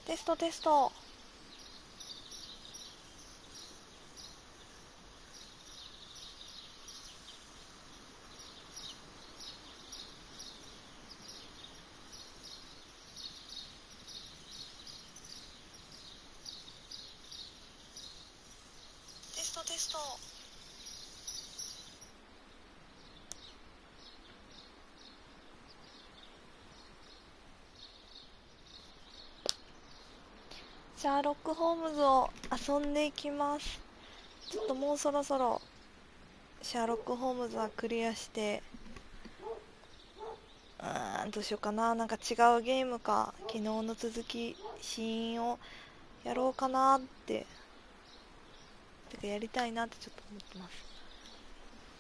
テストテスト。テストテスト。シャーロックホームズを遊んでいきます。ちょっともうそろそろシャーロックホームズはクリアして、どうしようかな。なんか違うゲームか昨日の続きシーンをやろうかなっててかやりたいなってちょっと思ってます。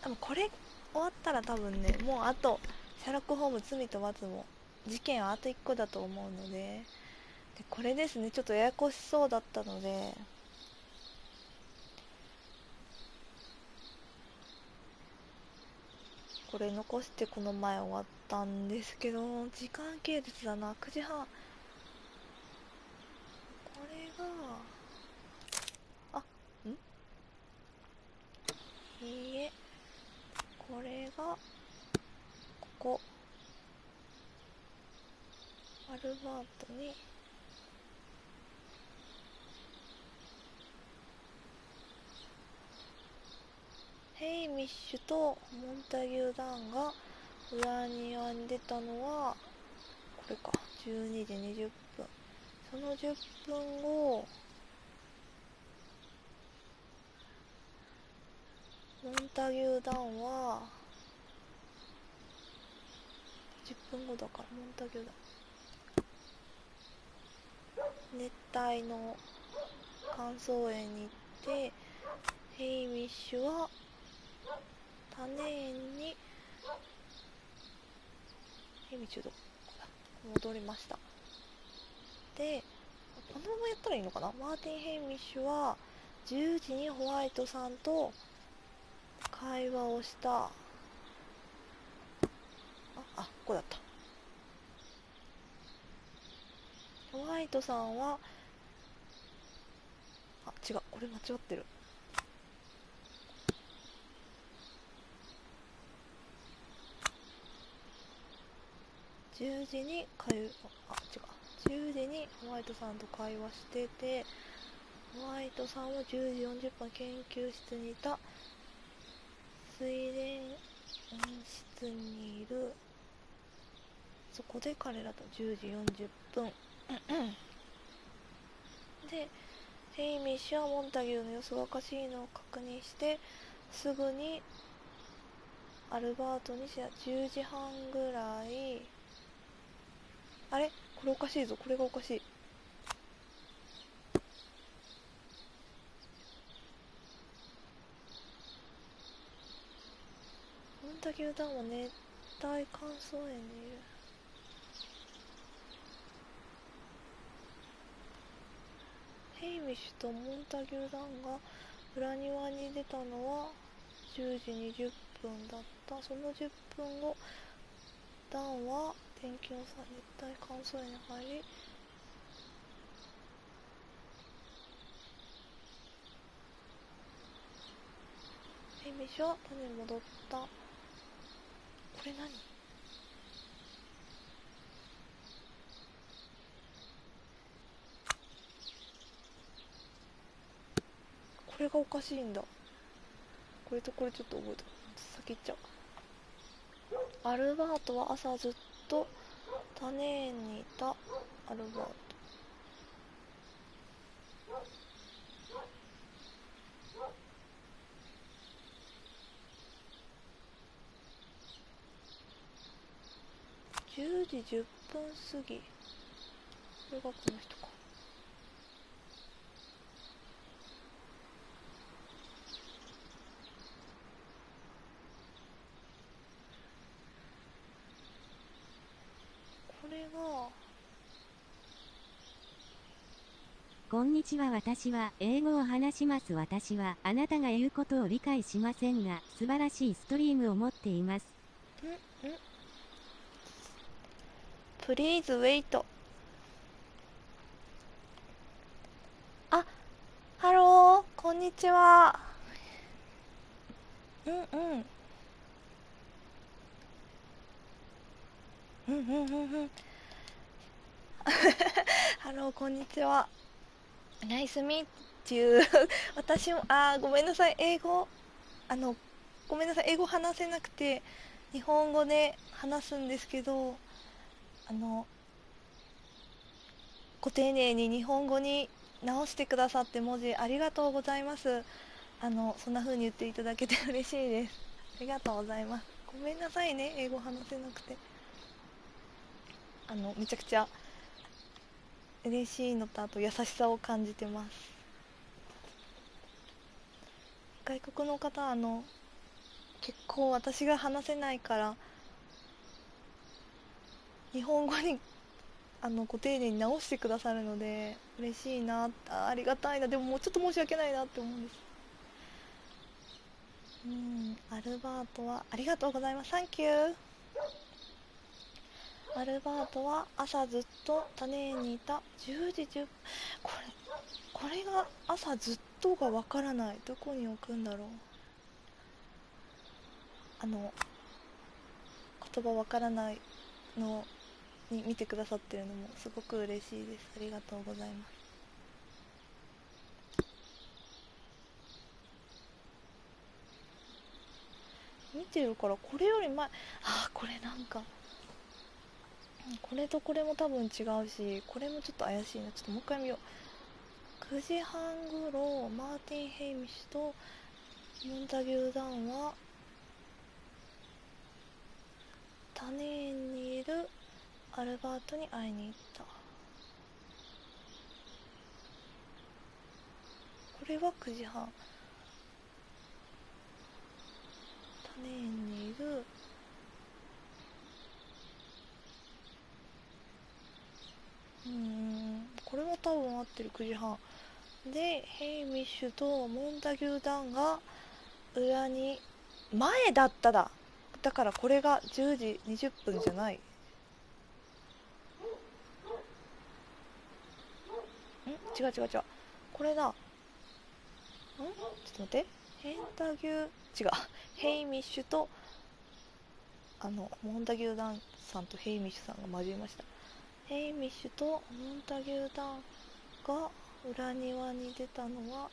でもこれ終わったら多分ね、もうあとシャーロックホームズ罪と罰も事件はあと1個だと思うので、これですね、ちょっとややこしそうだったので、これ残してこの前終わったんですけど、時間系列だな。9時半。これがいいえ、これがここアルバートにヘイミッシュとモンタギュー・ダンが裏庭に出たのはこれか、12時20分。その10分後、モンタギュー・ダンは10分後だから、モンタギュー・ダン熱帯の乾燥園に行って、ヘイミッシュは種園に、ヘイミッシュどこだ、戻りました。で、このままやったらいいのかな。マーティン・ヘイミッシュは10時にホワイトさんと会話をした。ここだった。ホワイトさんは違う、これ間違ってる。10時に10時にホワイトさんと会話してて、ホワイトさんは10時40分研究室にいた水蓮室にいる。そこで彼らと10時40分で、ヘイミッシュはモンタギューの様子がおかしいのを確認して、すぐにアルバートに10時半ぐらい、あれこれおかしいぞ、これがおかしい。モンタギューダウンは熱帯乾燥園にいる。ヘイミッシュとモンタギューダウンが裏庭に出たのは10時20分だった。その10分後、ダウンは天気予報熱帯乾燥園に入り、ヘイミッシュは種に戻った。これ何？これがおかしいんだ。これとこれちょっと覚えておく。先行っちゃう。アルバートは朝ずっと種園にいた。アルバート。10時10分過ぎ。これがこの人か。これがこんにちは。私は英語を話します。私はあなたが言うことを理解しませんが、素晴らしいストリームを持っています。Please wait。んにちは。うんうん。うんうんうんうん。ハロー、こんにちは。ナイスミーテュー。私も、ごめんなさい。あの、ごめんなさい。英語話せなくて、日本語で話すんですけど、あの、ご丁寧に日本語に直してくださって文字ありがとうございます。そんな風に言っていただけて嬉しいです。ありがとうございます。ごめんなさいね。英語話せなくて。めちゃくちゃ嬉しいのと、あと優しさを感じてます。外国の方、結構私が話せないから日本語にご丁寧に直してくださるので嬉しいな、ありがたいな。でももうちょっと申し訳ないなって思うんです。アルバートはありがとうございます。サンキュー。アルバートは朝ずっと種にいた。10時10分。これが朝ずっとがわからない。どこに置くんだろう。言葉わからないのに見てくださってるのもすごく嬉しいです。ありがとうございます。見てるからこれより前、これなんかこれとこれも多分違うし、これもちょっと怪しいな。ちょっともう一回見よう。9時半頃マーティン・ヘイミッシュとモンタギュー・ダンはタネ園にいるアルバートに会いに行った。これは9時半。タネ園にいる、これも多分合ってる。9時半で、ヘイミッシュとモンタギュー・ダンが裏に前だっただ。だからこれが10時20分じゃない。違う違う違う。これだ。ちょっと待って。ヘンタギュー、違う。ヘイミッシュと、モンタギューダンさんとヘイミッシュさんが交えました。ヘイミッシュとモンタギューダンが裏庭に出たのは、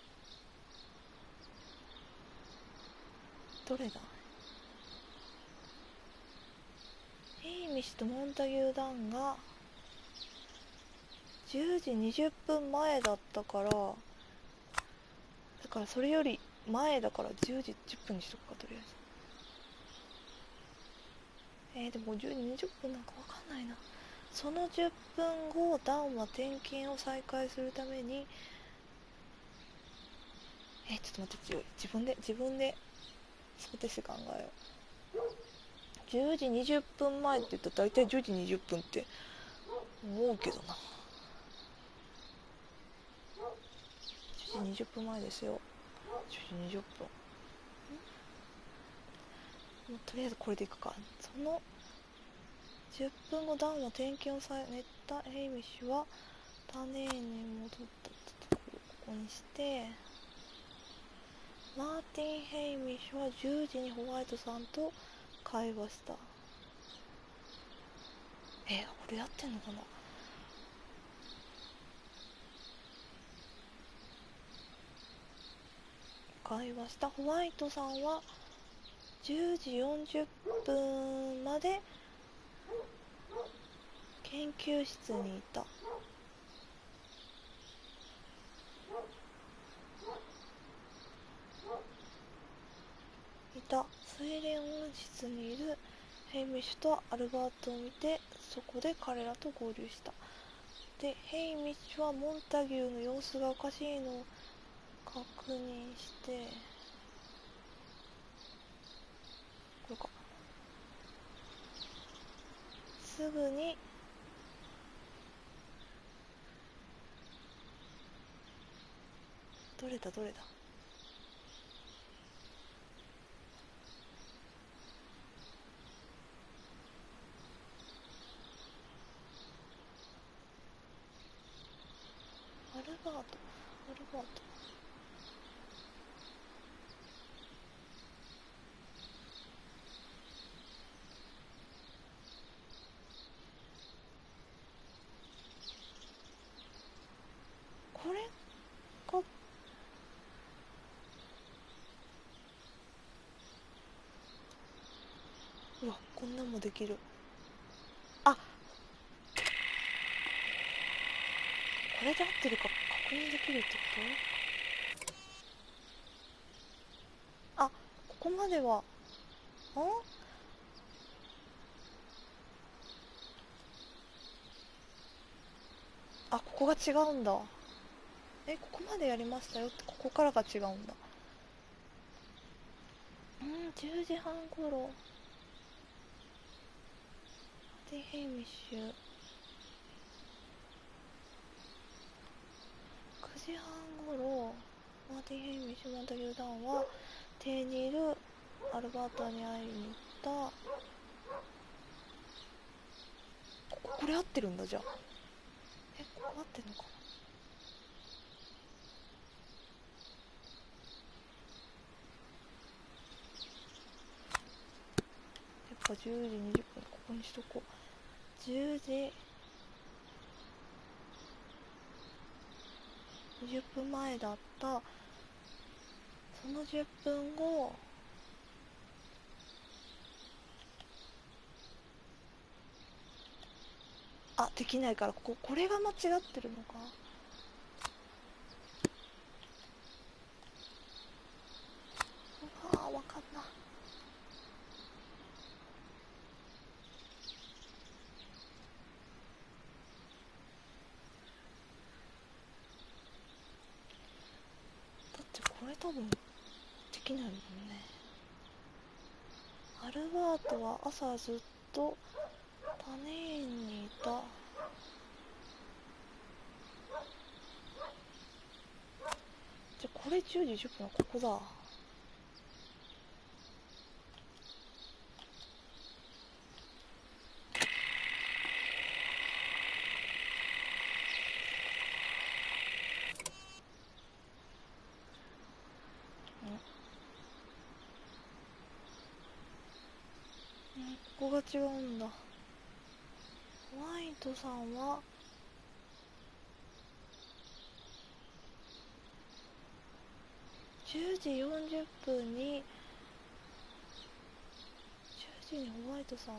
どれだ。ヘイミッシュとモンタギューダンが10時20分前だったから、だからそれより前だから10時10分にしとくか、とりあえず。でも10時20分なんかわかんないな。その10分後、ダンは転勤を再開するために、ちょっと待って、自分で想定して考えよう。10時20分前って言ったら大体10時20分って思うけどな。10時20分前ですよ。10時20分。もうとりあえずこれでいくか。その10分後、ダンは転勤をされたヘイミッシュは種に戻ったところをここにして、マーティン・ヘイミッシュは10時にホワイトさんと会話した。これやってんのかな。会話したホワイトさんは10時40分まで研究室にいた。水蓮温室にいるヘイミッシュとアルバートを見て、そこで彼らと合流した。で、ヘイミッシュはモンタギューの様子がおかしいのを確認して、これか。すぐにどれだアルバート。これがうわ、こんなんもできる。あ、これで合ってるか確認できるってこと？あ、ここまでは、あ、ここが違うんだ。ここまでやりましたよって、ここからが違うんだ。10時半ごろ、マティ・ヘイミッシュ。9時半ごろ、マーティン・ヘイミッシュ・モンタギュー・ダウンは邸にいるアルバータに会いに行った。これ合ってるんだ。じゃあここ合ってんのかな。やっぱ10時20分ここにしとこう。10時20分前だった。その10分後、あ、できないから、これが間違ってるのか。うわー、わかんな。やだってこれ多分できないもんね。アルバートは朝ずっと種園にいた。じゃあこれ10時10分はここだ。ここが違うんだ。ホワイトさんは10時40分に、10時にホワイトさん、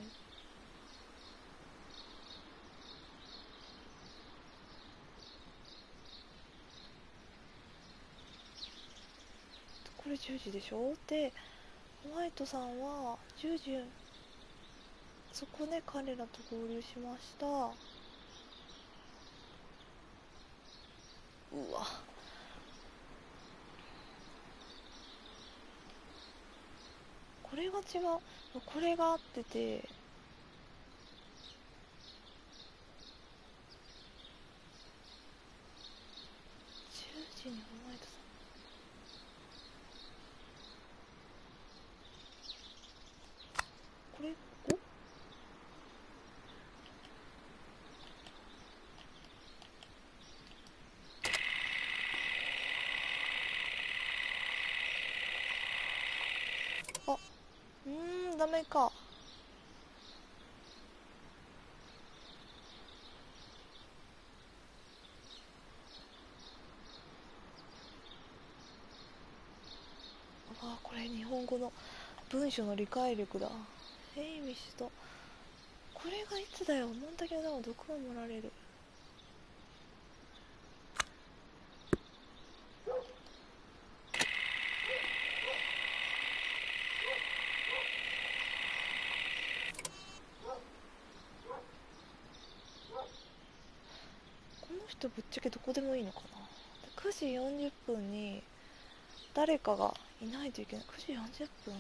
これ10時でしょ。でホワイトさんは10時、そこで彼らと合流しました。うわ、これが違う。これが合ってて、10時にホワイトさん、これあ、ダメか。これ日本語の文章の理解力だ。ヘイミッシュと、これがいつだよ。モンタギューダウン毒を盛られる。この人ぶっちゃけどこでもいいのかな。9時40分に誰かがいないといけない。9時40分、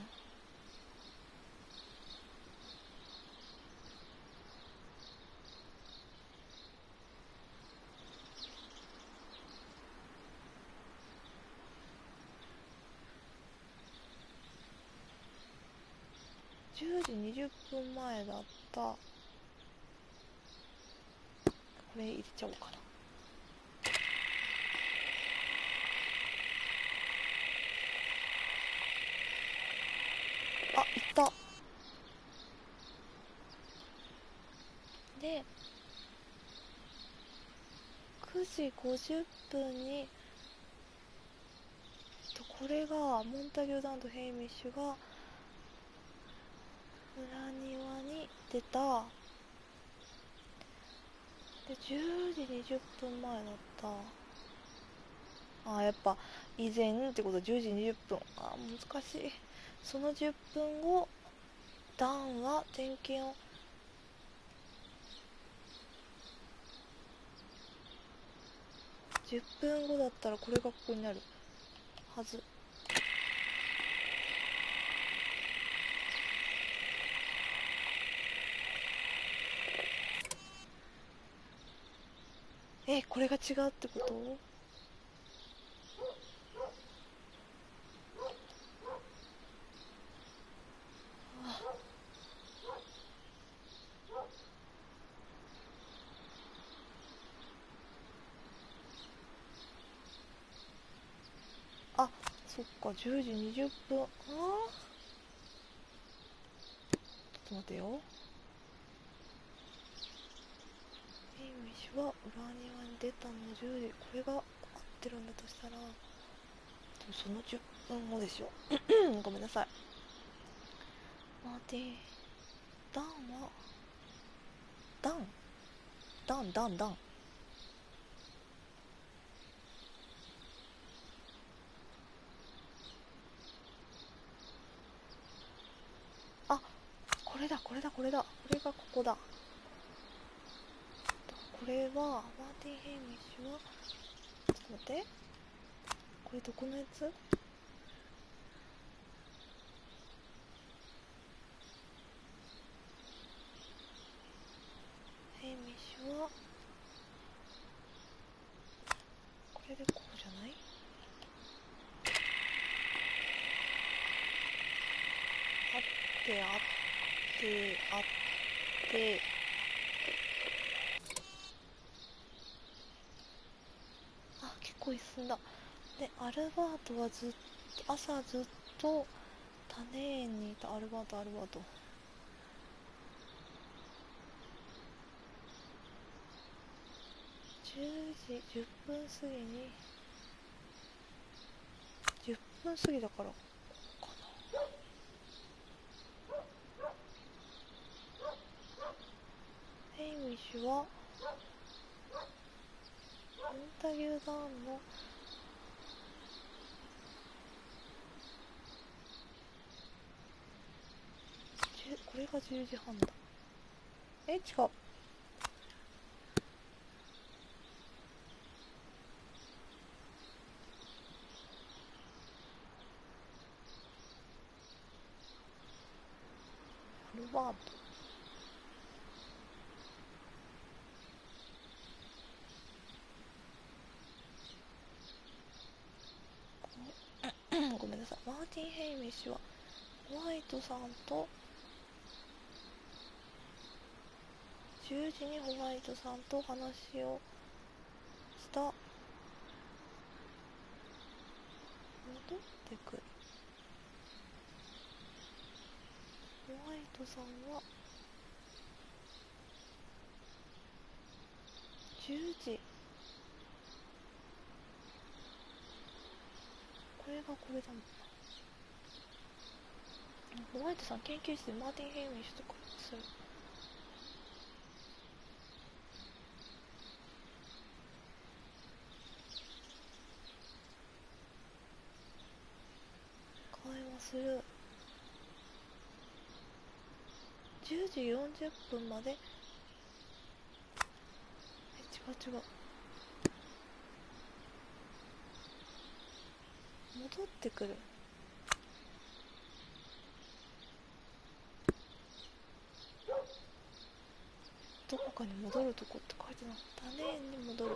10時20分前だった。これ入れちゃおうかな。あ、いった。で9時50分にこれがモンタギュー・ダンとヘイミッシュが裏庭に出た。で10時20分前だった。やっぱ以前ってことは10時20分。難しい。その10分後ダンは点検を10分後だったらこれがここになるはず。これが違うってこと？そっか、10時20分。ちょっと待てよ。ヘイミッシュは裏庭に出たの10時。これが合ってるんだとしたら、でもその10分後でしょ。ごめんなさい。マーティン、ダンは、ダンこれがここだ。これはマーティン・ヘイミッシュはちょっと待って、これどこのやつ？ヘイミッシュはこれでこうじゃない？あって結構進んだ。でアルバートは朝ずっと種園にいた。アルバート10時10分過ぎに10分過ぎだからかな。ヘイミッシュはモンタギュー・ダーンのこれが10時半だ。違う。アルバートごめんなさい。マーティン・ヘイミッシュはホワイトさんと10時にホワイトさんと話をした戻ってくる。ホワイトさんは10時、これがこれだもんな。ホワイトさん研究室でマーティン・ヘイミッシュとかする。会話する。10時40分まで違う戻ってくる。どこかに戻るとこって書いてない。種園に戻る。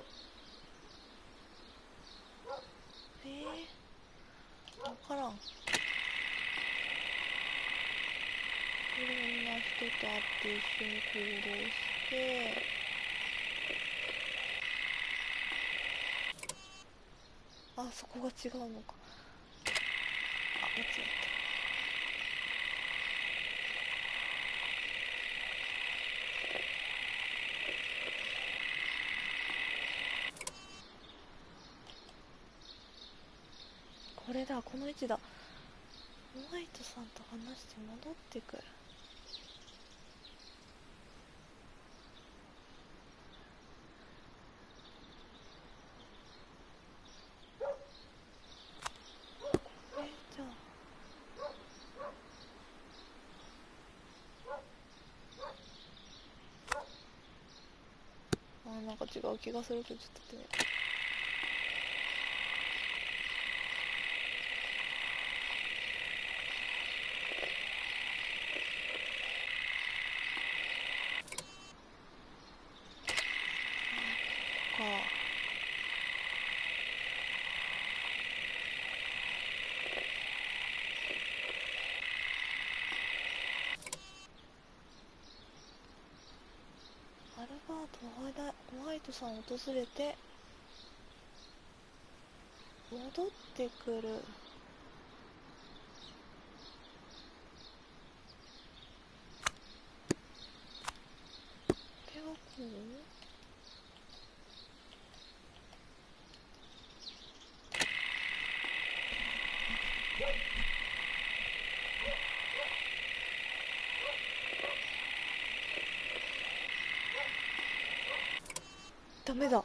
わからん。いろんな人と会って一緒に行動して、そこが違うのか。間違えた。れだ、この位置だ。ホワイトさんと話して戻ってくる。じゃあ、なんか違う気がするけど、ちょっとやってみよう。アルバートはホワイトさんを訪れて戻ってくる。これはこう？ダメだ。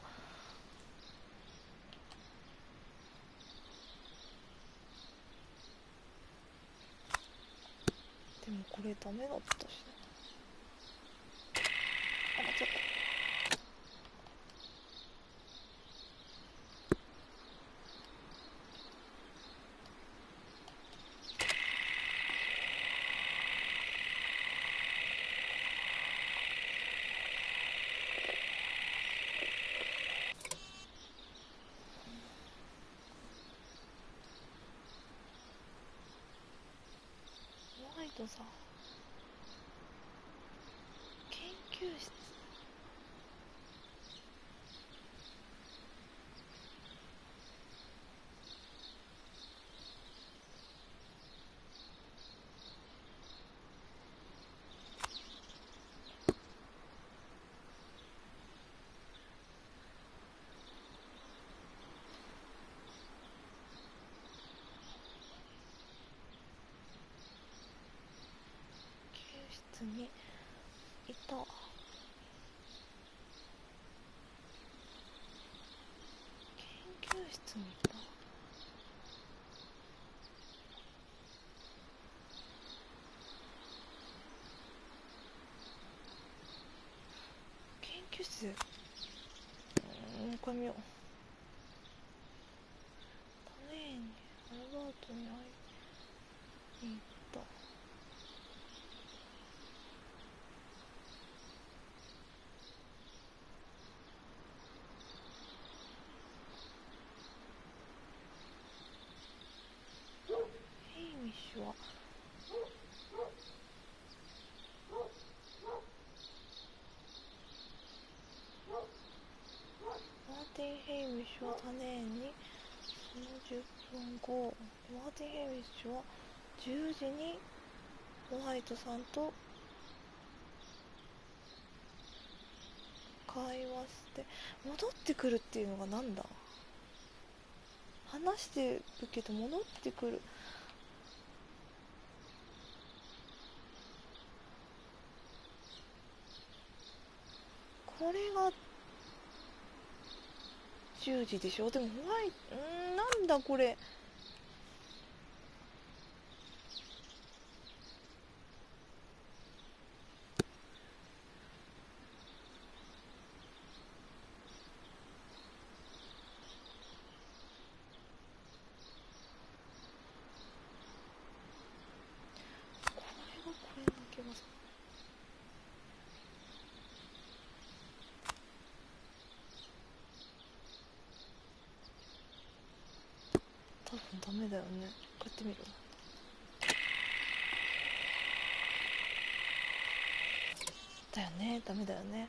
でもこれダメだったしな。あ、間違った。ホワイトさん、研究室。研究室にいた。研究室にいた。研究室。もう一回見よう。タネーにアルバートに会いに行った。ヘイミッシュはマーティン・ヘイミッシュはタネーにその10分後、マーティン・ヘイミッシュは10時にホワイトさんと会話して戻ってくるっていうのがなんだ。話してるけど戻ってくる。これが10時でしょ。でもホワイト、なんだこれ。これがこれな気がする。多分ダメだよね。こうやってみる。だよね、ダメだよね。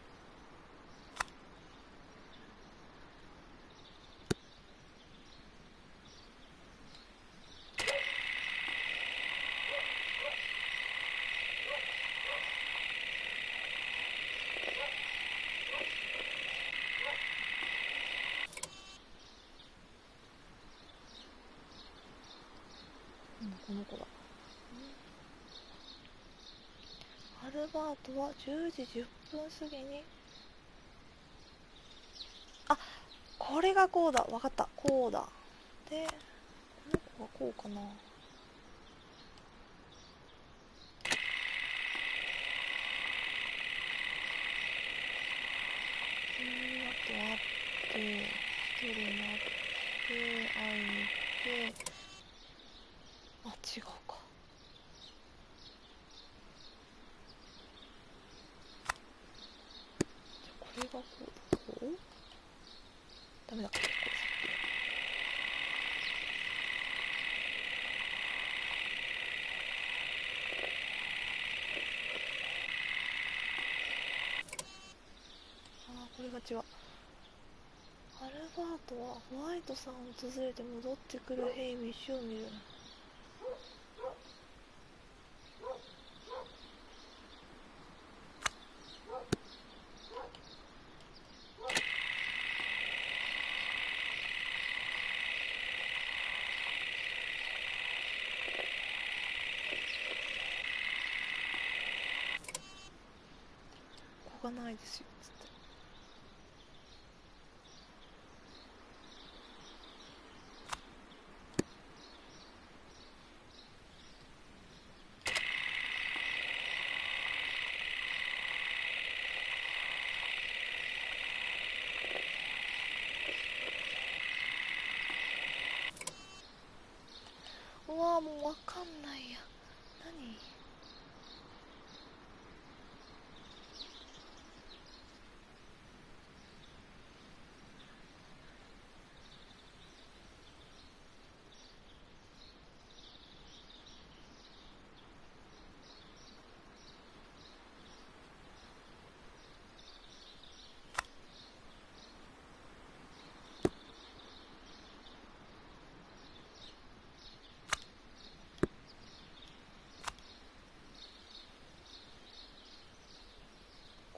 この子だ。アルバートは10時10分過ぎに、あ、これがこうだ。わかった。こうだ。で、この子がこうかな。あと会って、一人になって、会いに行って、あ、違うか。じゃあこれがこうだ。こうダメだっけこれさっきの。これが違う。アルバートはホワイトさんを訪れて戻ってくるヘイミッシュを見る。ここがないですよつって。うわーもうわかんないや。何？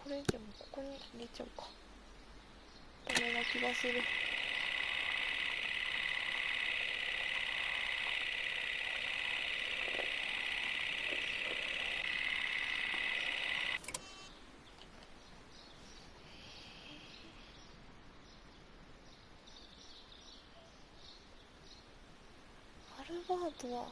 これでもここに入れちゃおうか。ダメな気がする。アルバートは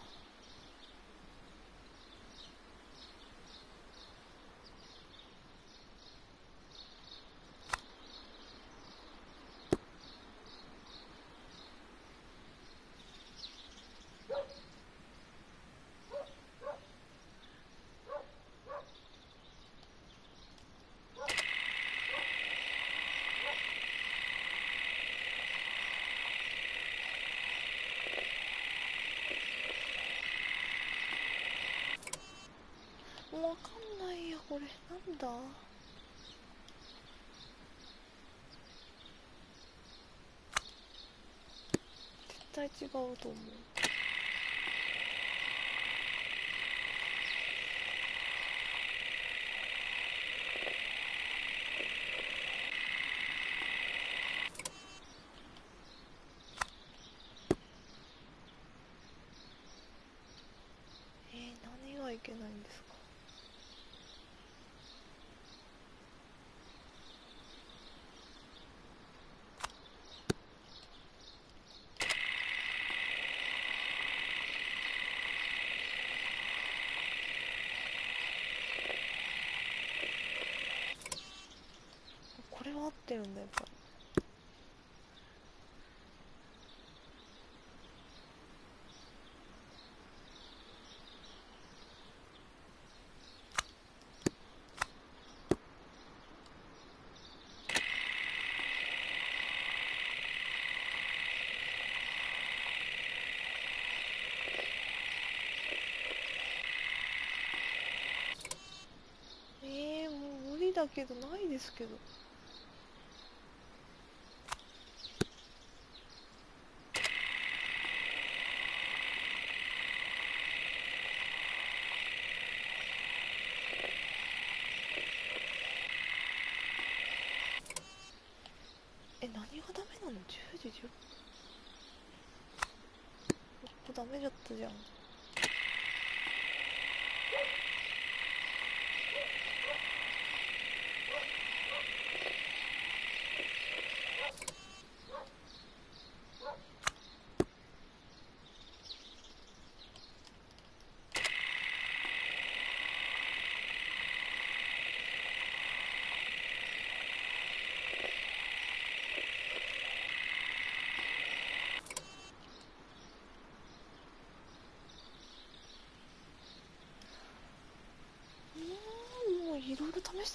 もうわかんないやこれ。なんだ？絶対違うと思う。何がいけないんですか？これは合ってるんだやっぱり。もう無理だけどないですけど。何がダメなの？ 10 時10分。ここダメだったじゃん。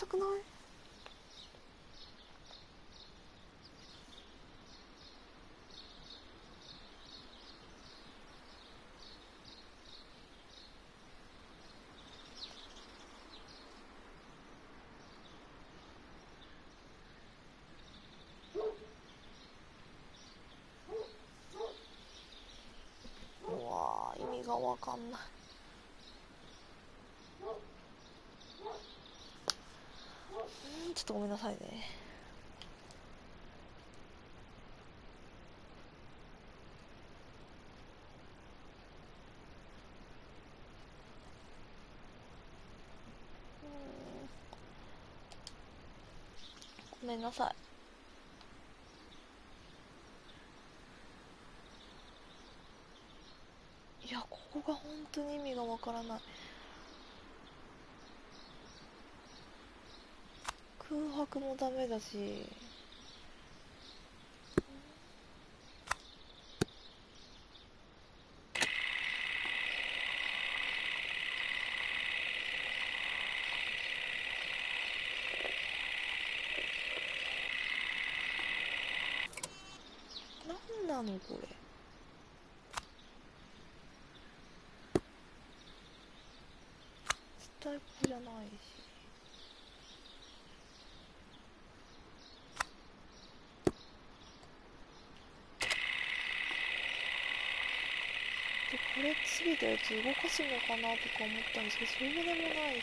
したくない？うわー、意味がわかんない。ちょっとごめんなさいね。ごめんなさい。いや、ここが本当に意味がわからない。空白もダメだし、なんなのこれ。絶対ここじゃないし。で、これ過ぎたやつ動かすのかなとか思ったんですけど、そうでもないし。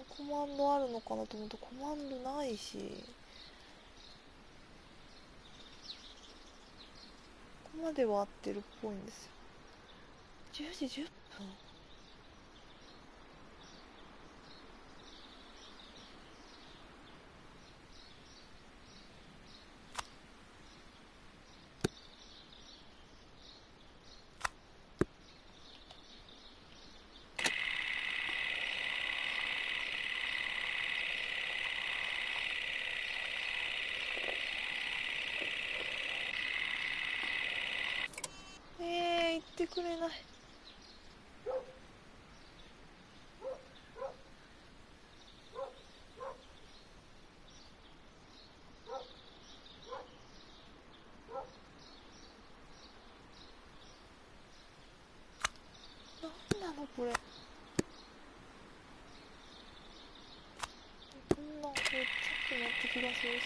コマンドあるのかなと思ったらコマンドないし。ここまでは合ってるっぽいんですよ。10時10分。言ってくれない。なんなのこれ。こんなんこれさっきもやった気がするし。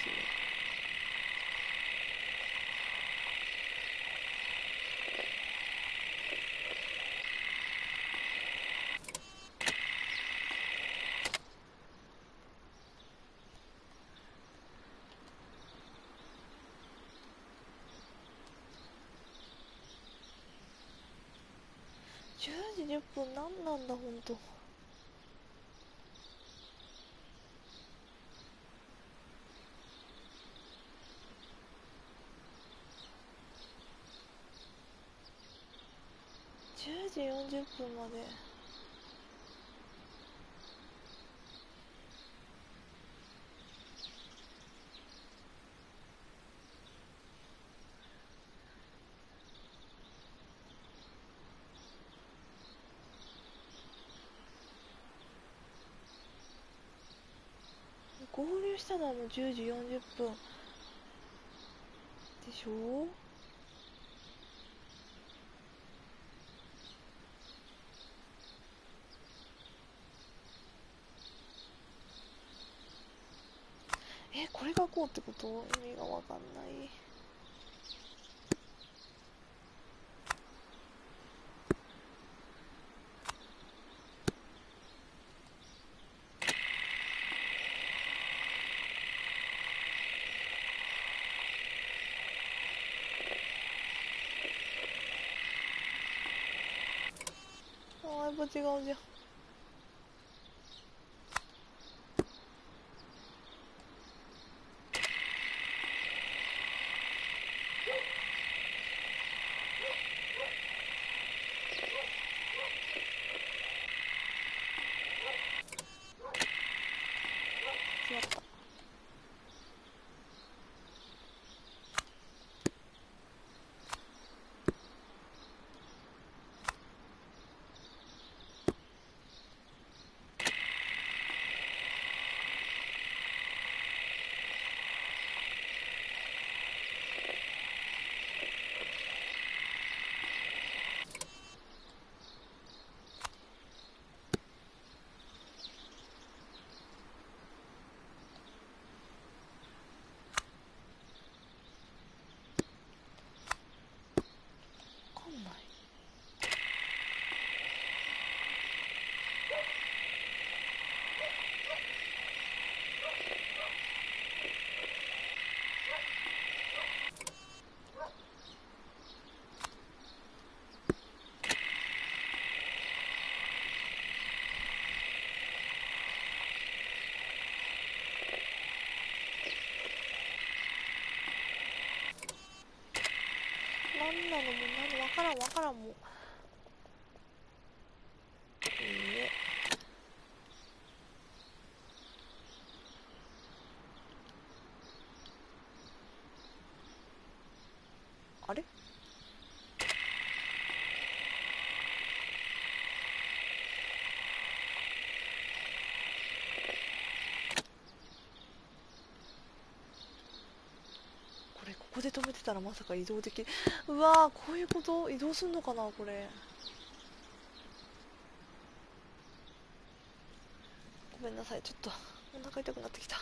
10時10分なんなんだほんと。10時40分まで。合流したのはもう10時40分でしょ。これがこうってこと？意味がわかんない。やっぱ違うじゃん。違った。なのもうわからんわからんもう。あれ、ここで止めてたらまさか移動できる。うわー、こういうこと？移動すんのかなこれ。ごめんなさい、ちょっとお腹痛くなってきた。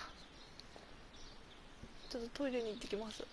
ちょっとトイレに行ってきます。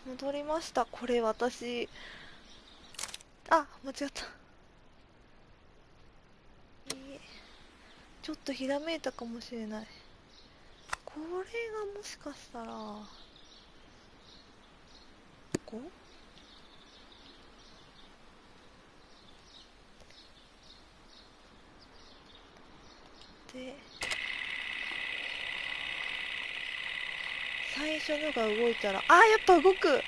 戻りました。これ私、あ、間違った。ちょっとひらめいたかもしれない。これがもしかしたら、ここで、最初のが動いたら、あー、やっぱ動く。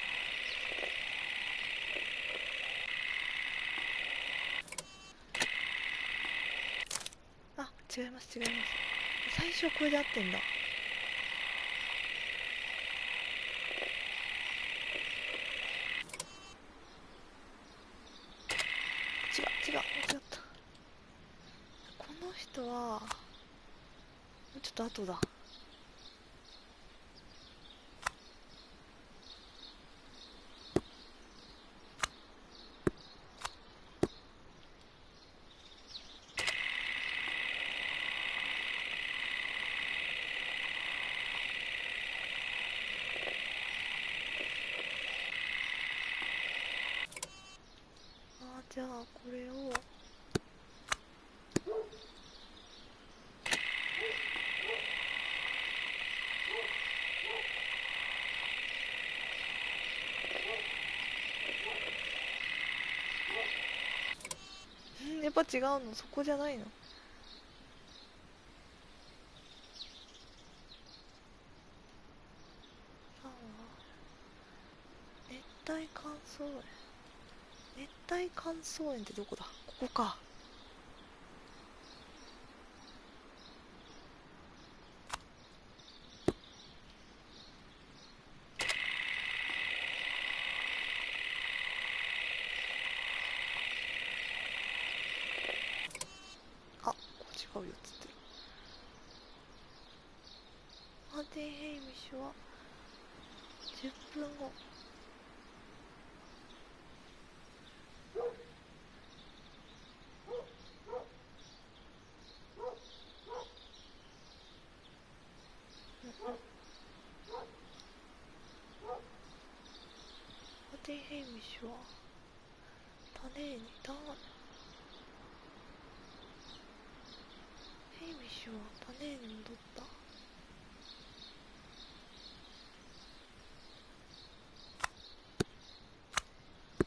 あ、違います、違います。最初これで合ってんだ。違う、間違った。この人は、もうちょっと後だ。じゃあこれを葉違うの？そこじゃないの？熱帯乾燥園。熱帯乾燥園ってどこだ？ここか。あ、ここ違うよっつってる。マーティン・ヘイミッシュは10分後。マーティン・ヘイミッシュは種にヘイミッシュは種に戻った。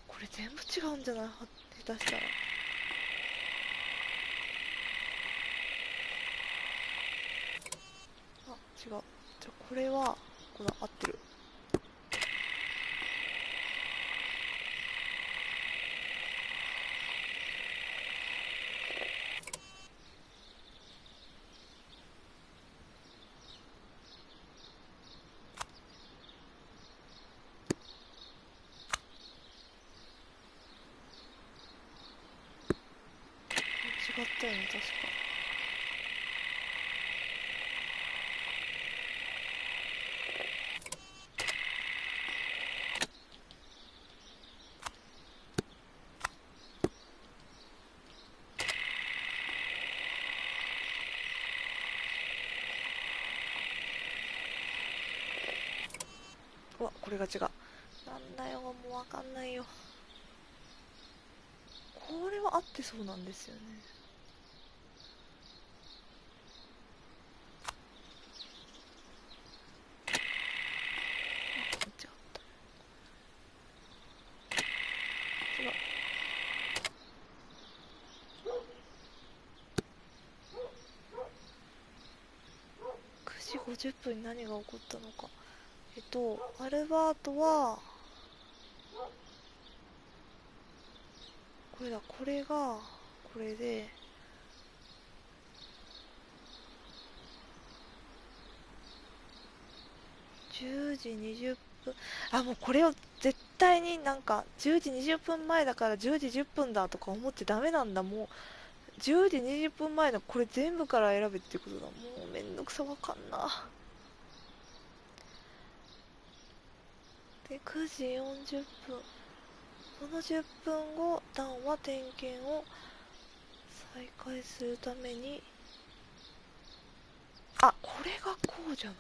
これ全部違うんじゃない？下手したら。あ、違う。じゃあこれはこれ合ってる。違ったよね、確か。うわ、これが違う。なんだよ、もうわかんないよ。これは合ってそうなんですよね。あ、間違った。違う。9時50分に何が起こったのか。アルバートは、これだ、これが、これで、10時20分、あ、もうこれを絶対になんか、10時20分前だから10時10分だとか思ってダメなんだ、もう。10時20分前のこれ全部から選べってことだ。もうめんどくさ、わかんな。で、9時40分。この10分後、ダンは点検を再開するために、あ、これがこうじゃない？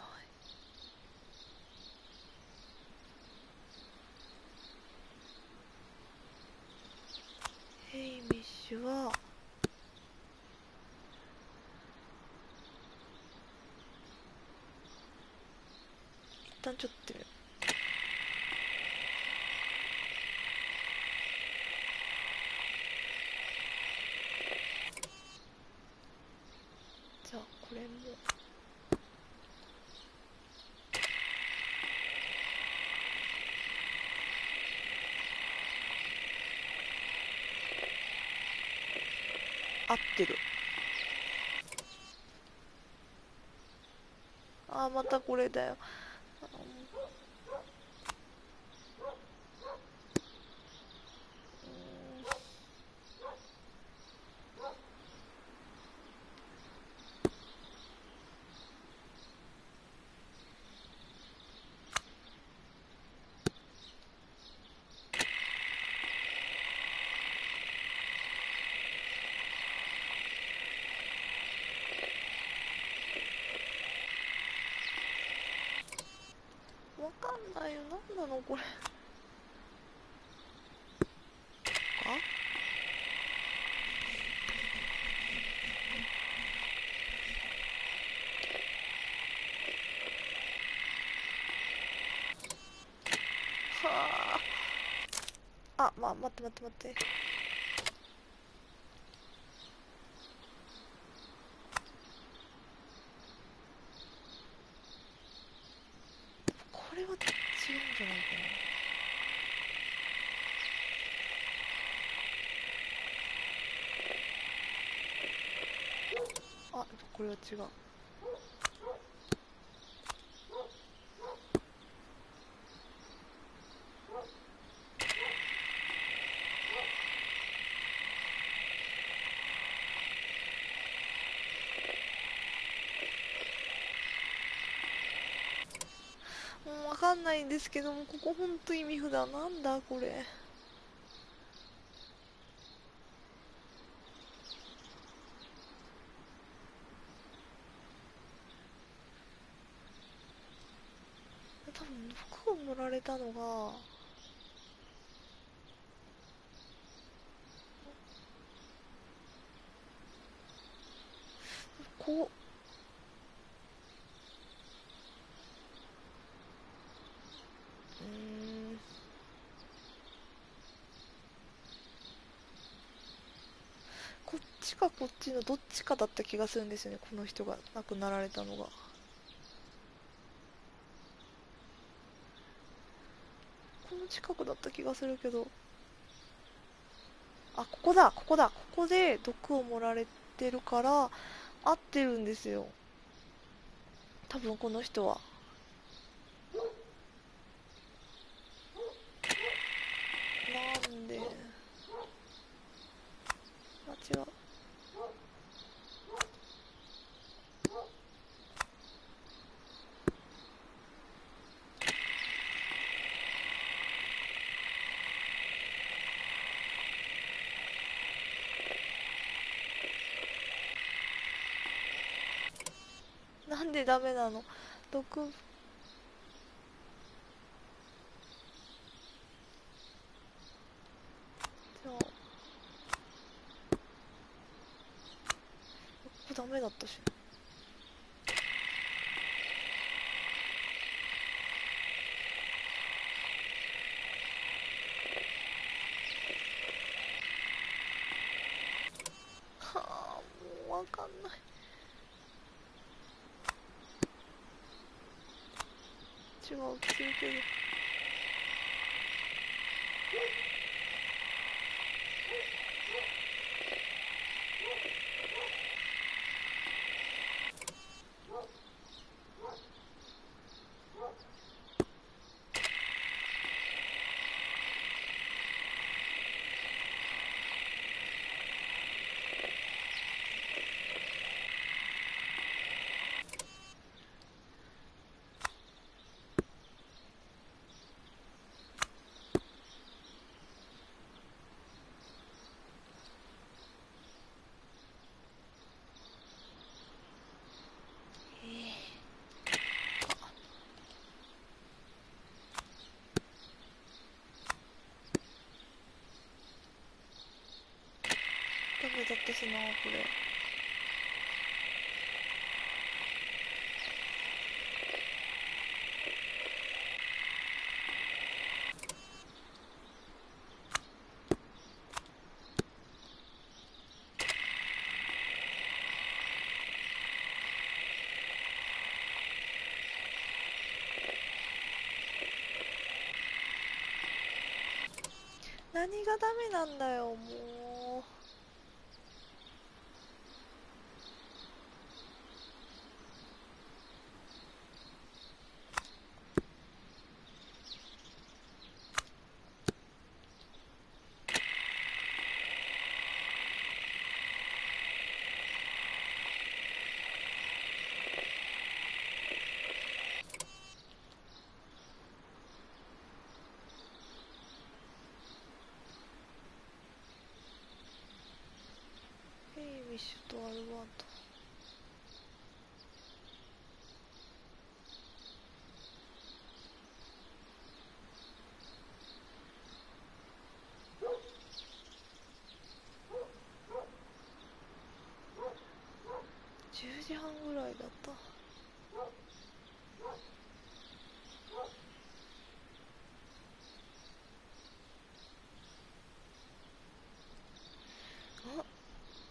ヘイミッシュは、一旦ちょっとじゃあこれも合ってる。あー、またこれだよ。わかんないよ。なんなのこれ。かはあ。あ、待って待って待って。じゃないかな。あ、これは違う。もうわかんないんですけども、ここほんと意味不だ。なんだこれ。多分服を盛られたのが、ここっちかこっちのどっちかだった気がするんですよね、この人が亡くなられたのが。この近くだった気がするけど、あ、ここだ、ここだ、ここで毒を盛られてるから合ってるんですよ、多分この人は。なんで、あ、違う。なんでダメなの。毒、じゃあ、ここダメだったし。はあ、もうわかんない。違う気するけど。ダメだったしな、これ。何がダメなんだよ、もう。ヘイミッシュとアルバート。10時半ぐらいだった。あ、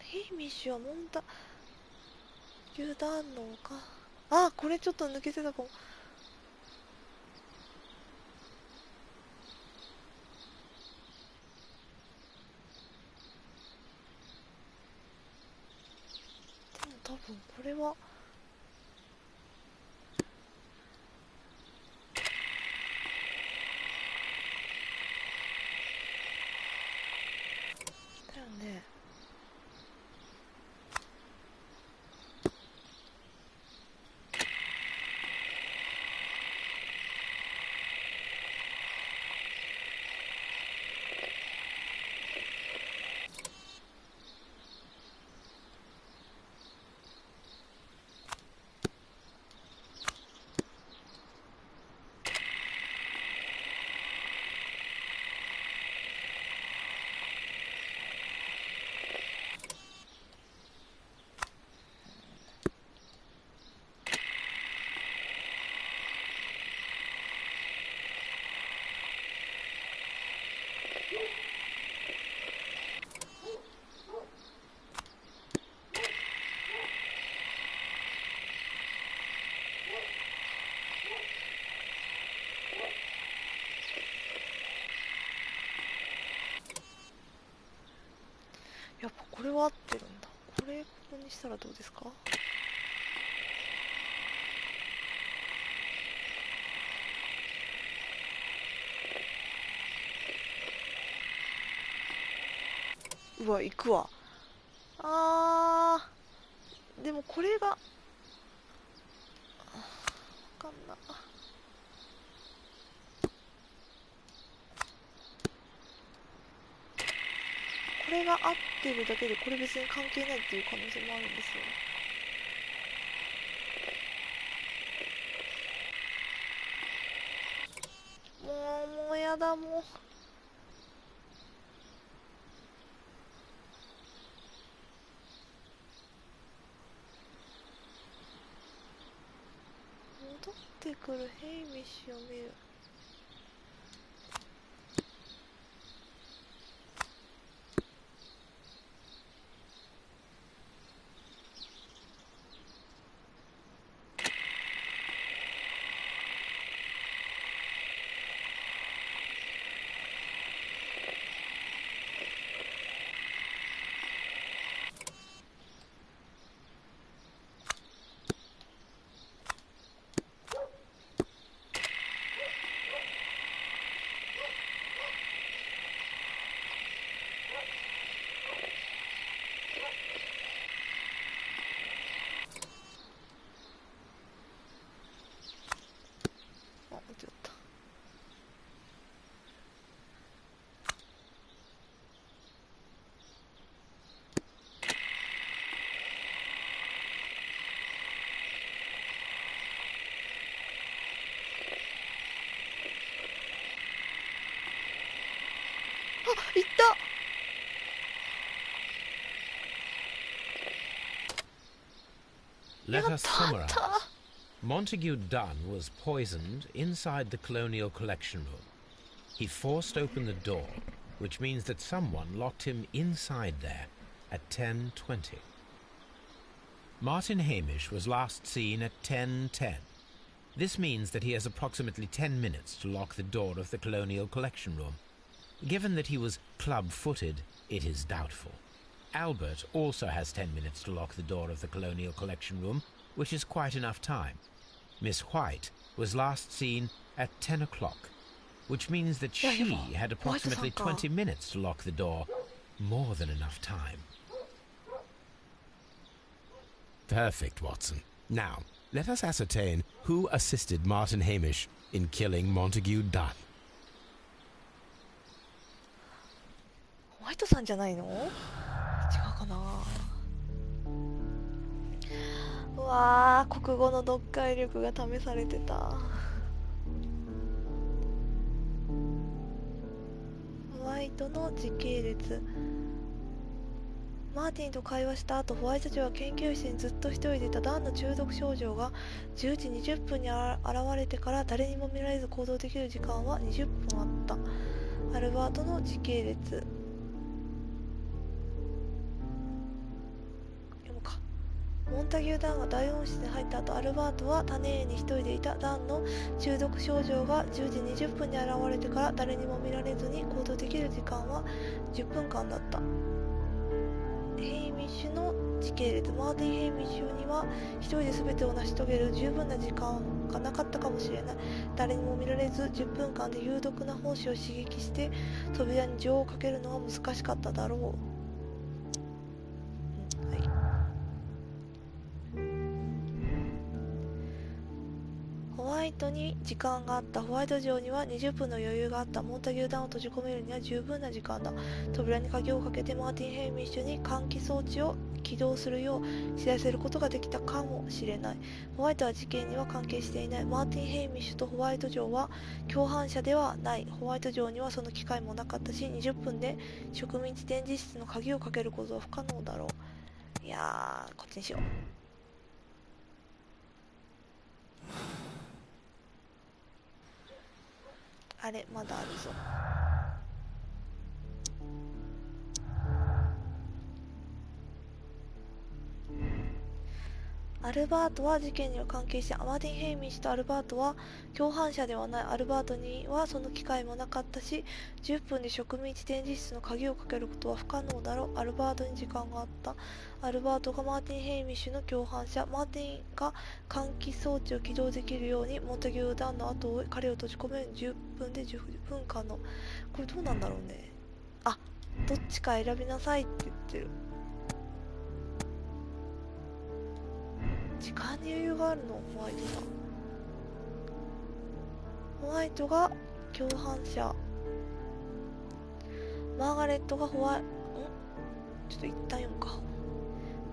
ヘイミッシュはモンタ牛弾のか。あ、これちょっと抜けてたかも。分これはだよね。やっぱこれは合ってるんだ。これにしたらどうですか？うわ、行くわ。でもこれがわかんな。これが合ってるだけでこれ別に関係ないっていう可能性もあるんですよ。もうやだ、もう。戻ってくるヘイミッシュを見る。ちょっと行った。 Let us summarize. Montague Dunn was poisoned inside the Colonial Collection Room. He forced open the door, which means that someone locked him inside there at 10:20. Martin Hamish was last seen at 10:10. This means that he has approximately 10 minutes to lock the door of the Colonial Collection Room. Given that he was club-footed, it is doubtful. Albert also has 10 minutes to lock the door of the Colonial Collection Room, which is quite enough time. Miss White was last seen at 10 o'clock, which means that she had approximately 20 minutes to lock the door. More than enough time. Perfect, Watson. Now, let us ascertain who assisted Martin Hamish in killing Montague Dunn. ホワイトさんじゃないの？違うかな。うわー、国語の読解力が試されてた。ホワイトの時系列。マーティンと会話した後、ホワイト町は研究室にずっと一人でいたダンの中毒症状が10時20分に現れてから誰にも見られず行動できる時間は20分あった。アルバートの時系列。モンタギュー・ダンが大温室に入った後、アルバートは種に一人でいたダンの中毒症状が10時20分に現れてから誰にも見られずに行動できる時間は10分間だった。ヘイミッシュの時系列。マーティン・ヘイミッシュには一人で全てを成し遂げる十分な時間がなかったかもしれない。誰にも見られず10分間で有毒な胞子を刺激して扉に錠をかけるのは難しかっただろう。はい。ホワイトに時間があった。ホワイト城には20分の余裕があった。モンタギュー団を閉じ込めるには十分な時間だ。扉に鍵をかけてマーティン・ヘイミッシュに換気装置を起動するよう知らせることができたかもしれない。ホワイトは事件には関係していない。マーティン・ヘイミッシュとホワイト城は共犯者ではない。ホワイト城にはその機会もなかったし、20分で植民地展示室の鍵をかけることは不可能だろう。いやー、こっちにしよう。あれ、まだあるぞ。アルバートは事件には関係して、マーティン・ヘイミッシュとアルバートは共犯者ではない。アルバートにはその機会もなかったし、10分で植民地展示室の鍵をかけることは不可能だろう。アルバートに時間があった。アルバートがマーティン・ヘイミッシュの共犯者。マーティンが換気装置を起動できるようにモンタギュー団の後を追い、彼を閉じ込める10分で10分間の。これどうなんだろうね。あ、どっちか選びなさいって言ってる。時間に余裕があるの、ホワイトさん。ホワイトが共犯者。マーガレットがホワイト、ちょっと一旦読むか。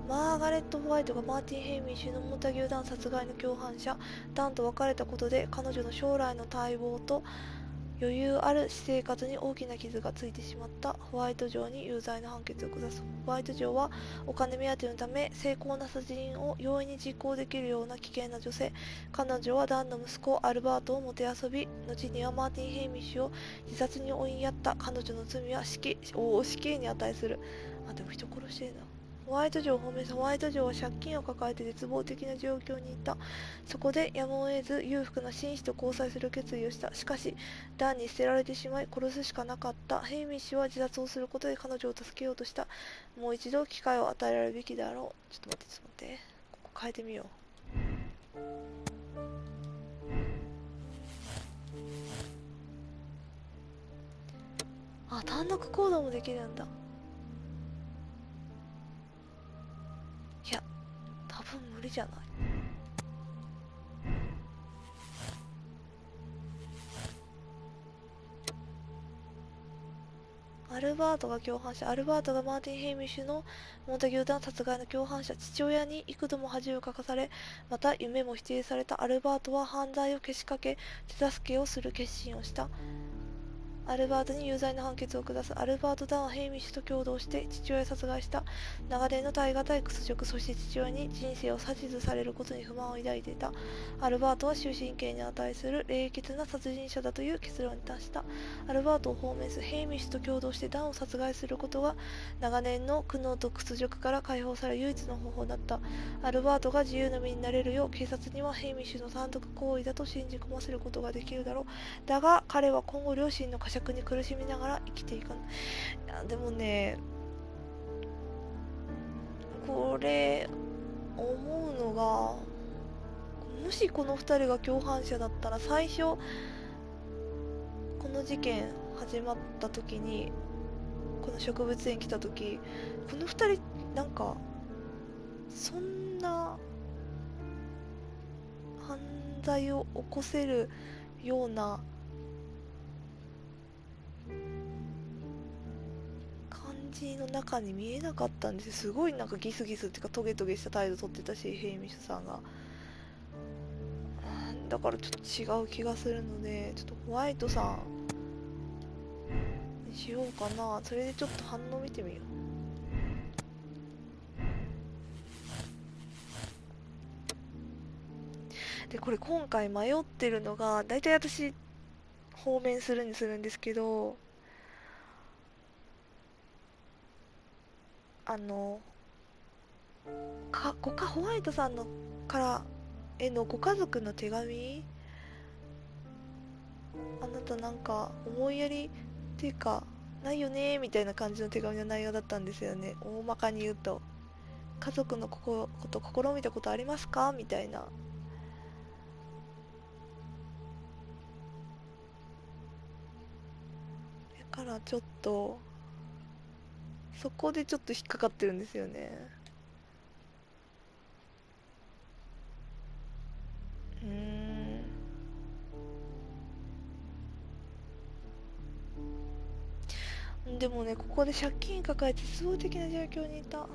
マーガレット・ホワイトがマーティン・ヘイミッシュのモンタギュー団殺害の共犯者。ダンと別れたことで彼女の将来の待望と余裕ある私生活に大きな傷がついてしまった。ホワイト城に有罪の判決を下す。ホワイト城はお金目当てのため精巧な殺人を容易に実行できるような危険な女性。彼女はダンの息子アルバートをもてあそび、後にはマーティン・ヘイミッシュを自殺に追いやった。彼女の罪は死刑に値する。あ、でも人殺してるな。ホワイト城を褒め、ホワイト城は借金を抱えて絶望的な状況にいた。そこでやむを得ず裕福な紳士と交際する決意をした。しかしダンに捨てられてしまい殺すしかなかった。ヘイミッシュは自殺をすることで彼女を助けようとした。もう一度機会を与えられるべきだろう。ちょっと待って、ちょっと待って、ここ変えてみよう。あ、単独行動もできるんだ。いや、多分無理じゃない。アルバートが共犯者。アルバートがマーティン・ヘイミッシュのモンタギュー団殺害の共犯者。父親に幾度も恥をかかされ、また夢も否定されたアルバートは犯罪をけしかけ、手助けをする決心をした。アルバートに有罪の判決を下す。アルバート・ダンはヘイミッシュと共同して父親を殺害した。長年の耐え難い屈辱、そして父親に人生を指図されることに不満を抱いていた。アルバートは終身刑に値する冷血な殺人者だという結論に達した。アルバートを放免す。ヘイミッシュと共同してダンを殺害することが長年の苦悩と屈辱から解放され唯一の方法だった。アルバートが自由の身になれるよう警察にはヘイミッシュの単独行為だと信じ込ませることができるだろう。だが彼は今後両親の呵責に苦しみながら生きていかない。いやでもね、これ思うのが、もしこの2人が共犯者だったら、最初この事件始まった時に、この植物園来た時、この2人なんかそんな犯罪を起こせるような感じの中に見えなかったんですよ。すごいなんかギスギスっていうかトゲトゲした態度取ってたし、ヘイミッシュさんが。だからちょっと違う気がするので、ちょっとホワイトさんにしようかな。それでちょっと反応見てみよう。でこれ今回迷ってるのが、だいたい私放免するにするんですけど、ホワイトさんのからへのご家族の手紙、あなたなんか思いやりっていうか、ないよねみたいな感じの手紙の内容だったんですよね。大まかに言うと、家族のこと試みたことありますかみたいな。だからちょっとそこでちょっと引っかかってるんですよね。でもね、ここで借金抱えて絶望的な状況にいた。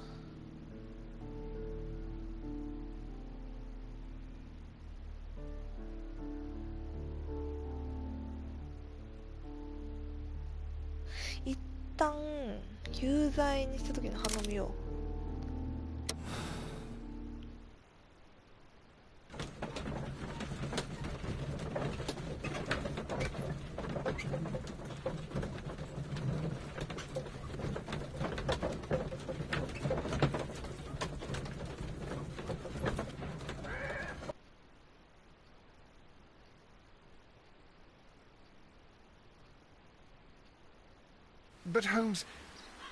一旦有罪にした時の反応見よう。But Holmes,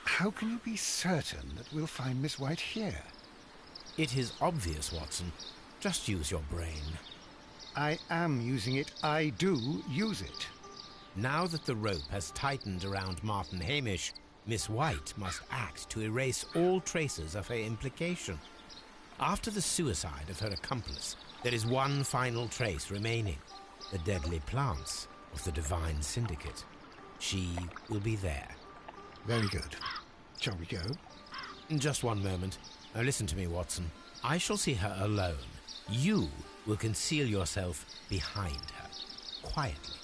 how can you be certain that we'll find Miss White here? It is obvious, Watson. Just use your brain. I am using it. I do use it. Now that the rope has tightened around Martin Hamish, Miss White must act to erase all traces of her implication. After the suicide of her accomplice, there is one final trace remaining: the deadly plants of the Divine Syndicate. She will be there. Very good. Shall we go? Just one moment. Now listen to me, Watson. I shall see her alone. You will conceal yourself behind her, quietly.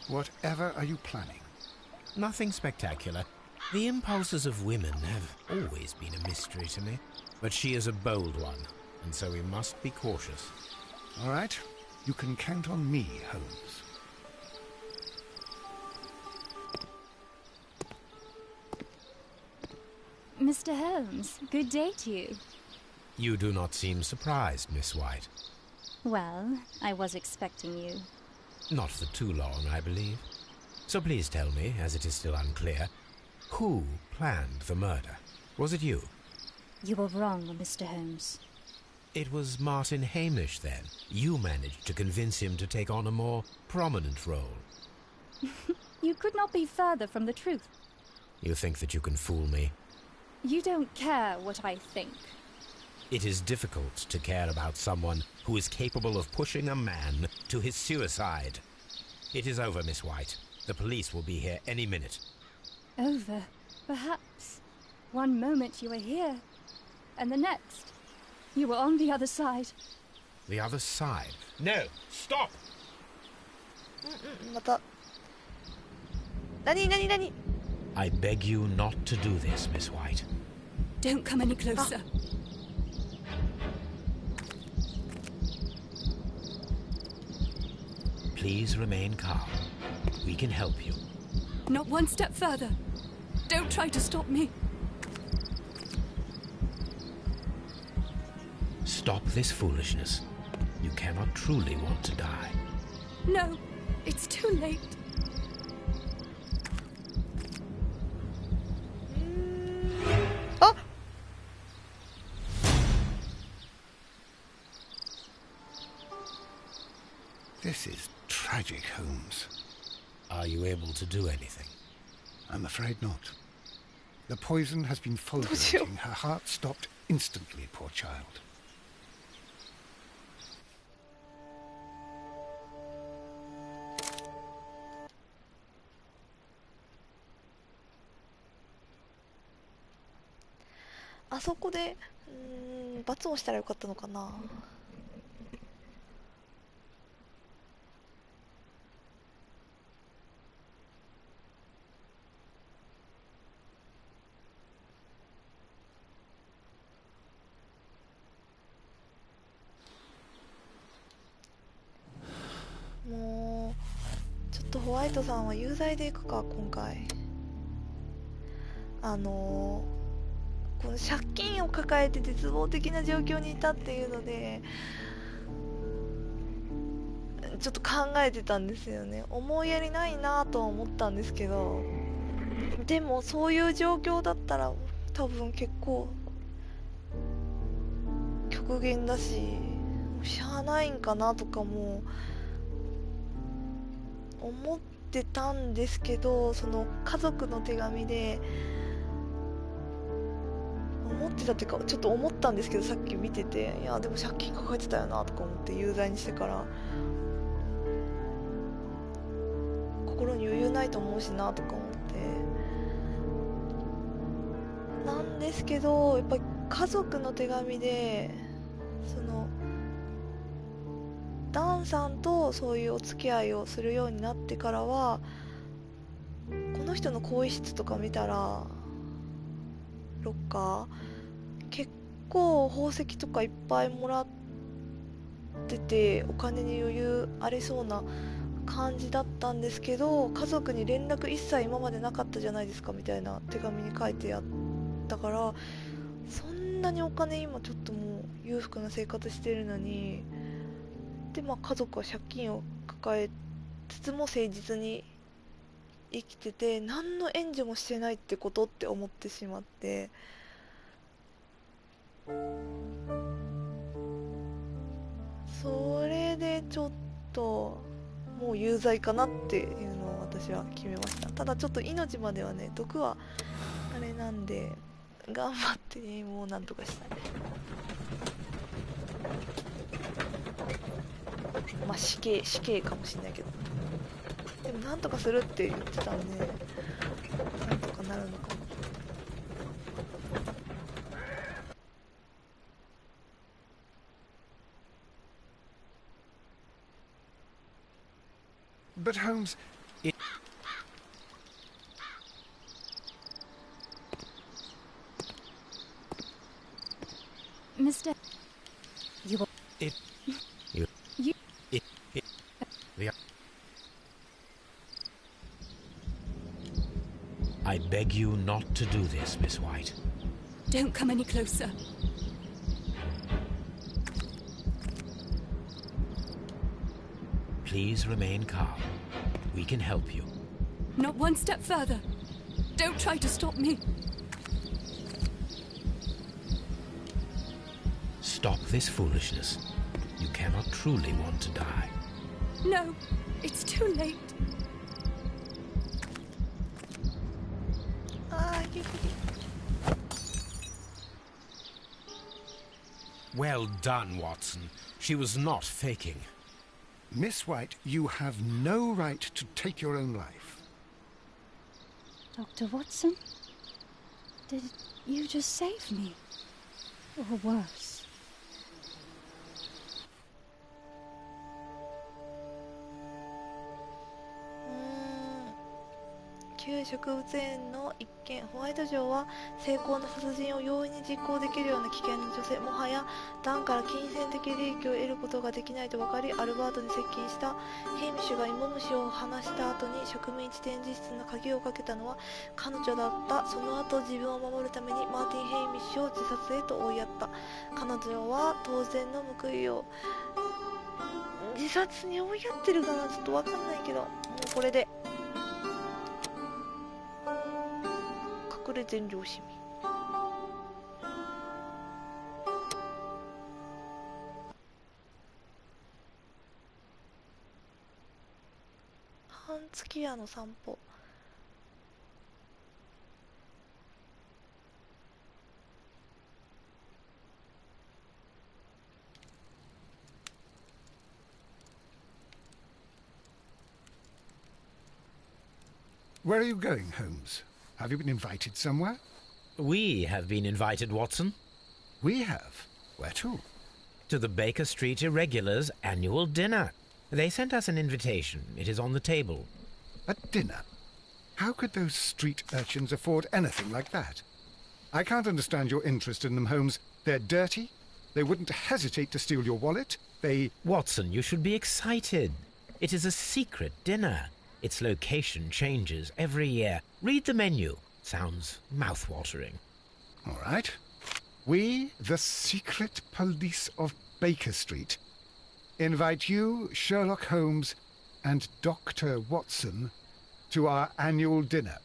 Whatever are you planning? Nothing spectacular. The impulses of women have always been a mystery to me. But she is a bold one, and so we must be cautious. All right. You can count on me, Holmes. Mr. Holmes, good day to you. You do not seem surprised, Miss White. Well, I was expecting you. Not for too long, I believe. So please tell me, as it is still unclear, who planned the murder? Was it you? You were wrong, Mr. Holmes. It was Martin Hamish, then. You managed to convince him to take on a more prominent role. You could not be further from the truth. You think that you can fool me? You don't care what I think. It is difficult to care about someone who is capable of pushing a man to his suicide. It is over, Miss White. The police will be here any minute. Over, perhaps. One moment you were here, and the next, you were on the other side. The other side? No! Stop! また。何 I beg you not to do this, Miss White. Don't come any closer. Please remain calm. We can help you. Not one step further. Don't try to stop me. Stop this foolishness. You cannot truly want to die. No, it's too late. This is tragic, Holmes. Are you able to do anything? I'm afraid not. The poison has been fulgurating. Her heart stopped instantly, poor child.「あそこで罰をしたらよかったのかな」もうちょっとホワイトさんは有罪でいくか今回。この借金を抱えて絶望的な状況にいたっていうのでちょっと考えてたんですよね。思いやりないなとは思ったんですけど、でもそういう状況だったら多分結構極限だし、しゃあないんかなとかも思ってたんですけど、その家族の手紙で思ってたっていうか、ちょっと思ったんですけど、さっき見てて、いやでも借金抱えてたよなとか思って有罪にしてから心に余裕ないと思うしなとか思ってなんですけど、やっぱり家族の手紙でそのダンさんとそういうお付き合いをするようになってからは、この人の更衣室とか見たらロッカー結構宝石とかいっぱいもらってて、お金に余裕ありそうな感じだったんですけど、家族に連絡一切今までなかったじゃないですかみたいな手紙に書いてあったから、そんなにお金今ちょっともう裕福な生活してるのに、でまあ家族は借金を抱えつつも誠実に生きてて、何の援助もしてないってことって思ってしまって、それでちょっともう有罪かなっていうのを私は決めました。ただちょっと命まではね、毒はあれなんで頑張ってゲームをなんとかしたい。まあ死刑かもしれないけど、でもなんとかするって言ってたんで、なんとかなるのかも。But Holmes, Mr. You will... It... You... Yeah. I beg you not to do this, Miss White. Don't come any closer. Please remain calm. We can help you. Not one step further. Don't try to stop me. Stop this foolishness. You cannot truly want to die. No, it's too late. Well done, Watson. She was not faking. Miss White, you have no right to take your own life. Dr. Watson? Did you just save me? Or worse? 旧植物園の一件、ホワイト城は成功な殺人を容易に実行できるような危険な女性、もはやダンから金銭的利益を得ることができないと分かり、アルバートに接近したヘイミッシュが芋虫を放した後に植民地展示室の鍵をかけたのは彼女だった。その後自分を守るためにマーティン・ヘイミッシュを自殺へと追いやった。彼女は当然の報いを自殺に追いやってるかな、ちょっと分かんないけど、もうこれで隠れ善良市民。半月屋の散歩。Where are you going, Holmes? Have you been invited somewhere? We have been invited, Watson. We have. Where to? To the Baker Street Irregulars' annual dinner. They sent us an invitation. It is on the table. A dinner? How could those street urchins afford anything like that? I can't understand your interest in them, Holmes. They're dirty. They wouldn't hesitate to steal your wallet. They... Watson, you should be excited. It is a secret dinner. Its location changes every year. Read the menu. Sounds mouth-watering. All right. We, the secret police of Baker Street, invite you, Sherlock Holmes, and Dr. Watson to our annual dinner.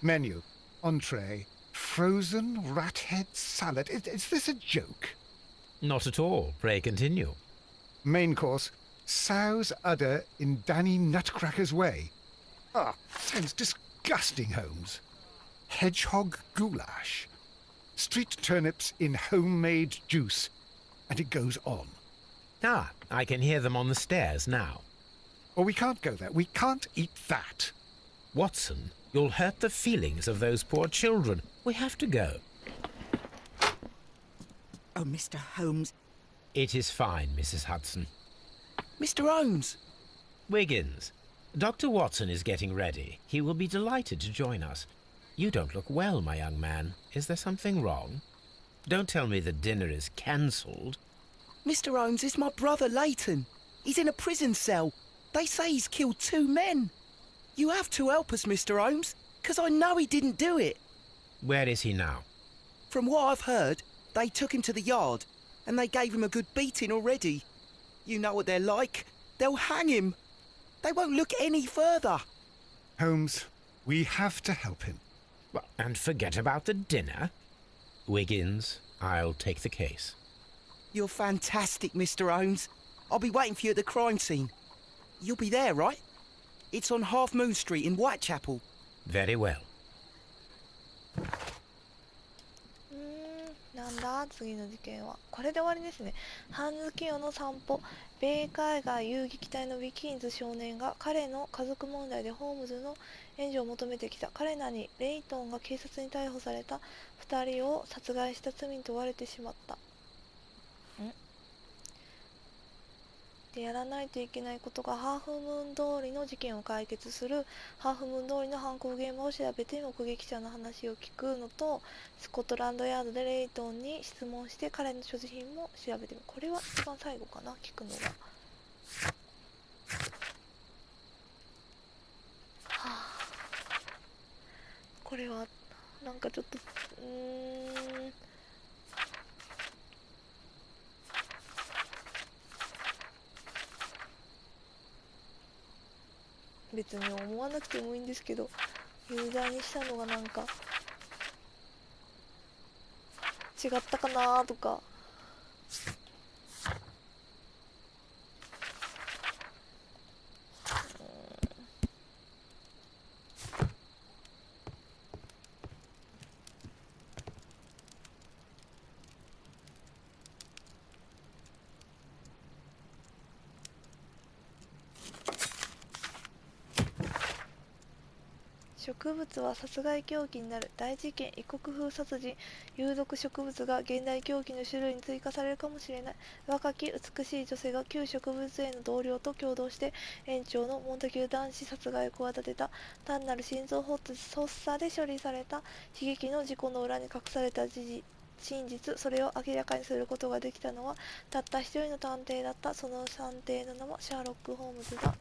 Menu. Entree. Frozen rat head salad. Is this a joke? Not at all. Pray continue. Main course. Sow's udder in Danny Nutcracker's way. Ah, sounds disgusting, Holmes. Hedgehog goulash. Street turnips in homemade juice. And it goes on. Ah, I can hear them on the stairs now. Oh, we can't go there. We can't eat that. Watson, you'll hurt the feelings of those poor children. We have to go. Oh, Mr. Holmes. It is fine, Mrs. Hudson. Mr. Holmes! Wiggins, Dr. Watson is getting ready. He will be delighted to join us. You don't look well, my young man. Is there something wrong? Don't tell me the dinner is cancelled. Mr. Holmes, it's my brother Leighton. He's in a prison cell. They say he's killed 2 men. You have to help us, Mr. Holmes, because I know he didn't do it. Where is he now? From what I've heard, they took him to the yard, and they gave him a good beating already. You know what they're like. They'll hang him. They won't look any further. Holmes, we have to help him. Well, and forget about the dinner? Wiggins, I'll take the case. You're fantastic, Mr. Holmes. I'll be waiting for you at the crime scene. You'll be there, right? It's on Half Moon Street in Whitechapel. Very well. なんだ次の事件は。これで終わりですね。ハンズキヨの散歩。米海外遊撃隊のウィキンズ少年が彼の家族問題でホームズの援助を求めてきた。彼らにレイトンが警察に逮捕された2人を殺害した罪に問われてしまった。でやらないといけないことがハーフムーン通りの事件を解決する、ハーフムーン通りの犯行現場を調べて目撃者の話を聞くのと、スコットランドヤードでレイトンに質問して彼の所持品も調べてみる。これは一番最後かな、聞くのが。これはなんかちょっと別に思わなくてもいいんですけど、ユーザーにしたのがなんか違ったかなとか。植物は殺害凶器になる。大事件、異国風殺人、有毒植物が現代凶器の種類に追加されるかもしれない。若き美しい女性が旧植物園の同僚と共同して園長のモンタギュー男子殺害を企てた。単なる心臓発作で処理された悲劇の事故の裏に隠された真実、それを明らかにすることができたのはたった一人の探偵だった。その探偵の名はシャーロック・ホームズだ。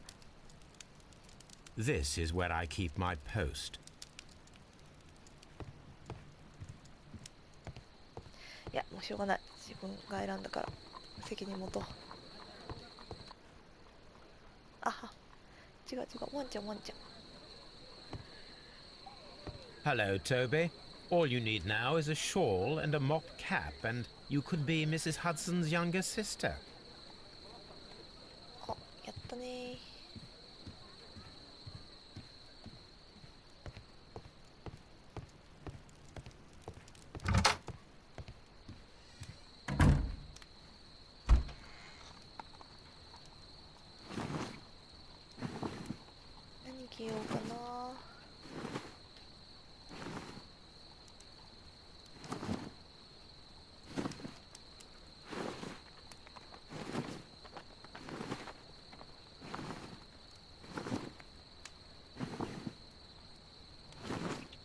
This is where I keep my post. いや、もうしょうがない。自分が選んだから責任持とう。あは、違う違う、ワンちゃんワンちゃん。 Hello, Toby. All you need now is a shawl and a mock cap, and you could be Mrs. Hudson's younger sister. あ、やったねー。何着ようかな。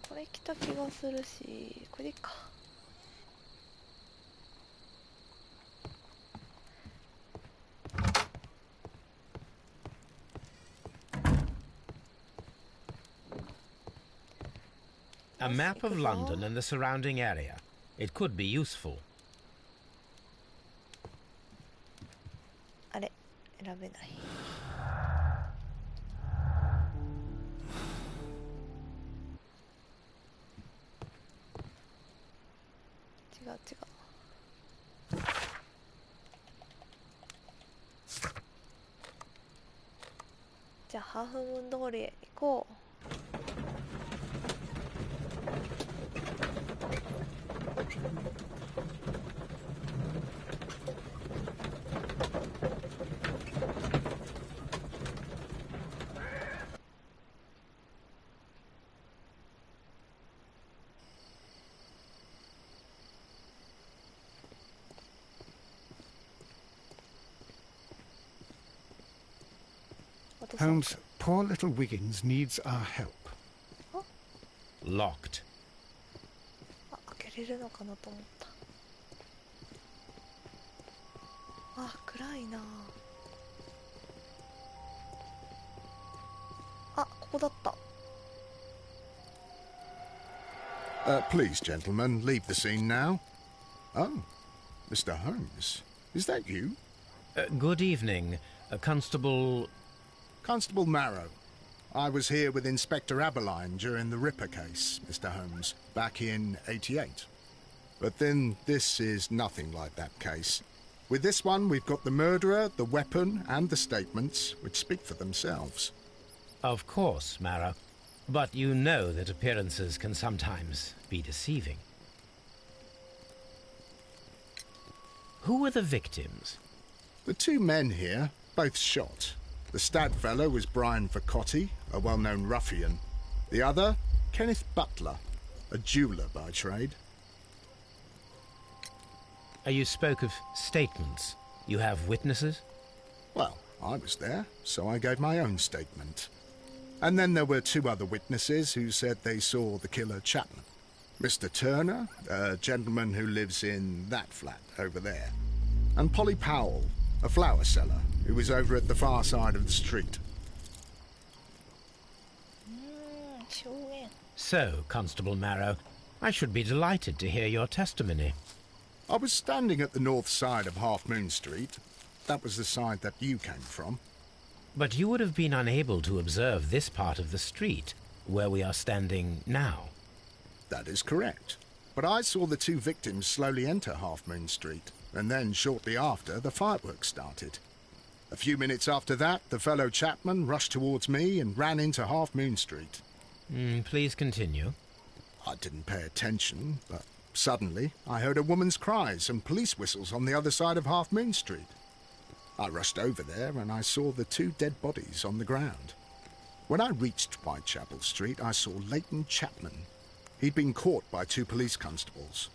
これ着た気がするし、これいいか。A map of London and the surrounding area. It could be useful. あれ、選べない。ハーフムーン通りへ行こう。Holmes, poor little Wiggins needs our help. Locked. あ、開けれるのかなと思った。あ、暗いなあ。ここだった。Please, gentlemen, leave the scene now. Oh, Mr. Holmes, is that you? Good evening, Constable... Constable Marrow. I was here with Inspector Aberline during the Ripper case, Mr. Holmes, back in '88. But then this is nothing like that case. With this one, we've got the murderer, the weapon, and the statements, which speak for themselves. Of course, Marrow. But you know that appearances can sometimes be deceiving. Who were the victims? The two men here, both shot. The stab fellow was Brian Vercotti, a well-known ruffian. The other, Kenneth Butler, a jeweller by trade. You spoke of statements. You have witnesses? Well, I was there, so I gave my own statement. And then there were two other witnesses who said they saw the killer Chapman. Mr. Turner, a gentleman who lives in that flat over there. And Polly Powell, a flower seller, who was over at the far side of the street. So, Constable Marrow, I should be delighted to hear your testimony. I was standing at the north side of Half Moon Street. That was the side that you came from. But you would have been unable to observe this part of the street, where we are standing now. That is correct. But I saw the two victims slowly enter Half Moon Street, and then shortly after, the fireworks started. A few minutes after that, the fellow Chapman rushed towards me and ran into Half Moon Street. Please continue. I didn't pay attention, but suddenly I heard a woman's cries and police whistles on the other side of Half Moon Street. I rushed over there and I saw the two dead bodies on the ground. When I reached Whitechapel Street, I saw Leighton Chapman. He'd been caught by two police constables.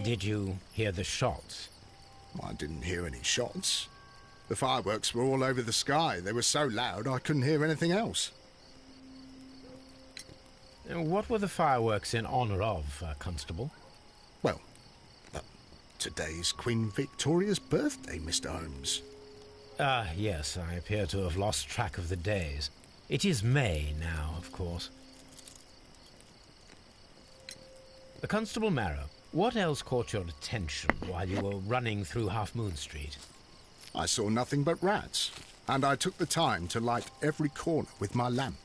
Did you hear the shots? I didn't hear any shots. The fireworks were all over the sky. They were so loud I couldn't hear anything else. What were the fireworks in honour of, Constable? Well, today's Queen Victoria's birthday, Mr. Holmes. Ah, yes, I appear to have lost track of the days. It is May now, of course. Constable Marrow, what else caught your attention while you were running through Half Moon Street? I saw nothing but rats, and I took the time to light every corner with my lamp.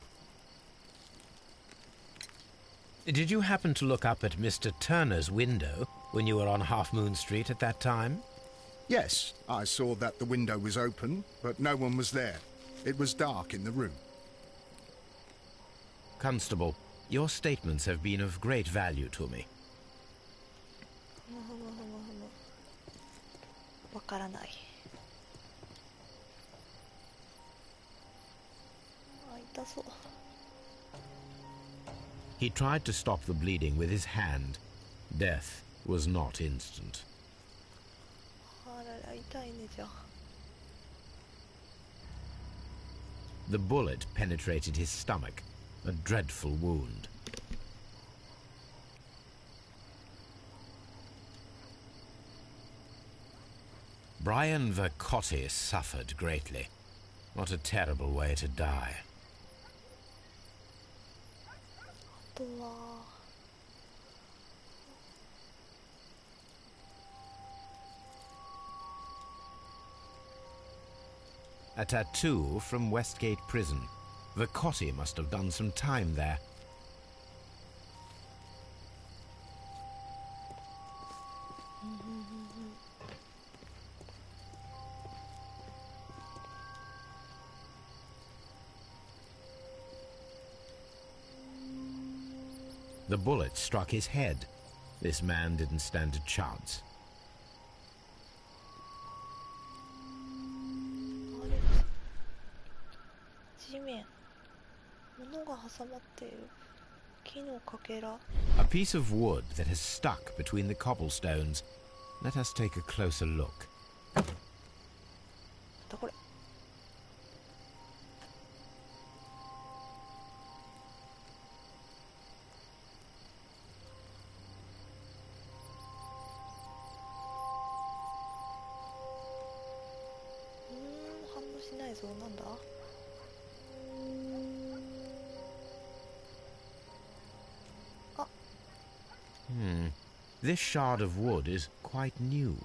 Did you happen to look up at Mr. Turner's window when you were on Half Moon Street at that time? Yes, I saw that the window was open, but no one was there. It was dark in the room. Constable, your statements have been of great value to me. わからない。あ、痛そう。 He tried to stop the bleeding with his hand. Death was not instant. あらら、痛いねじゃあ。 The bullet penetrated his stomach, a dreadful wound. Brian Vercotti suffered greatly. What a terrible way to die. あとは A tattoo from Westgate Prison. Vercotti must have done some time there. The bullet struck his head. This man didn't stand a chance. あれ、地面、物が挟まっている。木のかけら。A piece of wood that has stuck between the cobblestones. Let us take a closer look. なんだこれ。反応しないぞ。なんだ。あ。This shard of wood is quite new.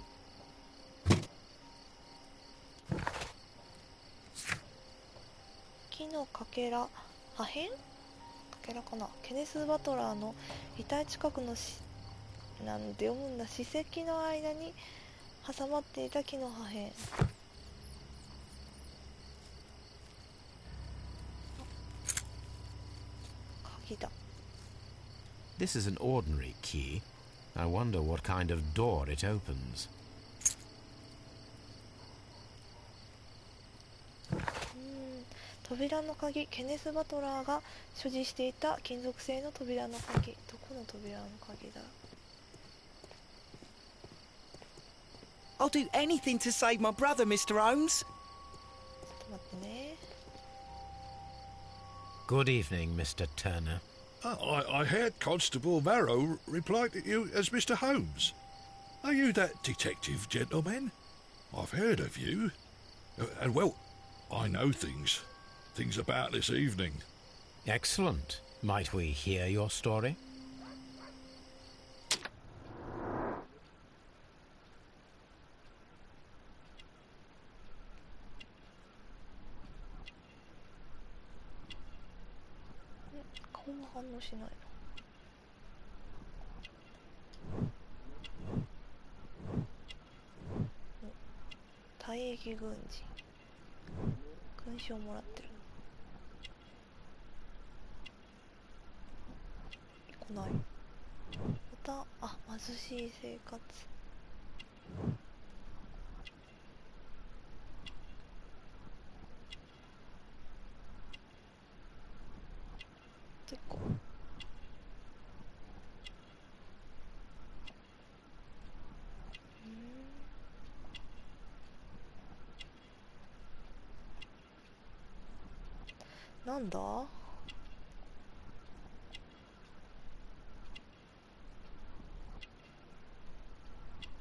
木のかけら、破片？かけらかな。ケネス・バトラーの遺体近くのなんで読むんだ、史跡の間に挟まっていた木の破片。鍵だ。This is an ordinary key. I wonder what kind of door it opens. 扉の鍵、ケネス・バトラーが所持していた金属製の扉の鍵。どこの扉の鍵だ。 I'll do anything to save my brother, Mr. Holmes. ちょっと待ってね。 Good evening, Mr. Turner. I heard Constable Varro reply to you as Mr. Holmes. Are you that detective gentleman? I've heard of you. And well, I know things about this evening. Excellent. Might we hear your story? 음, 顔も反応しないな。退役軍人。勲章もらってる。来ない。また、貧しい生活。てか。なんだ？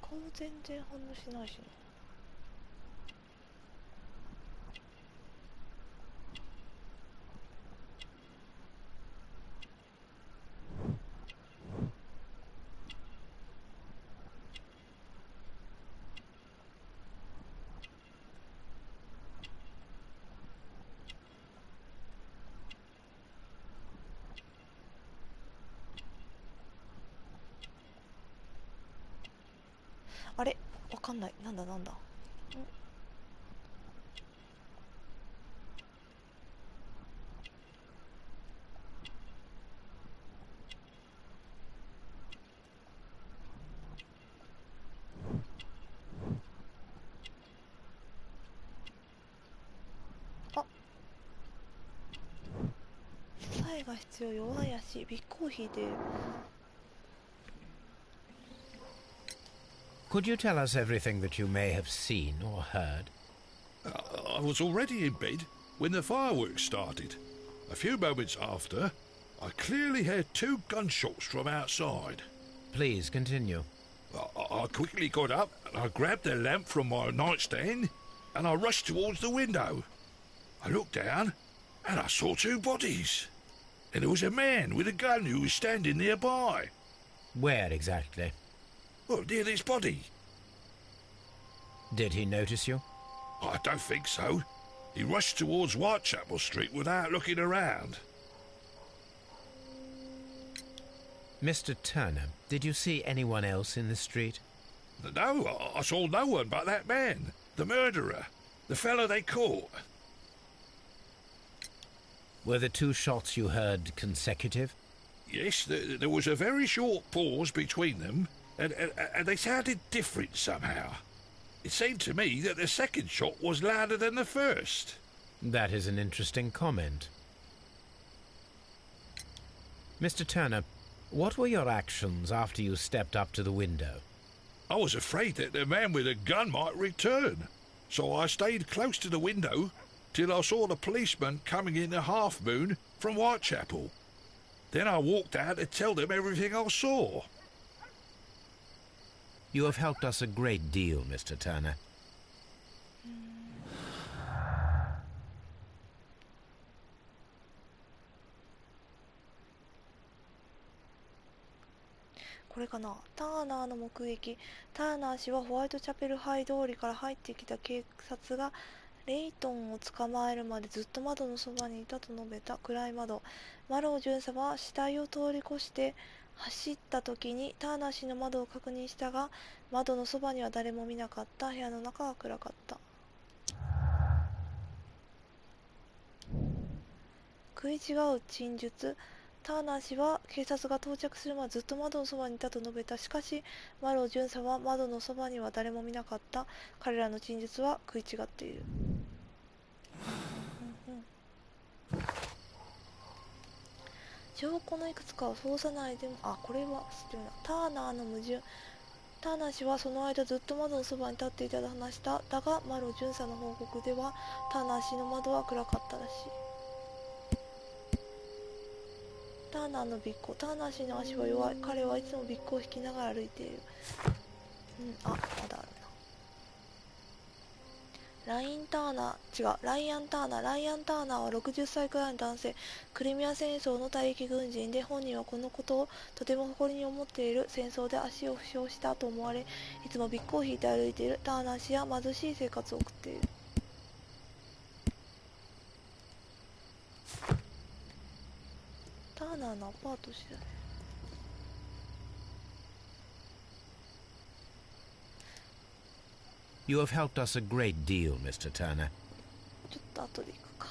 顔全然反応しないしな。あれ、わかんない。なんだ。支えが必要。弱い足。尾行引いている。Could you tell us everything that you may have seen or heard? I was already in bed when the fireworks started. A few moments after, I clearly heard 2 gunshots from outside. Please continue. I quickly got up and I grabbed the lamp from my nightstand and I rushed towards the window. I looked down and I saw 2 bodies. And there was a man with a gun who was standing nearby. Where exactly? Well, near this body. Did he notice you? I don't think so. He rushed towards Whitechapel Street without looking around. Mr. Turner, did you see anyone else in the street? No, I saw no one but that man, the murderer, the fellow they caught. Were the 2 shots you heard consecutive? Yes, there was a very short pause between them, and they sounded different somehow. It seemed to me that the second shot was louder than the first. That is an interesting comment. Mr. Turner, what were your actions after you stepped up to the window? I was afraid that the man with the gun might return, so I stayed close to the window till I saw the policeman coming in the Half Moon from Whitechapel. Then I walked out to tell them everything I saw. You have helped us a great deal, Mr. Turner.これかな。ターナーの目撃。ターナー氏はホワイトチャペルハイ通りから入ってきた警察がレイトンを捕まえるまでずっと窓のそばにいたと述べた。暗い窓。マロー巡査は死体を通り越して走った時にターナー氏の窓を確認したが、窓のそばには誰も見なかった。部屋の中は暗かった。食い違う陳述。ターナー氏は警察が到着するまでずっと窓のそばにいたと述べた。しかしマロー巡査は窓のそばには誰も見なかった。彼らの陳述は食い違っている。証拠のいくつかを捜査内でも、これは知ってるな。ターナーの矛盾。ターナー氏はその間ずっと窓のそばに立っていたと話した。だがマロー巡査の報告ではターナー氏の窓は暗かったらしい。ターナーの尾行。ターナー氏の足は弱い。彼はいつも尾行を引きながら歩いている。まだあるな。ライアン・ターナー。ライアン・ターナーは60歳くらいの男性。クリミア戦争の退役軍人で、本人はこのことをとても誇りに思っている。戦争で足を負傷したと思われ、いつも尾行を引いて歩いている。ターナー氏は貧しい生活を送っている。ターナーのアパートしてだね。You have helped us a great deal, Mr. Turner. ちょっと後で行くか。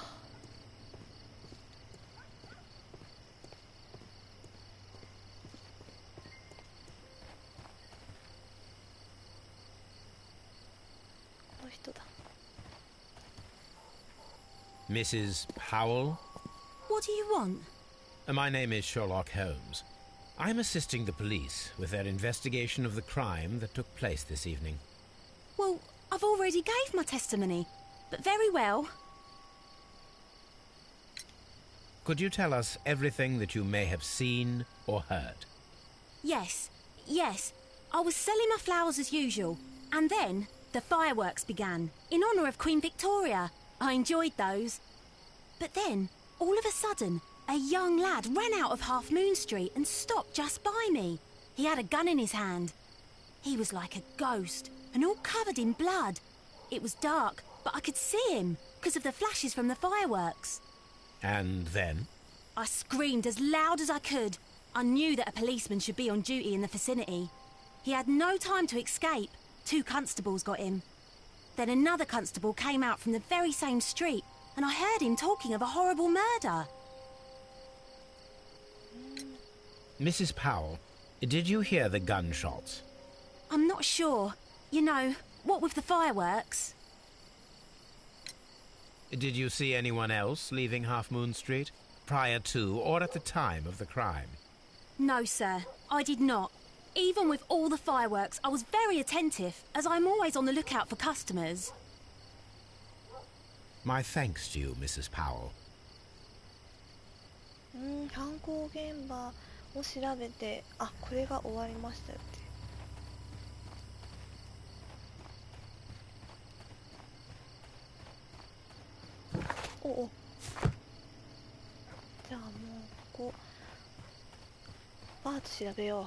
この人だ。Mrs. Powell? What do you want? My name is Sherlock Holmes. I'm assisting the police with their investigation of the crime that took place this evening. Well, I've already gave my testimony, but very well. Could you tell us everything that you may have seen or heard? Yes. I was selling my flowers as usual, and then the fireworks began, in honour of Queen Victoria. I enjoyed those. But then, all of a sudden, a young lad ran out of Half Moon Street and stopped just by me. He had a gun in his hand. He was like a ghost, and all covered in blood. It was dark, but I could see him, because of the flashes from the fireworks. And then? I screamed as loud as I could. I knew that a policeman should be on duty in the vicinity. He had no time to escape. 2 constables got him. Then another constable came out from the very same street, and I heard him talking of a horrible murder. Mrs. Powell, did you hear the gunshots? I'm not sure. You know, what with the fireworks? Did you see anyone else leaving Half Moon Street, prior to or at the time of the crime? No, sir, I did not. Even with all the fireworks, I was very attentive, as I'm always on the lookout for customers. My thanks to you, Mrs. Powell. 犯行現場を調べて、これが終わりましたよって。じゃあもうここパート調べよ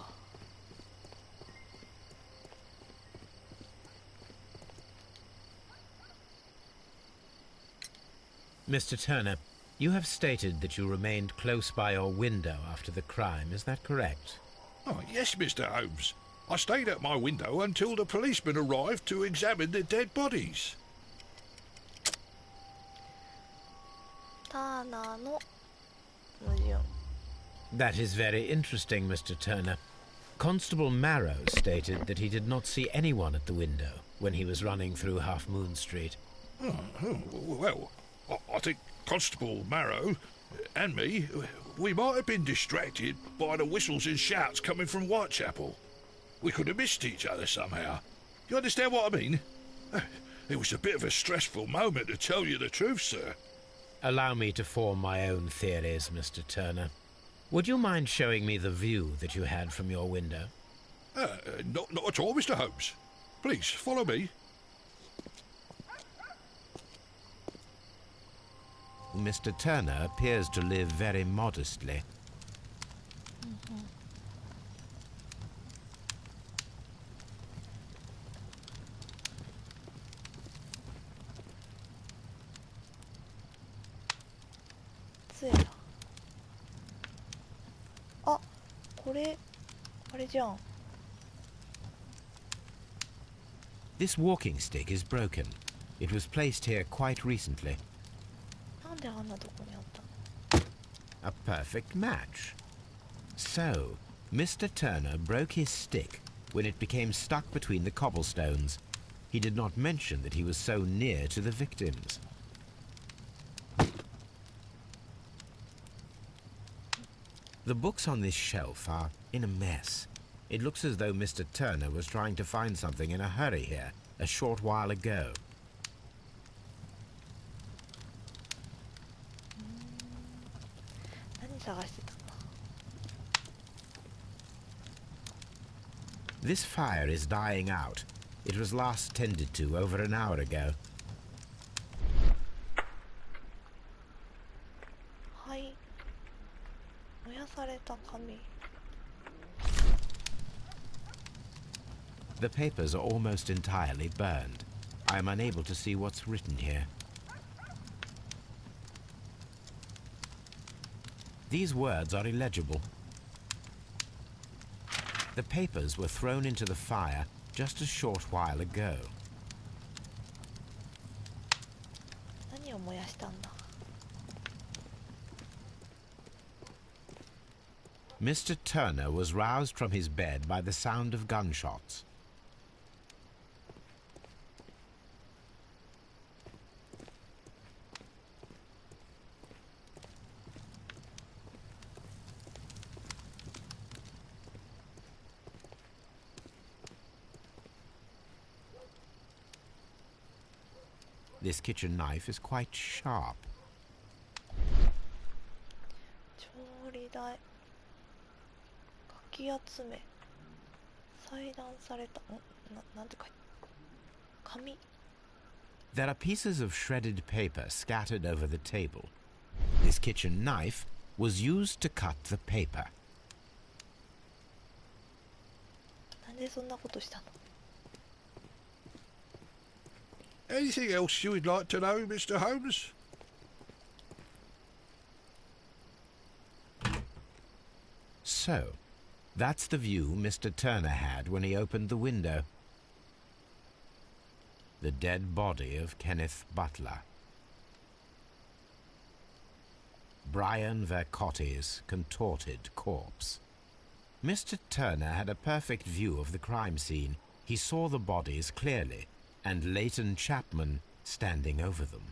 う。Mr. Turner, you have stated that you remained close by your window after the crime, is that correct? Oh, yes, Mr. Holmes. I stayed at my window until the policeman arrived to examine the dead bodies. ターナーの矛盾。That is very interesting, Mr. Turner. Constable Marrow stated that he did not see anyone at the window when he was running through Half Moon Street. Well, I think Constable Marrow and me, we might have been distracted by the whistles and shouts coming from Whitechapel. We could have missed each other somehow. You understand what I mean? It was a bit of a stressful moment, to tell you the truth, sir. Allow me to form my own theories, Mr. Turner. Would you mind showing me the view that you had from your window? Not at all, Mr. Holmes. Please, follow me. Mr. Turner appears to live very modestly. Ah, これあれじゃん。 This walking stick is broken. It was placed here quite recently. なんであんなとこにあったの？ A perfect match. So, Mr. Turner broke his stick when it became stuck between the cobblestones. He did not mention that he was so near to the victims. The books on this shelf are in a mess. It looks as though Mr. Turner was trying to find something in a hurry here a short while ago. This fire is dying out. It was last tended to over an hour ago. はい。燃やされた紙。 The papers are almost entirely burned. I am unable to see what's written here. These words are illegible. The papers were thrown into the fire just a short while ago. 何を燃やしたんだ? Mr. Turner was roused from his bed by the sound of gunshots. This kitchen knife is quite sharp. 調理台。かき集め。裁断された。なんて書いて。紙。 There are pieces of shredded paper scattered over the table. This kitchen knife was used to cut the paper. なんでそんなことしたの? Anything else you would like to know, Mr. Holmes? So, that's the view Mr. Turner had when he opened the window. The dead body of Kenneth Butler. Brian Vercotti's contorted corpse. Mr. Turner had a perfect view of the crime scene. He saw the bodies clearly, and Leighton Chapman standing over them.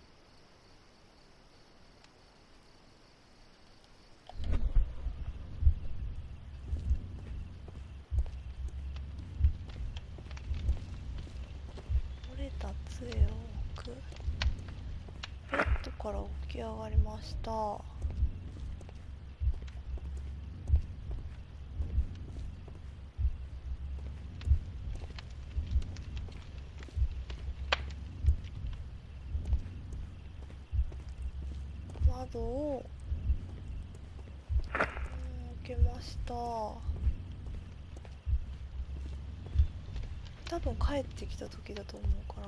Window を開けました。多分帰ってきた時だと思うから。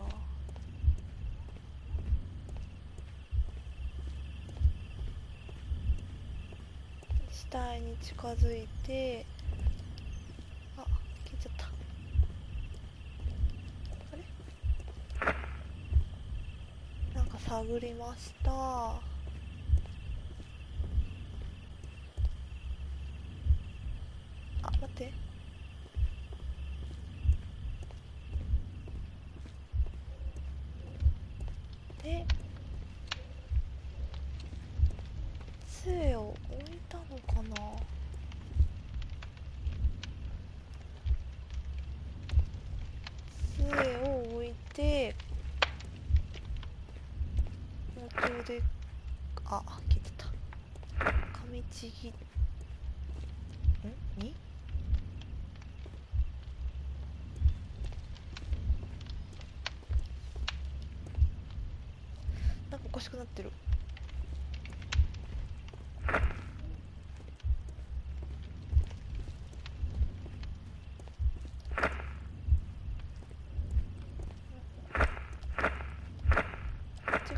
死体に近づいて、あ、消えちゃった。あれ？なんか探りました。あ、待って。で、杖を置いたのかな。杖を置いて、包丁で、あ、切ってた。噛みちぎになんかおかしくなってる。違う。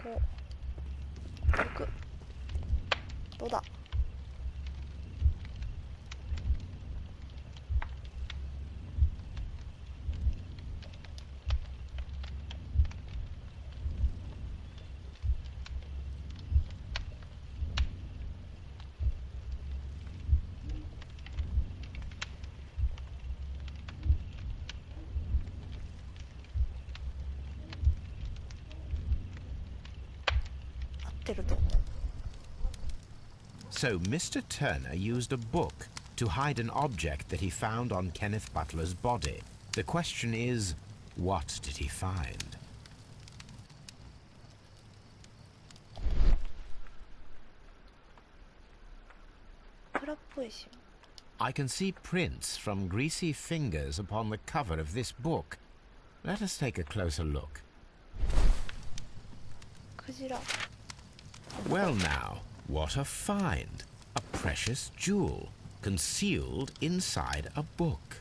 こう6。どうだ。合ってると思う。So Mr. Turner used a book to hide an object that he found on Kenneth Butler's body. The question is, what did he find? I can see prints from greasy fingers upon the cover of this book. Let us take a closer look. Well now, what a find! A precious jewel, concealed inside a book.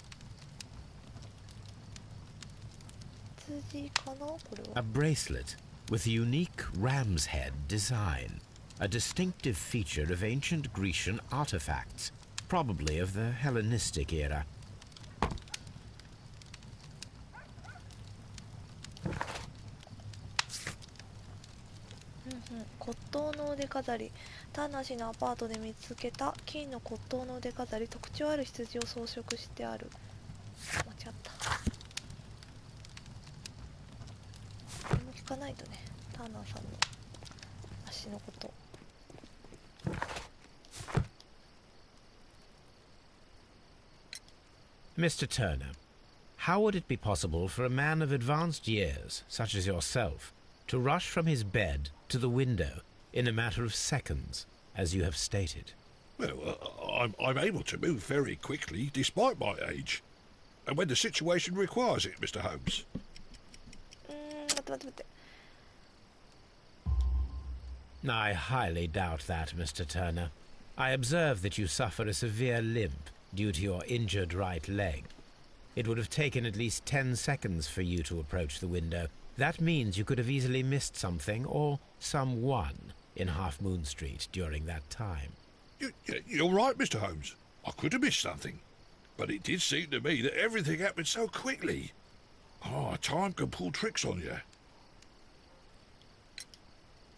A bracelet with a unique ram's head design, a distinctive feature of ancient Grecian artifacts, probably of the Hellenistic era.骨董の腕飾り。ターナー氏のアパートで見つけた金の骨董の腕飾り。特徴ある羊を装飾してある。間違った。これも聞かないとね、ターナーさんの足のこと。Mr. Turner, how would it be possible for a man of advanced years, such as yourself, to rush from his bed to the window in a matter of seconds, as you have stated? Well, I'm able to move very quickly, despite my age. And when the situation requires it, Mr. Holmes. 待って。I highly doubt that, Mr. Turner. I observe that you suffer a severe limp due to your injured right leg. It would have taken at least 10 seconds for you to approach the window. That means you could have easily missed something or someone in Half Moon Street during that time. You're right, Mr. Holmes. I could have missed something. But it did seem to me that everything happened so quickly. Time can pull tricks on you.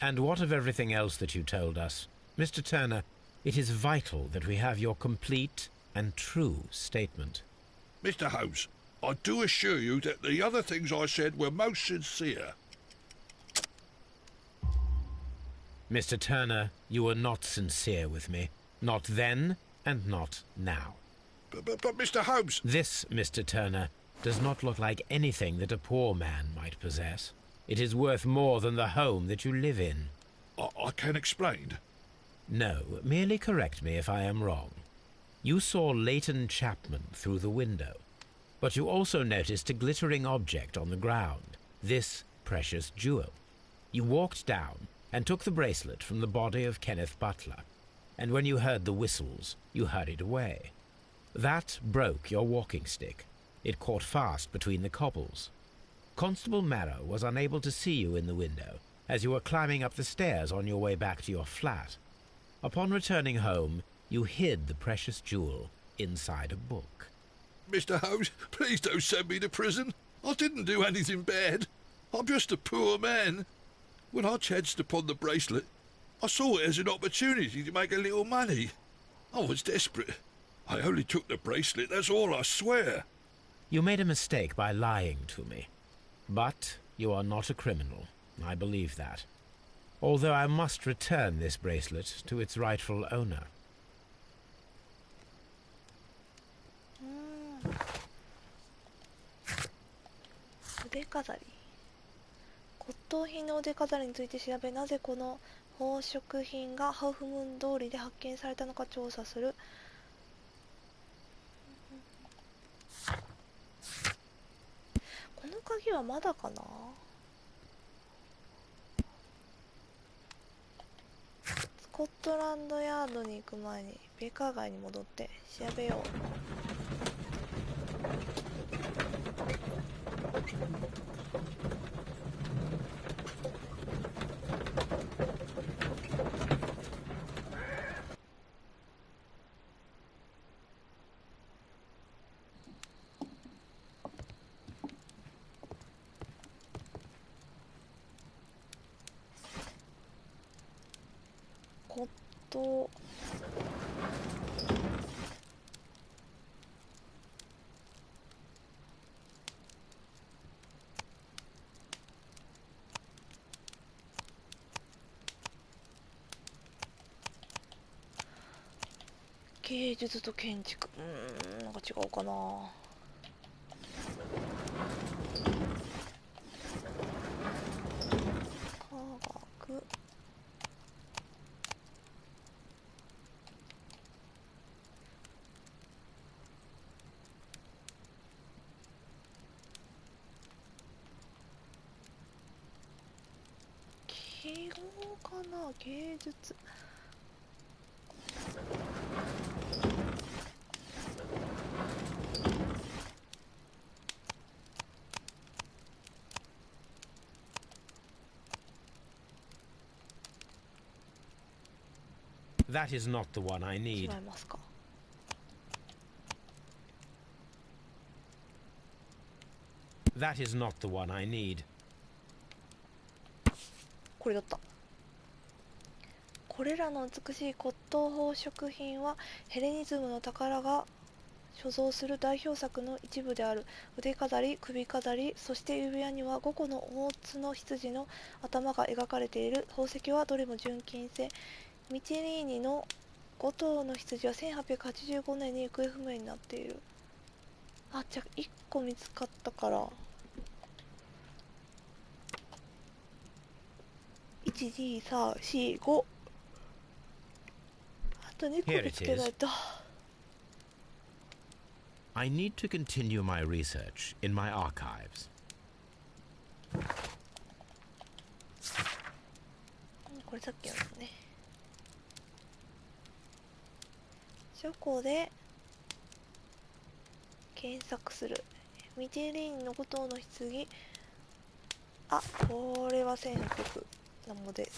And what of everything else that you told us? Mr. Turner, it is vital that we have your complete and true statement. Mr. Holmes, I do assure you that the other things I said were most sincere. Mr. Turner, you were not sincere with me. Not then and not now. But Mr. Holmes... This, Mr. Turner, does not look like anything that a poor man might possess. It is worth more than the home that you live in. I can explain. No, merely correct me if I am wrong. You saw Leighton Chapman through the window, but you also noticed a glittering object on the ground, this precious jewel. You walked down and took the bracelet from the body of Kenneth Butler, and when you heard the whistles, you hurried away. That broke your walking stick. It caught fast between the cobbles. Constable Marrow was unable to see you in the window, as you were climbing up the stairs on your way back to your flat. Upon returning home, you hid the precious jewel inside a book. Mr. Holmes, please don't send me to prison. I didn't do anything bad. I'm just a poor man. When I chanced upon the bracelet, I saw it as an opportunity to make a little money. I was desperate. I only took the bracelet, that's all, I swear. You made a mistake by lying to me. But you are not a criminal. I believe that. Although I must return this bracelet to its rightful owner. 腕飾り。骨董品の腕飾りについて調べ、なぜこの宝飾品がハウフムーン通りで発見されたのか調査する。この鍵はまだかな。スコットランドヤードに行く前にベーカー街に戻って調べよう。芸術と建築、なんか違うかな。科学、記号かな。芸術、That is not the one I 違 need. いますか。That is not the one I need. これだった。これらの美しい骨董宝飾品はヘレニズムの宝が所蔵する代表作の一部である。腕飾り、首飾り、そして指輪には5個の大角羊の頭が描かれている。宝石はどれも純金製。ミチリーニの5頭の羊は1885年に行方不明になっている。あ、じゃあ1個見つかったから12345、あと2個見つけないと。I need to continue my research in my archives. これさっきのね。書庫で検索する。ミティリーンの5頭の棺。あ、これは1800なので。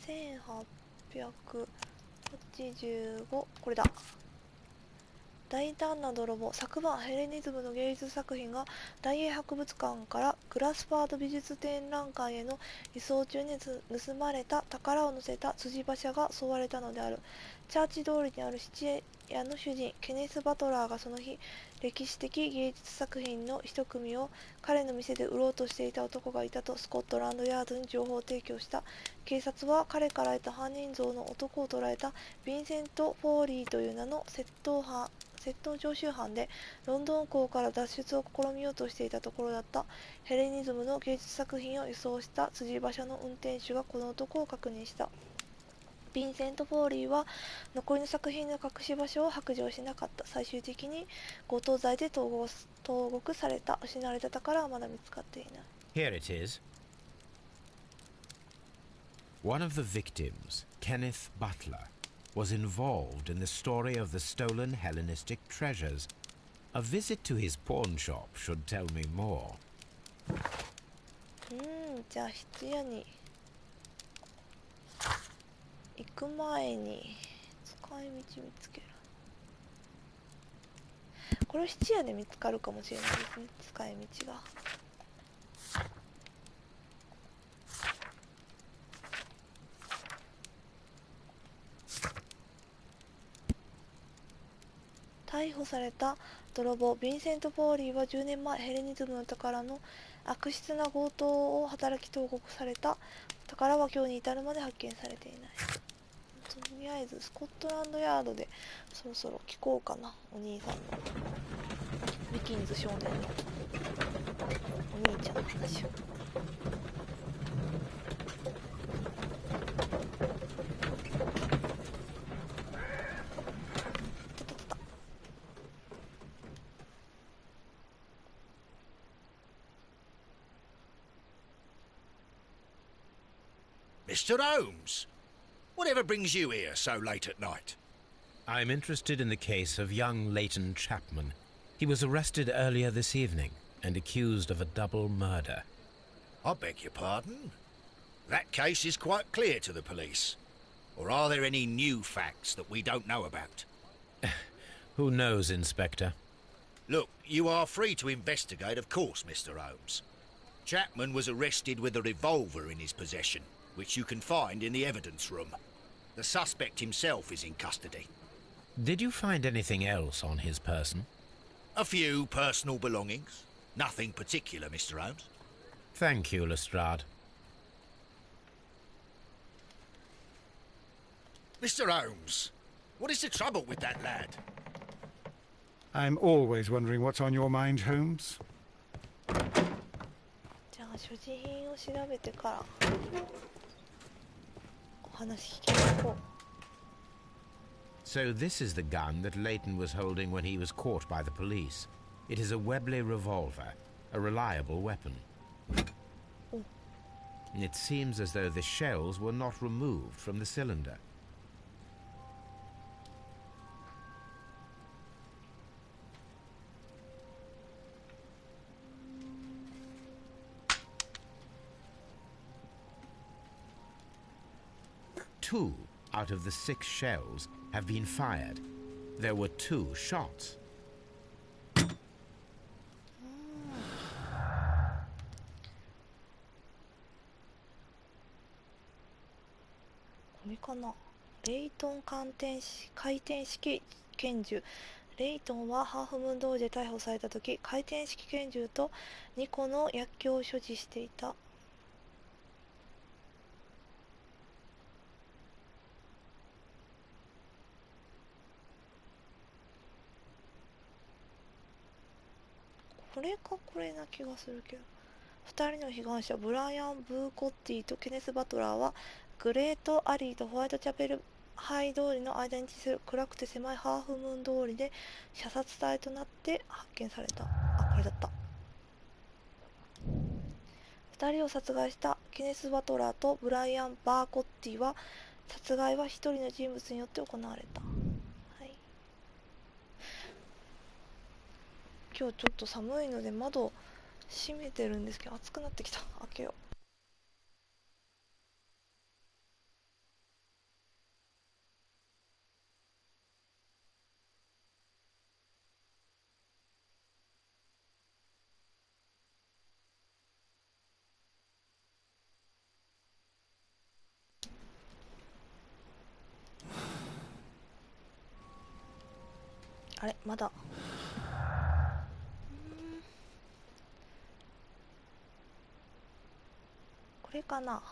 1885、これだ。大胆な泥棒。昨晩ヘレニズムの芸術作品が大英博物館からグラスファード美術展覧会への移送中に盗まれた宝を乗せた辻馬車が襲われたのである。チャーチ通りにある質屋の主人ケネス・バトラーがその日歴史的芸術作品の一組を彼の店で売ろうとしていた男がいたとスコットランドヤードに情報提供した。警察は彼から得た犯人像の男を捕らえた。ヴィンセント・フォーリーという名の窃盗常習犯でロンドン港から脱出を試みようとしていたところだった。ヘレニズムの芸術作品を輸送した辻馬車の運転手がこの男を確認した。ヴィンセント・フォーリーは残りの作品の隠し場所を白状しなかった。最終的に強盗罪で投獄された。失われた宝はまだ見つかっていない。 Here it is. One of the victims, Kenneth Butler, was involved in the story of the stolen Hellenistic treasures. A visit to his pawn shop should tell me more. じゃあ質屋に行く前に使い道見つける。これ質屋で見つかるかもしれないですね、使い道が。逮捕された泥棒ヴィンセント・ポーリーは10年前ヘレニズムの宝の悪質な強盗を働き投獄された。宝は今日に至るまで発見されていない。とりあえずスコットランドヤードでそろそろ聞こうかな、お兄さんのウィキンズ少年のお兄ちゃんの話を。Mr. Holmes, whatever brings you here so late at night? I'm interested in the case of young Leighton Chapman. He was arrested earlier this evening and accused of a double murder. I beg your pardon? That case is quite clear to the police. Or are there any new facts that we don't know about? Who knows, Inspector? Look, you are free to investigate, of course, Mr. Holmes. Chapman was arrested with a revolver in his possession, which you can find in the evidence room. The suspect himself is in custody. Did you find anything else on his person? A few personal belongings. Nothing particular, Mr. Holmes. Thank you, Lestrade. Mr. Holmes, what is the trouble with that lad? I'm always wondering what's on your mind, Holmes. じゃあ所持品を調べてからお話聞きに行こう。 So this is the gun that Leighton was holding when he was caught by the police. It is a Webley revolver, a reliable weapon. It seems as though the shells were not removed from the cylinder. Two out of the 6 shells have been fired. There were 2 shots. これかな。レイトン回転式拳銃。レイトンはハーフムーン通りで逮捕された時、回転式拳銃と2個の薬莢を所持していた。これかこれな気がするけど。2人の被害者ブライアン・ブーコッティとケネス・バトラーはグレート・アリーとホワイトチャペルハイ通りの間に位置する暗くて狭いハーフムーン通りで射殺体となって発見された。あ、これだった。2人を殺害したケネス・バトラーとブライアン・バーコッティは殺害は1人の人物によって行われた。今日ちょっと寒いので窓閉めてるんですけど、暑くなってきた。開けよう。あれ、まだこれかな。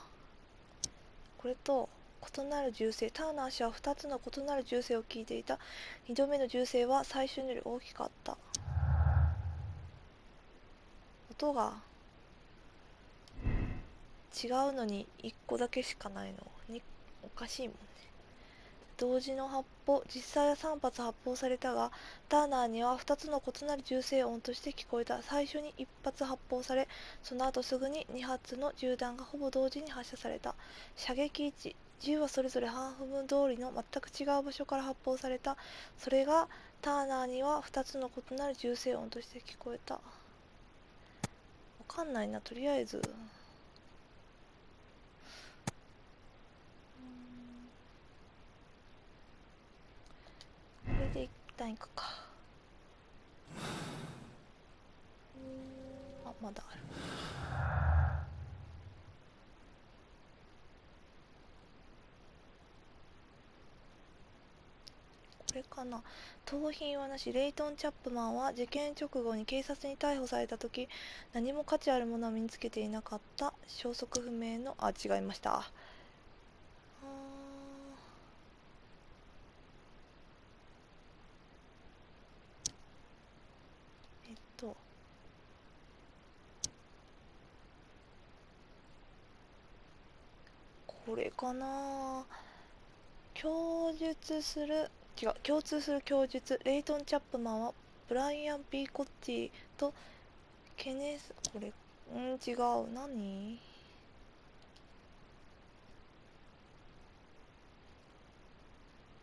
これと異なる銃声。ターナー氏は2つの異なる銃声を聞いていた。2度目の銃声は最初より大きかった。音が違うのに1個だけしかないのにおかしいもんね。同時の発砲。実際は3発発砲されたが、ターナーには2つの異なる銃声音として聞こえた。最初に1発発砲され、その後すぐに2発の銃弾がほぼ同時に発射された。射撃位置。銃はそれぞれハーフムーン通りの全く違う場所から発砲された。それがターナーには2つの異なる銃声音として聞こえた。わかんないな、とりあえず。これで一旦行くか。あ、まだある。これかな。盗品はなし。レイトン・チャップマンは事件直後に警察に逮捕された時、何も価値あるものは身につけていなかった。消息不明の、あ、違いました。これかな。共通する供述。レイトン・チャップマンはブライアン・ピーコッティとケネス、これ、違う。何？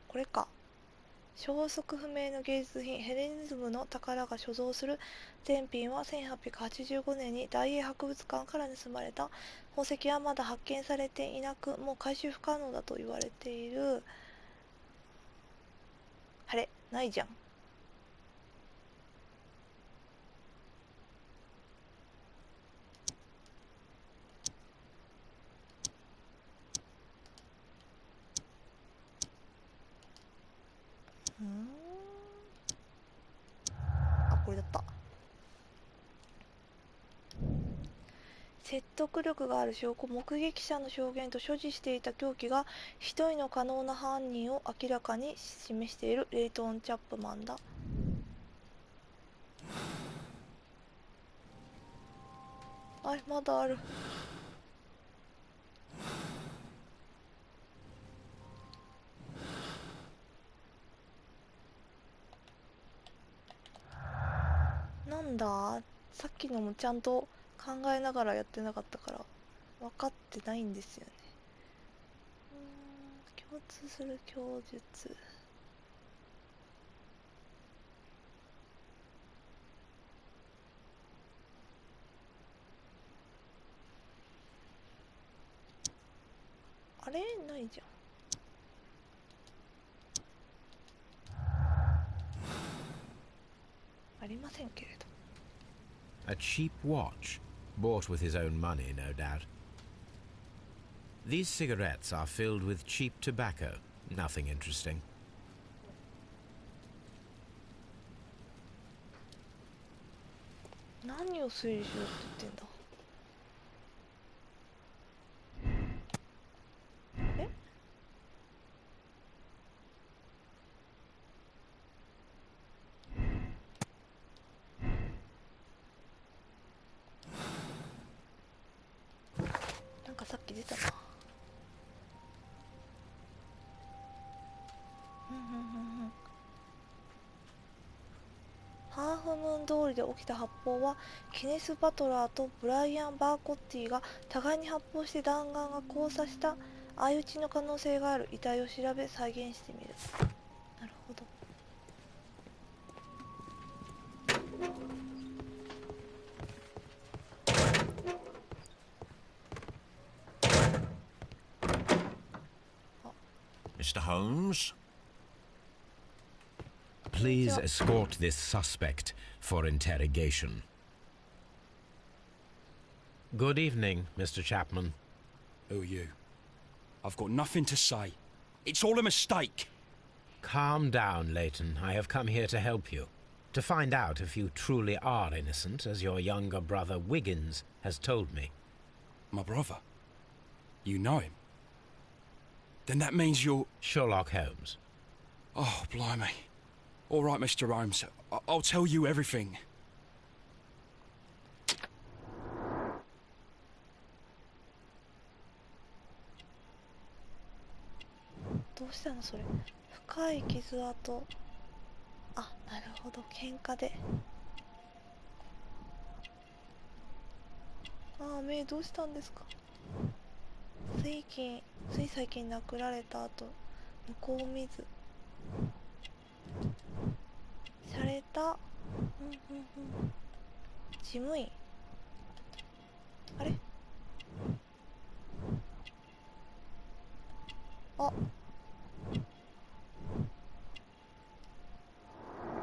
これか。消息不明の芸術品ヘレニズムの宝が所蔵する全品は1885年に大英博物館から盗まれた。宝石はまだ発見されていなく、もう回収不可能だと言われている。あれ、ないじゃん。あ、これだった。説得力がある証拠。目撃者の証言と所持していた凶器が一人の可能な犯人を明らかに示している。レイトン・チャップマンだ。あれ、まだある。なんだ、さっきのもちゃんと考えながらやってなかったから分かってないんですよね。共通する供述。あれ、ないじゃん。ありませんけれど。A cheap watch, bought with his own money, no doubt. These cigarettes are filled with cheap tobacco, nothing interesting. 何を推理しようって言ってんだ。え？なんかさっき出たな。ハーフムーン通りで起きた発砲はケネス・バトラーとブライアン・バーコッティが互いに発砲して弾丸が交差した相打ちの可能性がある。遺体を調べ再現してみる。なるほど。Mr. Holmes? Please escort this suspect for interrogation. Good evening, Mr. Chapman. Who are you? I've got nothing to say. It's all a mistake. Calm down, Leighton. I have come here to help you. To find out if you truly are innocent, as your younger brother Wiggins has told me. My brother? You know him? Then that means you're... Sherlock Holmes. Oh, blimey. All right, Mr. Holmes. I'll tell you everything. どうしたのそれ。深い傷跡。あ、なるほど、喧嘩で。ああ、目どうしたんですか。つい最近亡くられた後、向こう見ず。された、事務員、あれ、あ、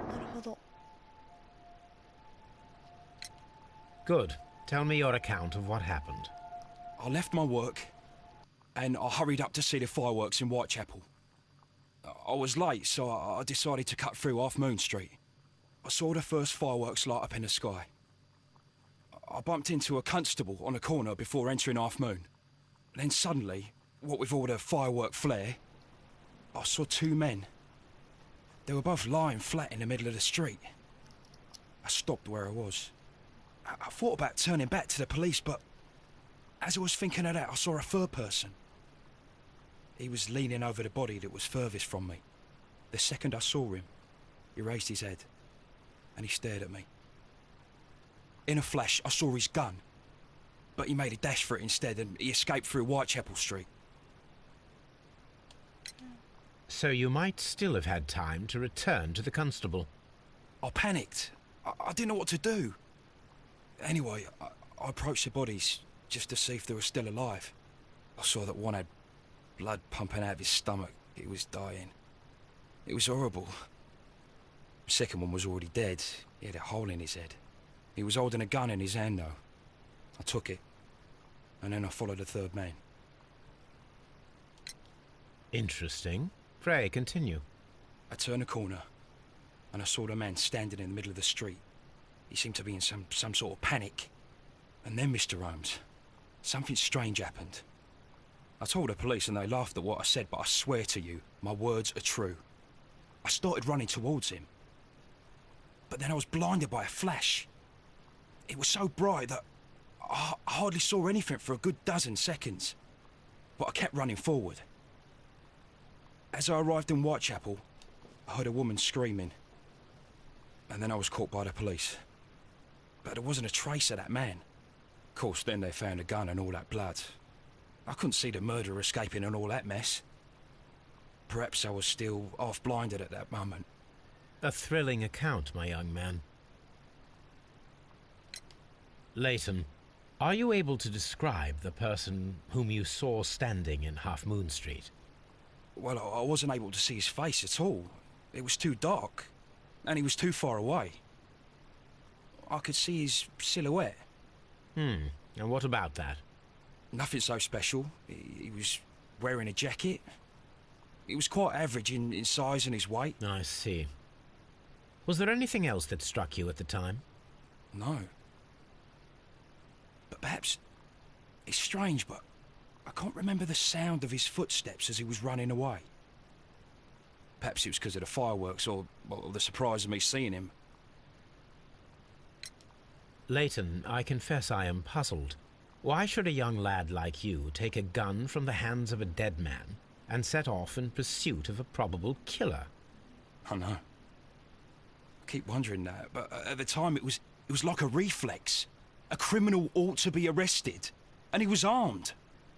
なるほど。 Good. Tell me your account of what happened. I left my work, and I hurried up to see the fireworks in Whitechapel. I was late, so I decided to cut through Half Moon Street. I saw the first fireworks light up in the sky. I bumped into a constable on a corner before entering Half Moon. Then suddenly, what with all the firework flare, I saw two men. They were both lying flat in the middle of the street. I stopped where I was. I thought about turning back to the police, but as I was thinking of that, I saw a third person. He was leaning over the body that was furthest from me. The second I saw him, he raised his head, and he stared at me. In a flash, I saw his gun, but he made a dash for it instead, and he escaped through Whitechapel Street. So you might still have had time to return to the constable. I panicked. I didn't know what to do. Anyway, I approached the bodies just to see if they were still alive. I saw that one had blood pumping out of his stomach. He was dying. It was horrible. The second one was already dead. He had a hole in his head. He was holding a gun in his hand, though. I took it, and then I followed the third man. Interesting. Pray, continue. I turned a corner, and I saw the man standing in the middle of the street. He seemed to be in some sort of panic. And then, Mr. Holmes, something strange happened. I told the police and they laughed at what I said, but I swear to you, my words are true. I started running towards him. But then I was blinded by a flash. It was so bright that I hardly saw anything for a good dozen seconds. But I kept running forward. As I arrived in Whitechapel, I heard a woman screaming. And then I was caught by the police. But there wasn't a trace of that man. Of course, then they found a gun and all that blood. I couldn't see the murderer escaping and all that mess. Perhaps I was still half-blinded at that moment. A thrilling account, my young man. Leighton, are you able to describe the person whom you saw standing in Half Moon Street? Well, I wasn't able to see his face at all. It was too dark, and he was too far away. I could see his silhouette. And what about that? Nothing so special. He was wearing a jacket. He was quite average in size and his weight. I see. Was there anything else that struck you at the time? No. But perhaps it's strange, but I can't remember the sound of his footsteps as he was running away. Perhaps it was because of the fireworks or the surprise of me seeing him. Leighton, I confess I am puzzled. Why should a young lad like you take a gun from the hands of a dead man and set off in pursuit of a probable killer? I know. I keep wondering that, but at the time it was like a reflex. A criminal ought to be arrested, and he was armed.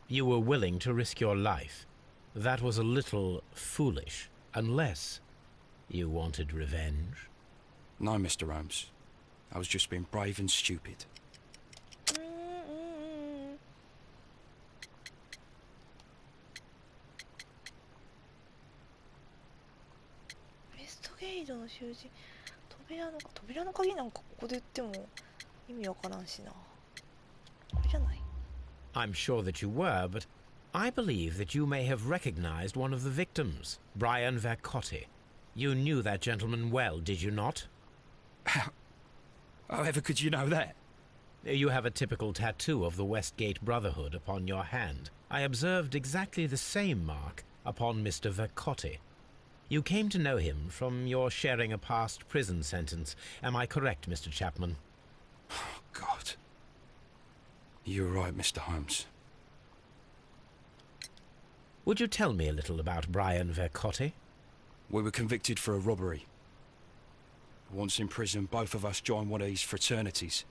You were willing to risk your life. That was a little foolish, unless you wanted revenge. No, Mr. Holmes. I was just being brave and stupid. Westgate の囚人、扉の鍵なんかここで言っても意味わからんしな。これじゃない。I'm sure that you were, but I believe that you may have recognized one of the victims, Brian Vercotti. You knew that gentleman well, did you not? However could you know that? You have a typical tattoo of the Westgate Brotherhood upon your hand. I observed exactly the same mark upon Mr. Vercotti. You came to know him from your sharing a past prison sentence. Am I correct, Mr. Chapman? Oh, God. You're right, Mr. Holmes. Would you tell me a little about Brian Vercotti? We were convicted for a robbery. Once in prison, both of us joined one of these fraternities.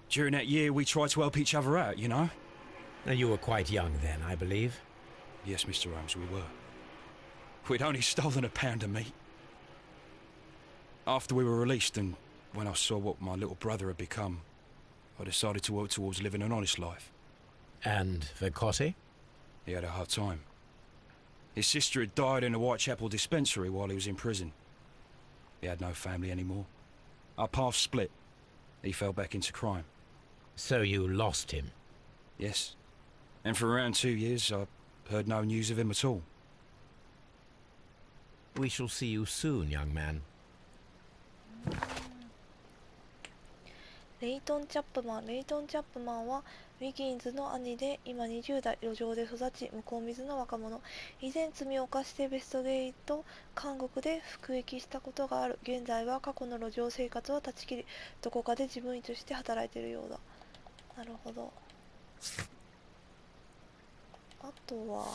During that year, we tried to help each other out, you know? And you were quite young then, I believe. Yes, Mr. Holmes, we were. We'd only stolen a pound of meat. After we were released and when I saw what my little brother had become, I decided to work towards living an honest life. And Vicotti? He had a hard time. His sister had died in a Whitechapel dispensary while he was in prison. He had no family anymore. Our paths split. He fell back into crime. So you lost him? Yes. And for around 2 years, I heard no news of him at all. We shall see you soon, young man. レイトン・チャップマンはウィギンズの兄で、今20代、路上で育ち、向こう水の若者。以前罪を犯してベストゲート監獄で服役したことがある。現在は過去の路上生活を断ち切り、どこかで事務員として働いているようだ。なるほど。あとは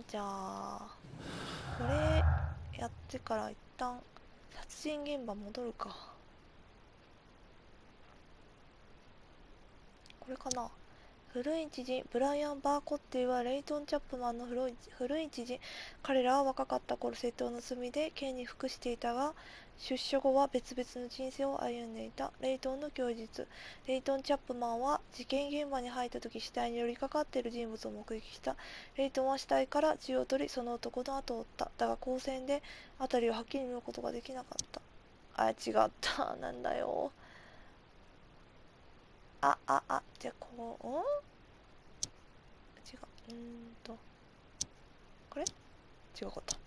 じゃあこれやってから一旦殺人現場戻るか。これかな。古い知人ブライアン・バーコッティはレイトン・チャップマンの古い知人。彼らは若かった頃窃盗の罪で刑に服していたが、出所後は別々の人生を歩んでいた。レイトンの供述。レイトン・チャップマンは事件現場に入った時、死体に寄りかかっている人物を目撃した。レイトンは死体から銃を取り、その男の後を追った。だが光線で辺りをはっきり見ることができなかった。あ、違った。なんだよ。じゃあこう、違う。これ違うかった。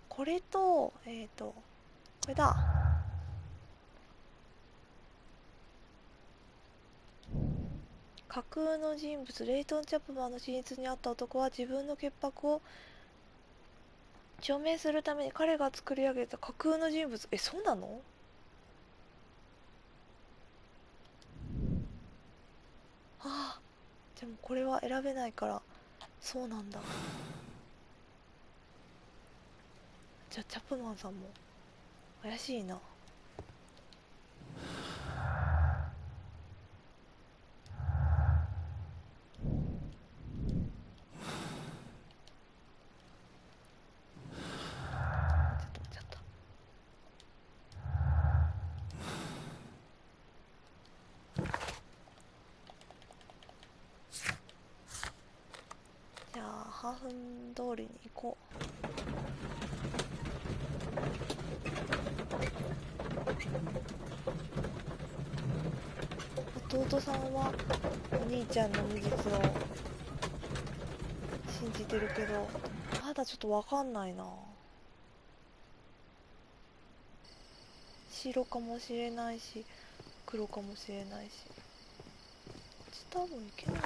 これと、これだ。架空の人物、レイトン・チャップマンの真実にあった男は自分の潔白を証明するために彼が作り上げた架空の人物。そうなの？でもこれは選べないからそうなんだ。じゃあチャップマンさんも怪しいな。ハーフン通りに行こう。弟さんはお兄ちゃんの無実を信じてるけど、まだちょっとわかんないな。白かもしれないし黒かもしれないし、こっち多分いけない。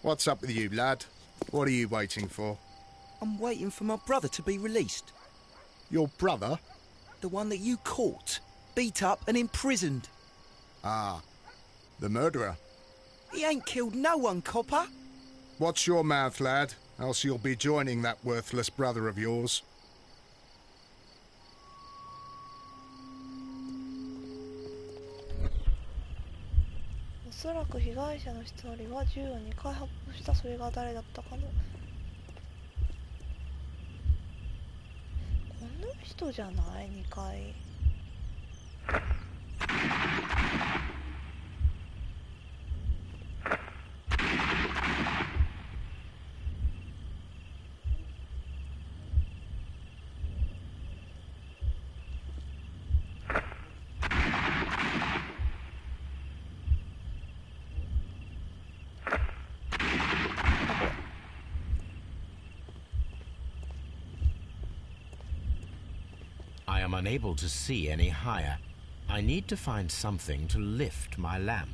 What's up with you, lad? What are you waiting for? I'm waiting for my brother to be released. Your brother? The one that you caught, beat up and imprisoned. Ah, the murderer. He ain't killed no one, copper. Watch your mouth, lad, else you'll be joining that worthless brother of yours. おそらく被害者の一人は銃を2回発砲した。それが誰だったかの。この人じゃない？ 2 回。I am unable to see any higher. I need to find something to lift my lamp.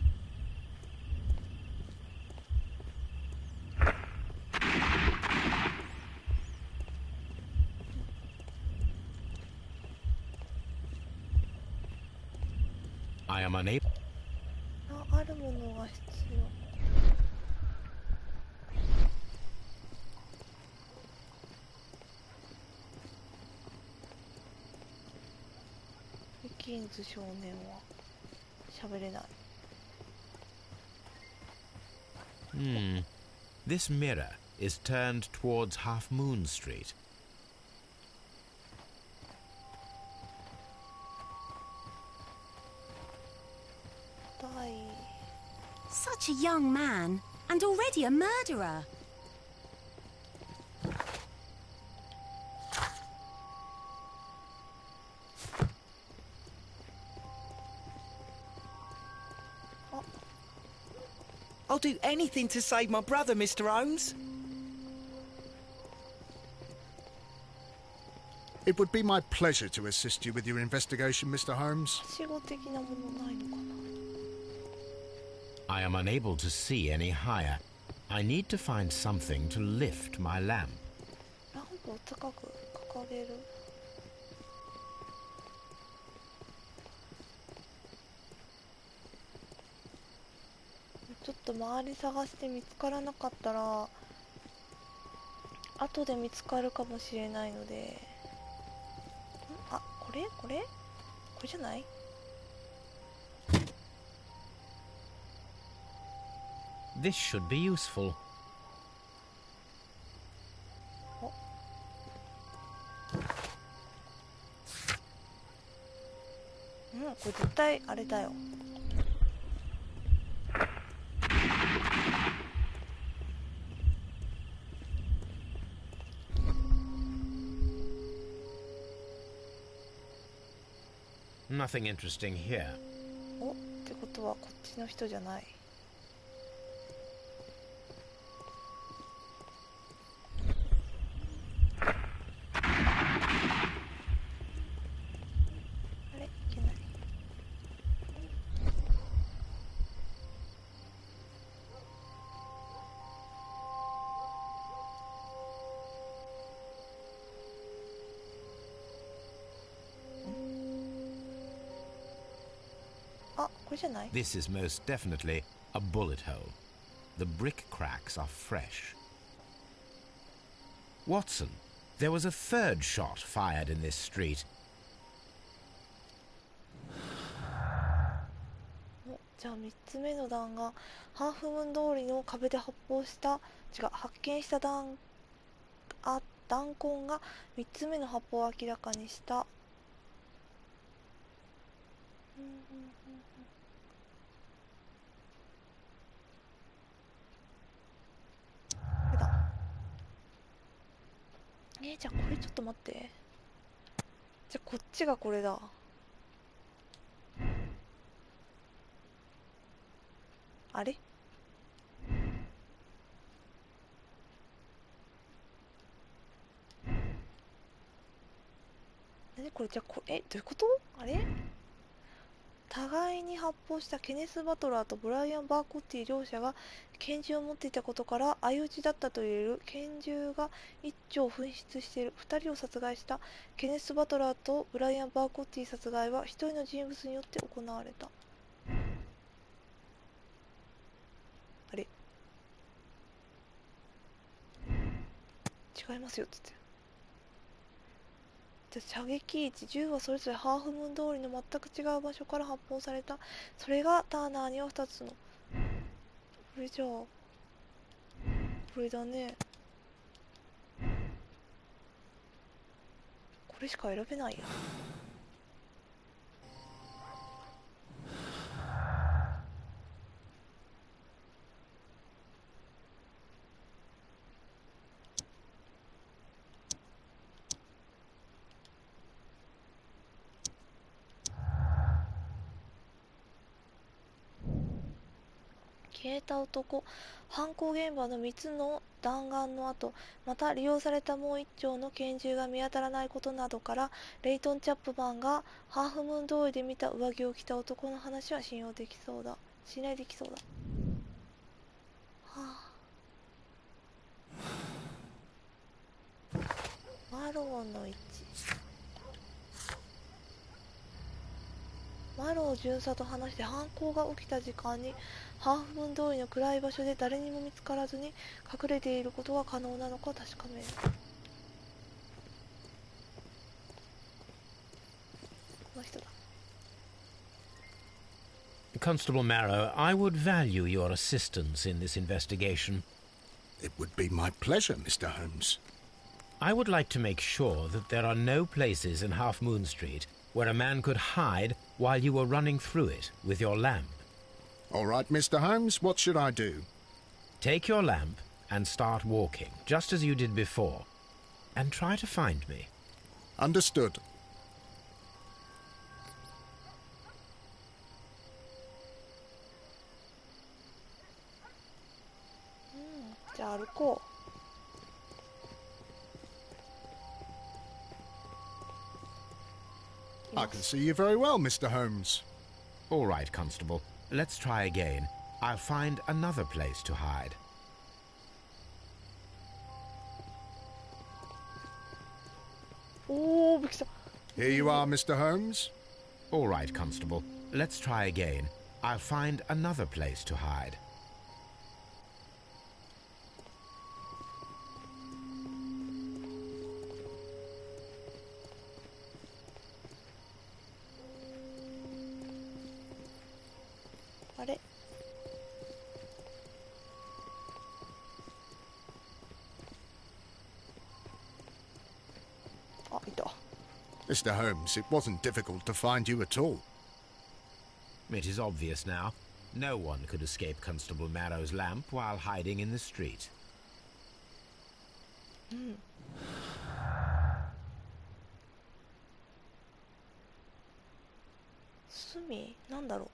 I am unable. あるものが必要。キンズ少年は喋れない。This mirror is turned towards Half Moon Street. Such a young man, and already a murderer. I'll do anything to save my brother, Mr. Holmes. It would be my pleasure to assist you with your investigation, Mr. Holmes. 死後的なものないのかな。 I am unable to see any higher. I need to find something to lift my lamp. ランプを高く掲げる。ちょっと周り探して見つからなかったら後で見つかるかもしれないので、あ、これじゃない？ This should be useful. これ絶対あれだよ。Nothing interesting here. お、ってことはこっちの人じゃない。This is most definitely a bullet hole. The brick cracks are fresh. Watson, there was a third shot fired in this street. じゃあ3つ目の弾がハーフムーン通りの壁で発見した弾痕が3つ目の発砲を明らかにした。これだ。じゃあこれちょっと待って。じゃあこっちがこれだ。あれ？何これ？じゃあどういうこと？あれ？互いに発砲したケネス・バトラーとブライアン・バーコッティ両者が拳銃を持っていたことから相打ちだったと言える。拳銃が1丁紛失している。2人を殺害したケネス・バトラーとブライアン・バーコッティ殺害は1人の人物によって行われた。あれ？違いますよっつって。じゃあ射撃位置、銃はそれぞれハーフムーン通りの全く違う場所から発砲された。それがターナーには2つの。これじゃあこれだね。これしか選べないや。消えた男。犯行現場の3つの弾丸の後、また利用されたもう1丁の拳銃が見当たらないことなどから、レイトン・チャップマンがハーフムーン通りで見た上着を着た男の話は信頼できそうだ。はあ、マローの位置。マロー巡査と話して犯行が起きた時間にハーフムーン通りの暗い場所で誰にも見つからずに隠れていることが可能なのか確かめる。この人だ。Constable Marrow, I would value your assistance in this investigation. It would be my pleasure, Mr. Holmes. I would like to make sure that there are no places in Half Moon Street where a man could hide while you were running through it with your lamp. All right, Mr. Holmes, what should I do? Take your lamp and start walking, just as you did before, and try to find me. Understood. じゃあ歩こう。I can see you very well, Mr. Holmes. All right, Constable. Let's try again. I'll find another place to hide. Oh, びっくりした。 Here you are, Mr. Holmes. All right, Constable. Let's try again. I'll find another place to hide. Mr. Holmes, it wasn't difficult to find you at all. It is obvious now. No one could escape Constable Marrow's lamp while hiding in the street. 隅なんだろう。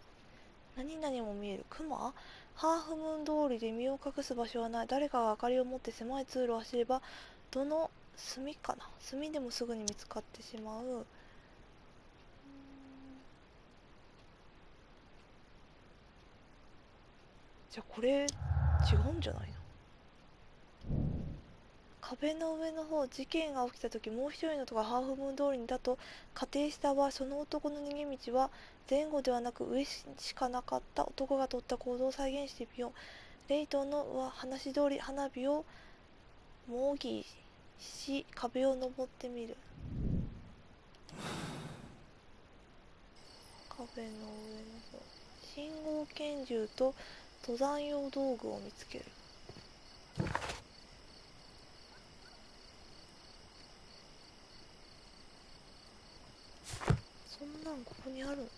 何々も見える。熊？ハーフムーン通りで身を隠す場所はない。誰かが明かりを持って狭い通路を走れば、どの隅かな。隅でもすぐに見つかってしまう。じゃあこれ違うんじゃないの？壁の上の方、事件が起きた時もう一人の男がハーフムーン通りにいたと仮定した場合、その男の逃げ道は前後ではなく上しかなかった。男が取った行動を再現してみよう。レイトンの話通り花火を模擬し壁を登ってみる。壁の上の方、信号拳銃と登山用道具を見つける。そんなんここにあるのか。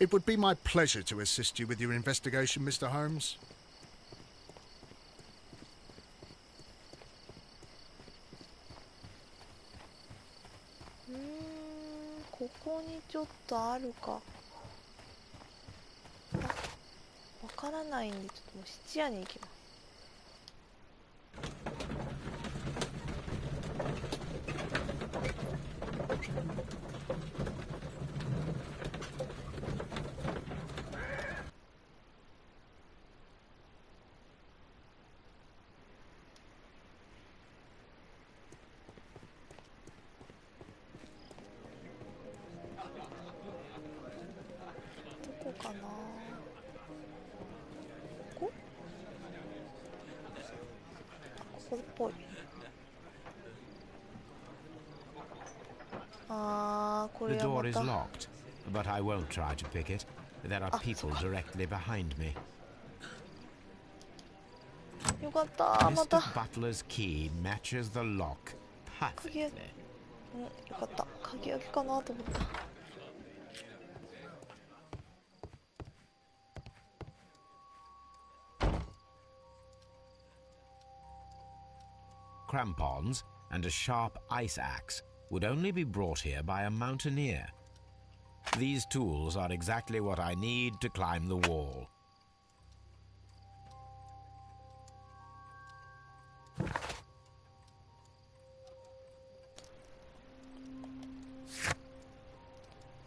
It would be my pleasure to assist you with your investigation, Mr. Holmes. ここにちょっとあるか。わからないんでちょっともう質屋に行きます。かな。ここ？ここっぽい。あー、これ The は door ま is た。 locked, but I won't try to pick it. There are people directly behind me. よかった、また。 Mr. Butler's key matches the lock 鍵開 perfectly. よかった。鍵開けかなと思った。 Crampons and a sharp ice axe would only be brought here by a mountaineer. These tools are exactly what I need to climb the wall.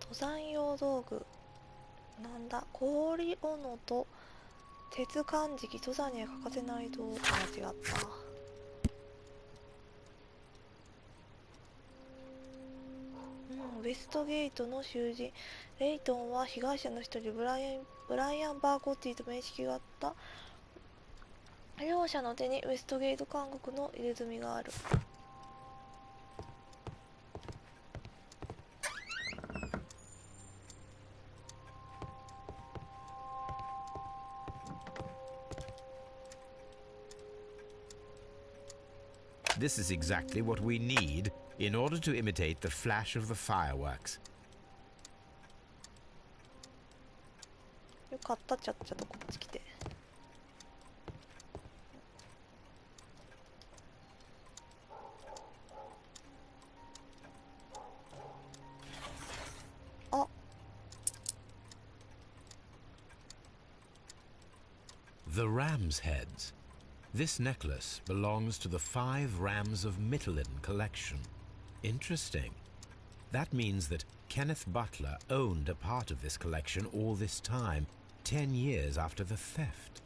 登山用道具。なんだ、氷斧と鉄かんじき、登山には欠かせない道具。間違った。 ウェストゲートの囚人レイトンは被害者の一人ブライアン・バーゴッティと面識があった。両者の手にウェストゲート監獄の入れ墨がある。This is exactly what we need in order to imitate the flash of the fireworks. よかった、ちゃっちゃとこっち来て。あ、The ram's heads. This necklace belongs to the 5 Rams of Mittelin collection. Interesting. That means that Kenneth Butler owned a part of this collection all this time, 10 years after the theft.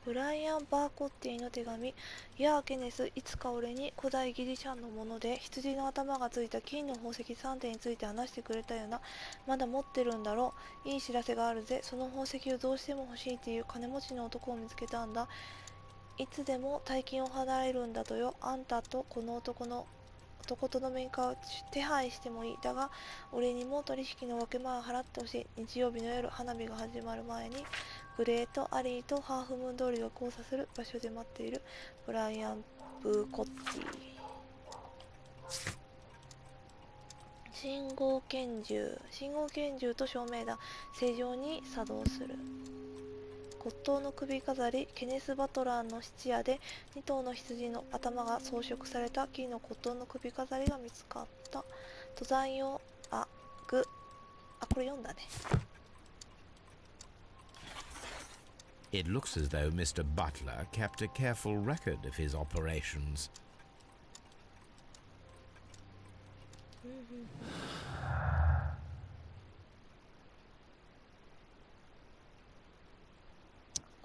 ブライアン・バーコッティの手紙。やあケネス、いつか俺に古代ギリシャンのもので羊の頭がついた金の宝石3点について話してくれたよな。まだ持ってるんだろう。いい知らせがあるぜ。その宝石をどうしても欲しいっていう金持ちの男を見つけたんだ。いつでも大金を払えるんだとよ。あんたとこの男との面会を手配してもいい。だが俺にも取引の分け前を払ってほしい。日曜日の夜、花火が始まる前にグレート、アリーとハーフムーン通りが交差する場所で待っている。ブライアン・ブーコッティ。信号拳銃と照明弾、正常に作動する。骨董の首飾り。ケネス・バトラーの質屋で2頭の羊の頭が装飾された金の骨董の首飾りが見つかった。登山用これ読んだね。It looks as though Mr. Butler kept a careful record of his operations.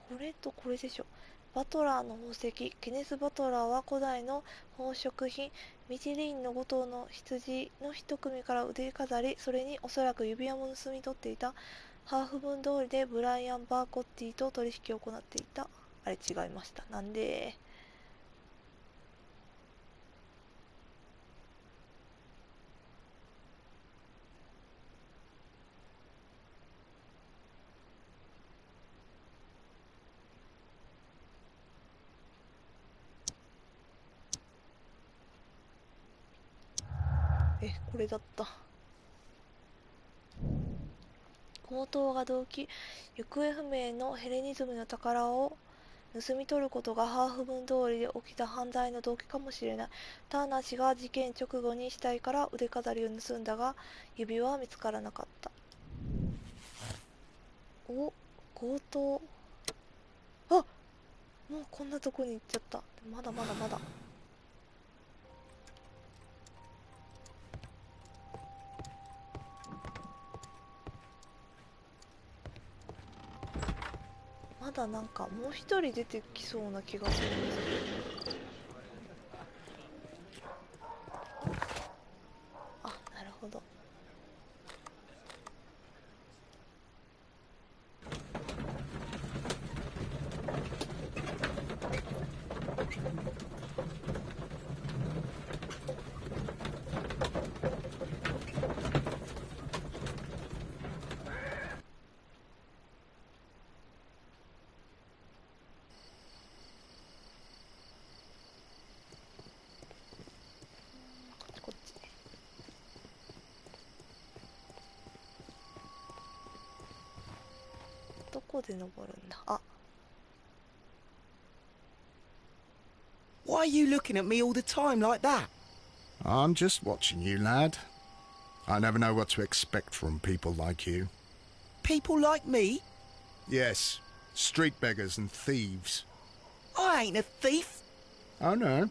これとこれでしょ。バトラーの宝石。ケネス・バトラーは古代の宝飾品ミチリーンの5頭の羊の一組から腕飾り、それにおそらく指輪も盗み取っていた。ハーフ分通りでブライアン・バーコッティと取引を行っていた。あれ違いました。なんでこれだった。強盗が動機。行方不明のヘレニズムの宝を盗み取ることがハーフ分通りで起きた犯罪の動機かもしれない。ターナー氏が事件直後に死体から腕飾りを盗んだが指輪は見つからなかった。お、強盗。あ、もうこんなとこに行っちゃった。まだまだまだ。まだなんかもう一人出てきそうな気がするんですけど。あ、なるほど。どこで登るんだ。あ。Why are you looking at me all the time like that? I'm just watching you, lad. I never know what to expect from people like you. People like me? Yes, street beggars and thieves. I ain't a thief. Oh, no?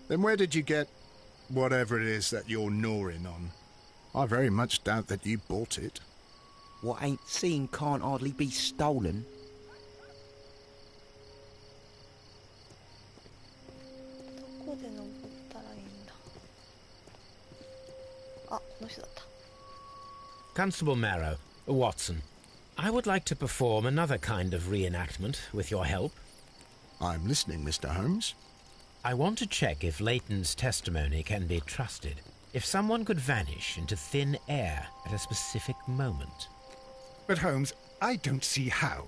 Then where did you get whatever it is that you're gnawing on? I very much doubt that you bought it. What ain't seen can't hardly be stolen. どこで登ったらいいんだ。あ、この人だった。Constable Marrow, Watson, I would like to perform another kind of reenactment with your help. I'm listening, Mr. Holmes. I want to check if Leighton's testimony can be trusted. If someone could vanish into thin air at a specific moment. But Holmes, I don't see how.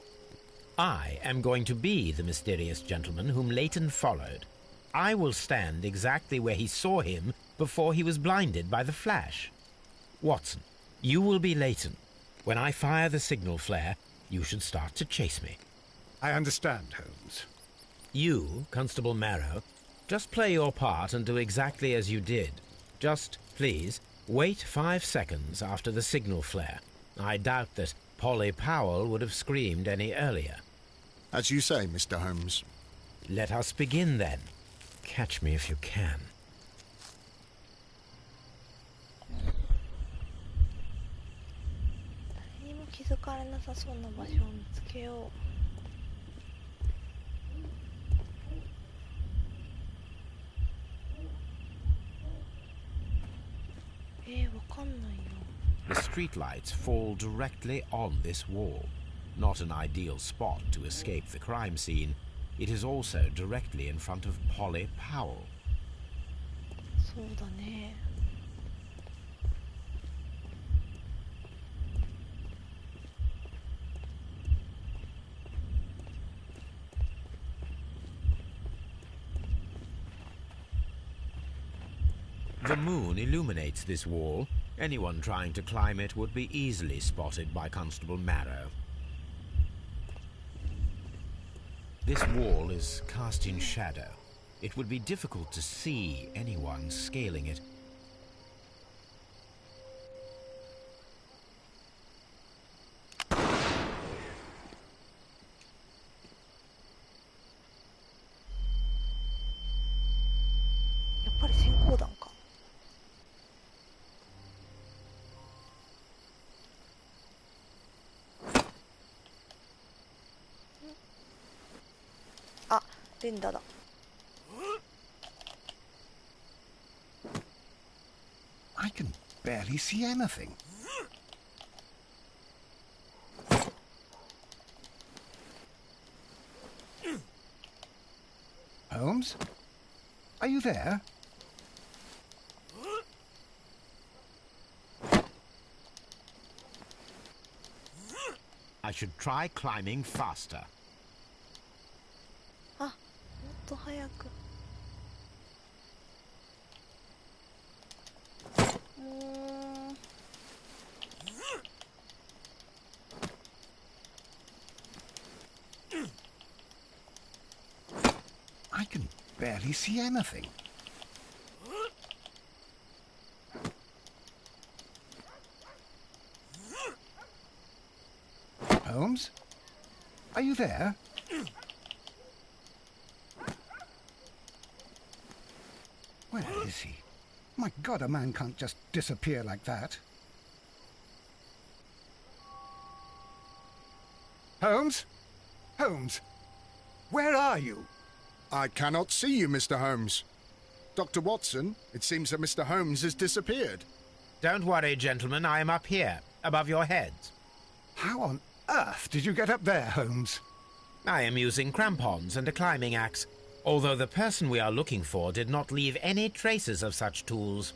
I am going to be the mysterious gentleman whom Leighton followed. I will stand exactly where he saw him before he was blinded by the flash. Watson, you will be Leighton. When I fire the signal flare, you should start to chase me. I understand, Holmes. You, Constable Marrow, just play your part and do exactly as you did. Just, please, wait 5 seconds after the signal flare. I doubt that Polly Powell would have screamed any earlier. As you say, Mr. Holmes. Let us begin, then. Catch me if you can. The streetlights fall directly on this wall. Not an ideal spot to escape the crime scene. It is also directly in front of Polly Powell. そうだね。The moon illuminates this wall. Anyone trying to climb it would be easily spotted by Constable Marrow. This wall is cast in shadow. It would be difficult to see anyone scaling it. I can barely see anything. Holmes? Are you there? I should try climbing faster. あ、もっと早く。I can barely see anything. Holmes? Are you there? Where is he? My God, a man can't just disappear like that. Holmes? Holmes? Where are you? I cannot see you, Mr. Holmes. Dr. Watson, it seems that Mr. Holmes has disappeared. Don't worry, gentlemen. I am up here, above your heads. How on earth did you get up there, Holmes? I am using crampons and a climbing axe, although the person we are looking for did not leave any traces of such tools.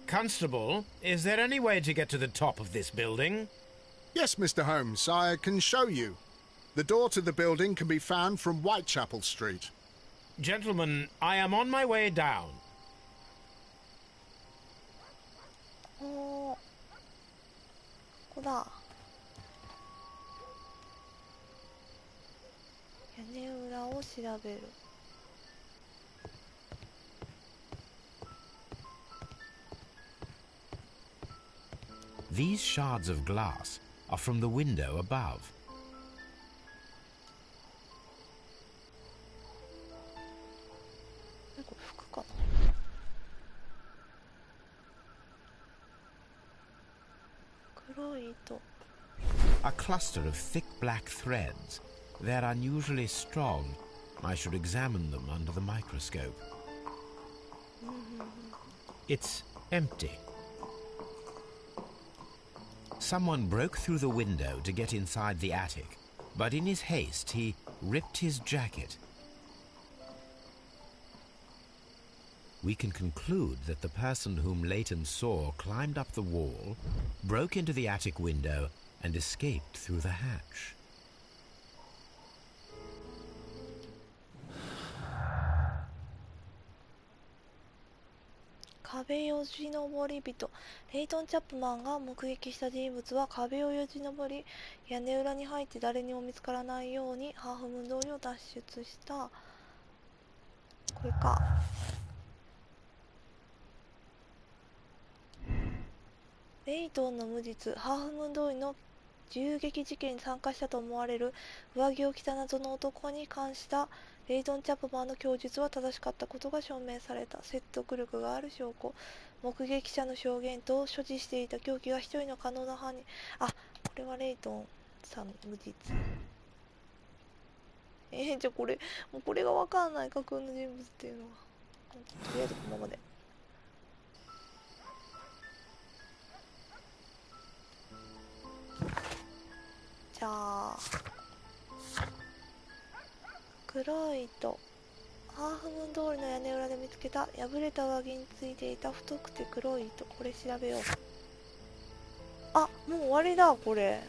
Constable, is there any way to get to the top of this building? Yes, Mr. Holmes, I can show you. The door to the building can be found from Whitechapel Street. Gentlemen, I am on my way down. ここだ。屋根裏を調べる。These shards of glass are from the window above. これ服かな。黒い糸。A cluster of thick black threads. They're unusually strong. I should examine them under the microscope. It's empty. Someone broke through the window to get inside the attic, but in his haste he ripped his jacket. We can conclude that the person whom Leighton saw climbed up the wall, broke into the attic window, and escaped through the hatch. 壁よじ登り人。レイトン・チャップマンが目撃した人物は壁をよじ登り、屋根裏に入って誰にも見つからないようにハーフムーン通りを脱出した。これか。レイトンの無実、ハーフムーン通りの銃撃事件に参加したと思われる上着を着た謎の男に関したレイトン・チャップマンの供述は正しかったことが証明された。説得力がある証拠。目撃者の証言と所持していた凶器が一人の可能な犯人。あ、これはレイトンさん無実。じゃあこれ、もうこれがわかんない架空の人物っていうのは。とりあえずこのままで。じゃあ黒い糸。ハーフムーン通りの屋根裏で見つけた破れた上着についていた太くて黒い糸。これ調べよう。あ、もう終わりだ。これ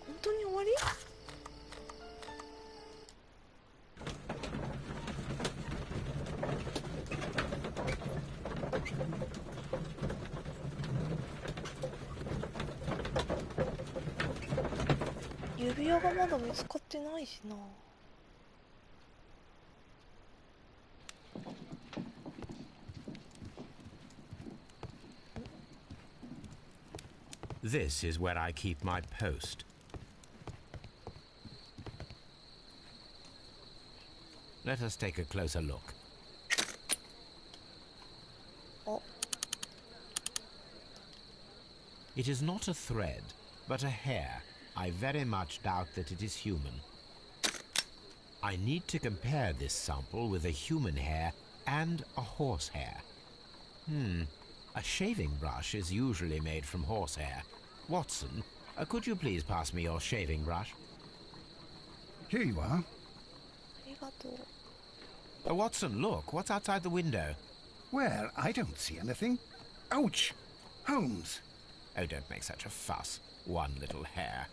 本当に終わり？指輪がまだ見つかってないしな。This is where I keep my post. Let us take a closer look. Oh. It is not a thread, but a hair. I very much doubt that it is human. I need to compare this sample with a human hair and a horse hair. A shaving brush is usually made from horsehair. Watson, could you please pass me your shaving brush? Here you are. Watson, look, what's outside the window? Well, I don't see anything. Ouch! Holmes! Oh, don't make such a fuss. One little hair.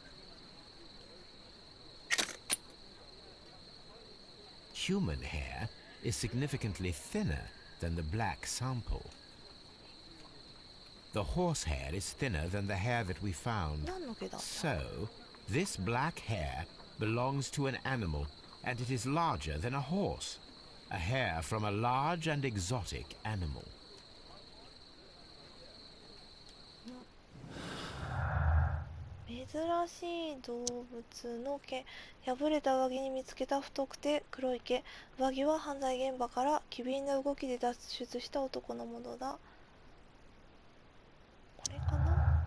Human hair is significantly thinner than the black sample. The horsehair is thinner than the hair that we found. So, this black hair belongs to an animal, and it is larger than a horse. A hair from a large and exotic animal. 珍しい動物の毛。破れた上着に見つけた太くて黒い毛。上着は犯罪現場から機敏な動きで脱出した男のものだ。これかな。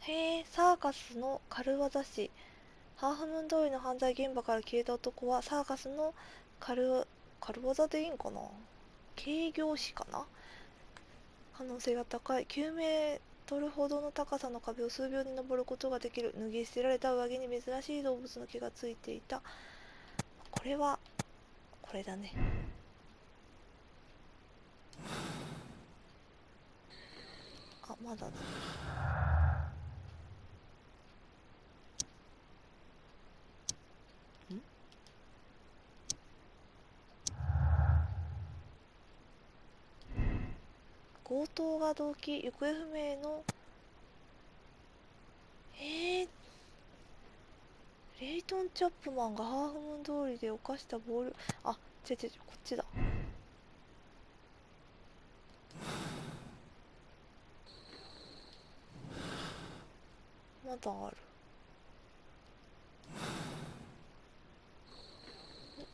へえ、サーカスの軽業師。ハーフムーン通りの犯罪現場から消えた男はサーカスの軽業でいいんかな、軽業師かな、可能性が高い。9メートルほどの高さの壁を数秒で登ることができる。脱ぎ捨てられた上着に珍しい動物の毛がついていた。これはこれだね。あ、まだだ。強盗が動機、行方不明のレイトン・チャップマンがハーフムーン通りで犯した暴力、あ、こっちだ。まだある。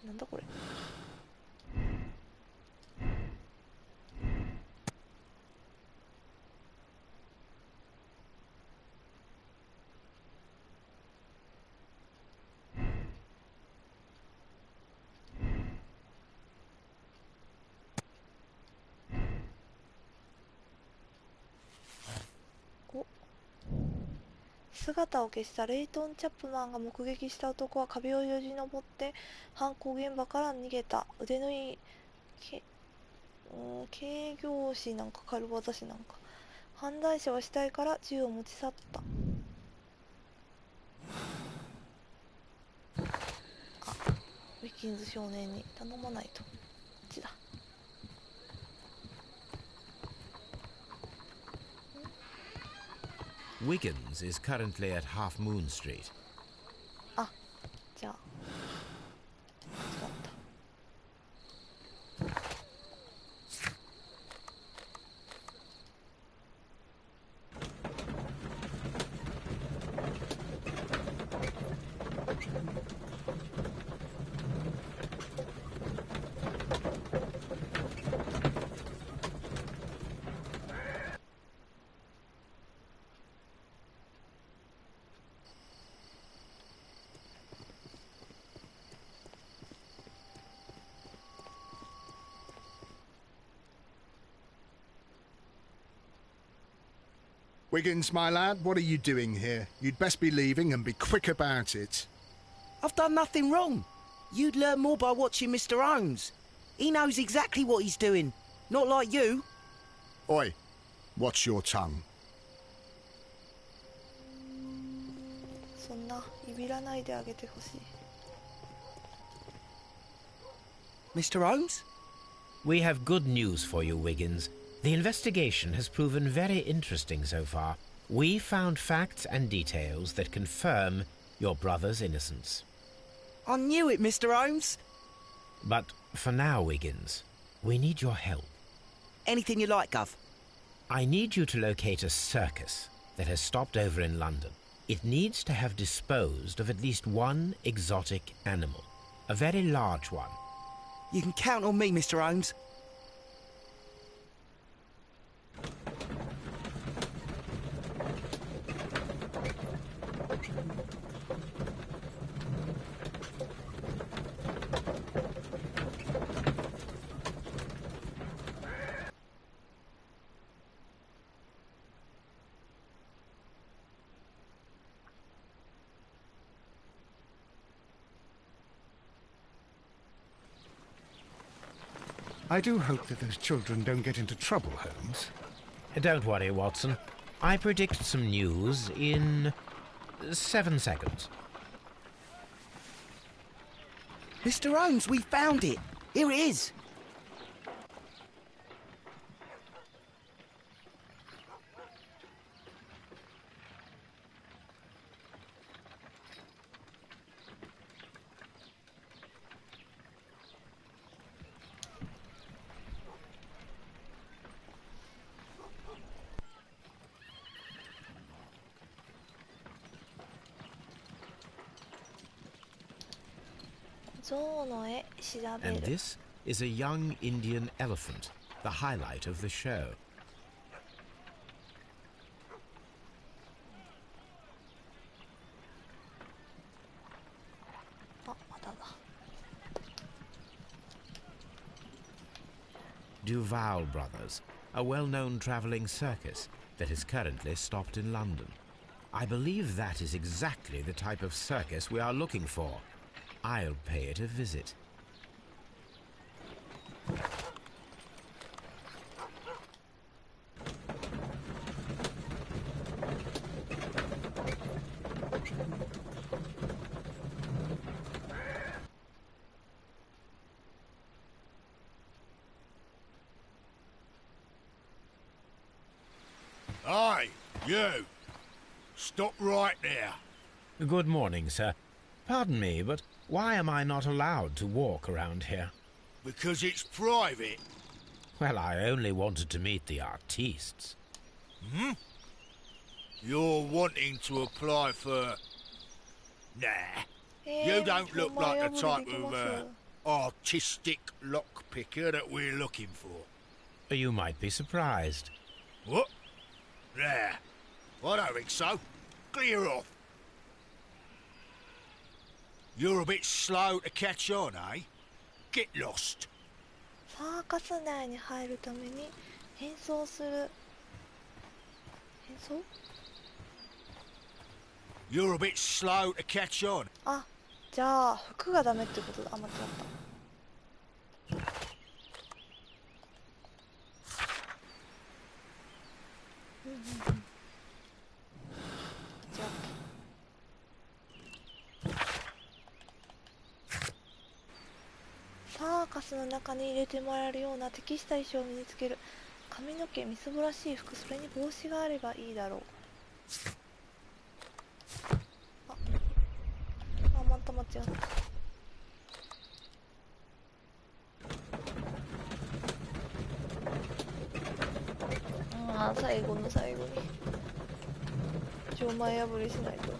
なんだこれ。姿を消したレイトン・チャップマンが目撃した男は壁をよじ登って犯行現場から逃げた。腕のいい軽業師なんか軽業師なんか。犯罪者は死体から銃を持ち去った。あ、ウィキンズ少年に頼まないと。こっちだ。Wiggins is currently at Half Moon Street. あ、じゃあ間違った。Wiggins, my lad, what are you doing here? You'd best be leaving and be quick about it. I've done nothing wrong. You'd learn more by watching Mr. Holmes. He knows exactly what he's doing. Not like you. Oi, watch your tongue. そんないびらないであげてほしい。Mr. Holmes? We have good news for you, Wiggins. The investigation has proven very interesting so far. We found facts and details that confirm your brother's innocence. I knew it, Mr. Holmes. But for now, Wiggins, we need your help. Anything you like, Gov. I need you to locate a circus that has stopped over in London. It needs to have disposed of at least one exotic animal, a very large one. You can count on me, Mr. Holmes. I do hope that those children don't get into trouble, Holmes. Don't worry, Watson. I predict some news in 7 seconds. Mr. Holmes, we found it. Here it is. And this is a young Indian elephant, the highlight of the show. Duval Brothers, a well-known travelling circus that is currently stopped in London. I believe that is exactly the type of circus we are looking for. I'll pay it a visit. Hey, you! Stop right there. Good morning, sir. Pardon me, but why am I not allowed to walk around here? Because it's private. Well, I only wanted to meet the artistes. Hmm? You're wanting to apply for... Nah. You don't look like the type of artistic lockpicker that we're looking for. You might be surprised. What? Nah. I don't think so. Clear off. You're a bit slow to catch on, eh? Get lost. サーカス内に入るために変装する。変装？ You're a bit slow to catch on. あ、じゃあ服がダメってことだ。あ、間違った。サーカスの中に入れてもらえるような適した衣装を身につける。髪の毛みすぼらしい服、それに帽子があればいいだろう。また間違った。最後の最後に錠前破りしないと。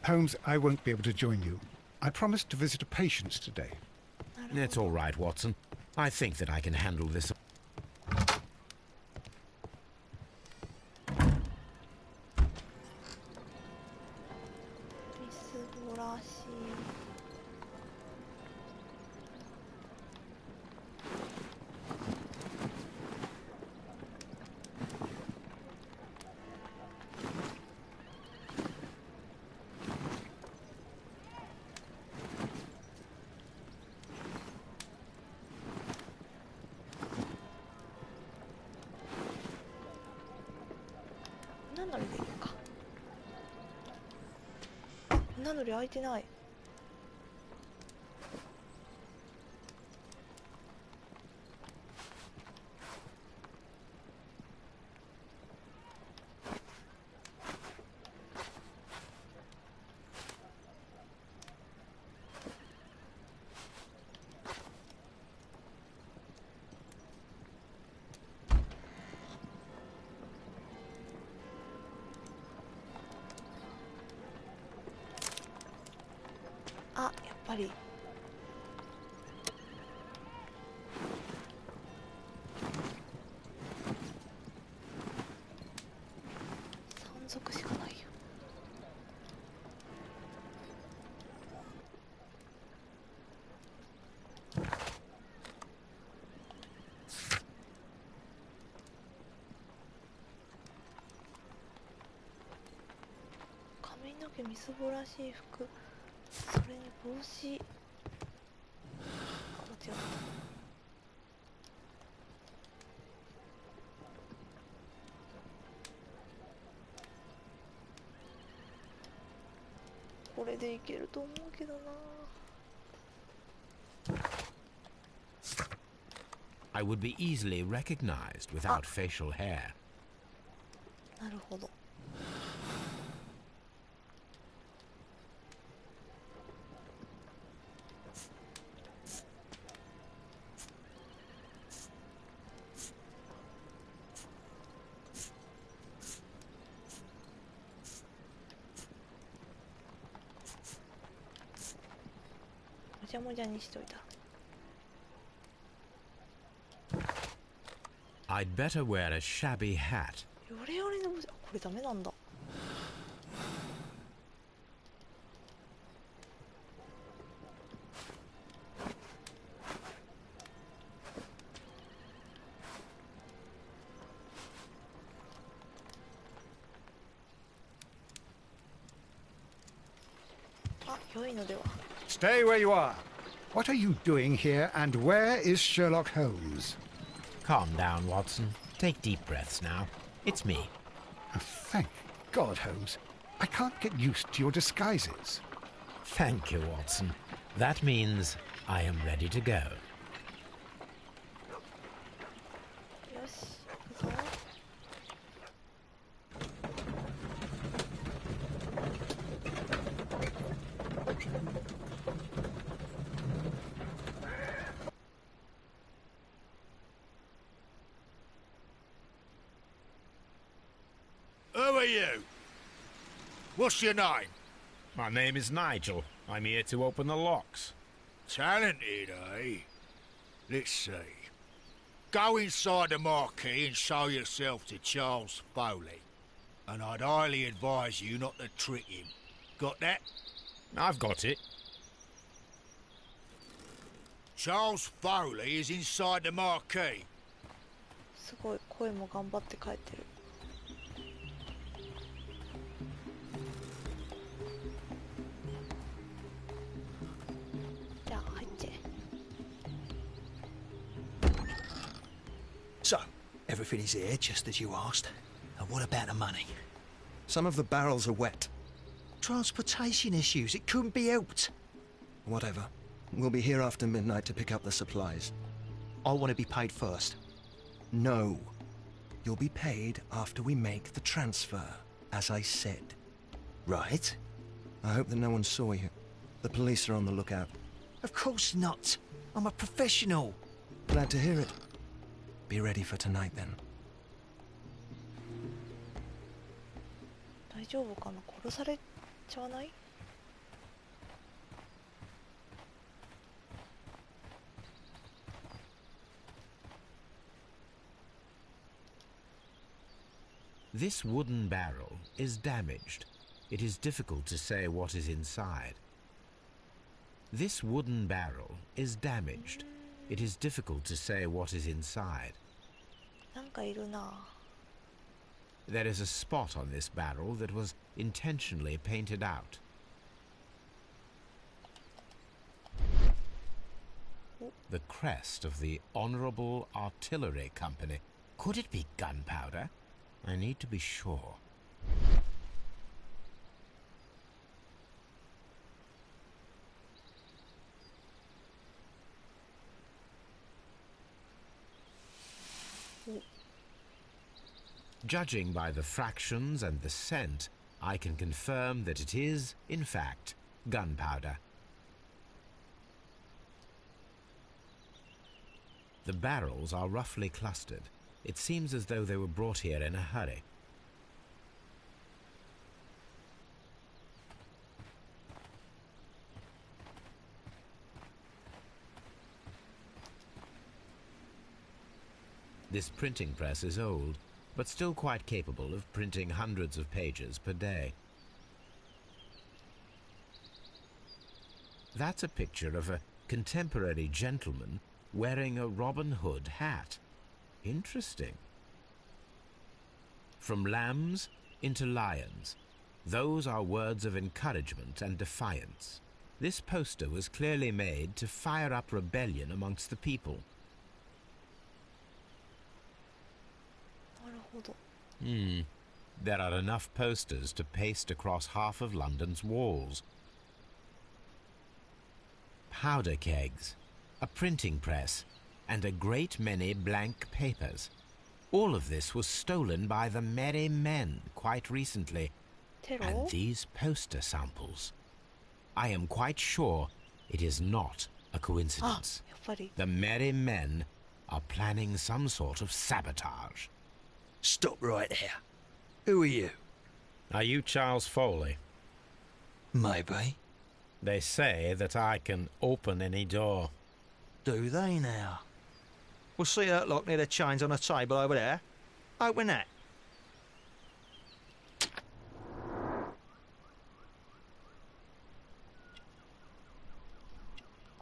Holmes, I won't be able to join you. I promised to visit a patient today. It's all right, Watson. I think that I can handle this. みすぼらしい。船乗りでいいか。船乗り開いてない。あ、やっぱり3足しかないよ。髪の毛みすぼらしい服、それに帽子。間違った。これでいけると思うけどな。I would be easily recognized without facial hair. なるほど。もじゃもじゃにしといた。I'd better wear a shabby hat. ヨレヨレの帽子、これダメなんだ。あ、良いのでは。Stay where you are. What are you doing here, and where is Sherlock Holmes? Calm down, Watson. Take deep breaths now. It's me. Oh, thank God, Holmes. I can't get used to your disguises. Thank you, Watson. That means I am ready to go. よし、行くぞ。Who are you? What's your name? My name is Nigel. I'm here to open the locks. Talented, eh? Let's see. Go inside the marquee and show yourself to Charles Foley. And I'd highly advise you not to trick him. Got that? I've got it. Charles Foley is inside the marquee. すごい、声も頑張って書いてる。じゃあ入っちゃえ。Everything is here, just as you asked. And what about the money? Some of the barrels are wet. Transportation issues, it couldn't be helped. Whatever. We'll be here after midnight to pick up the supplies. I want to be paid first. No. You'll be paid after we make the transfer, as I said. Right. I hope that no one saw you. The police are on the lookout. Of course not. I'm a professional. Glad to hear it. Be ready for tonight then. 大丈夫かな、殺されちゃわない？ This wooden barrel is damaged. It is difficult to say what is inside. This wooden barrel is damaged. It is difficult to say what is inside. なんかいるな。 There is a spot on this barrel that was intentionally painted out. The crest of the Honourable Artillery Company. Could it be gunpowder? I need to be sure. Judging by the fractions and the scent, I can confirm that it is, in fact, gunpowder. The barrels are roughly clustered. It seems as though they were brought here in a hurry. This printing press is old, but still quite capable of printing hundreds of pages per day. That's a picture of a contemporary gentleman wearing a Robin Hood hat. Interesting. From lambs into lions. Those are words of encouragement and defiance. This poster was clearly made to fire up rebellion amongst the people. There are enough posters to paste across half of London's walls. Powder kegs, a printing press, and a great many blank papers. All of this was stolen by the Merry Men quite recently. And these poster samples. I am quite sure it is not a coincidence. The Merry Men are planning some sort of sabotage. Stop right there. Who are you? Are you Charles Foley? Maybe. They say that I can open any door. Do they now? We'll see that lock near the chains on the table over there. Open that.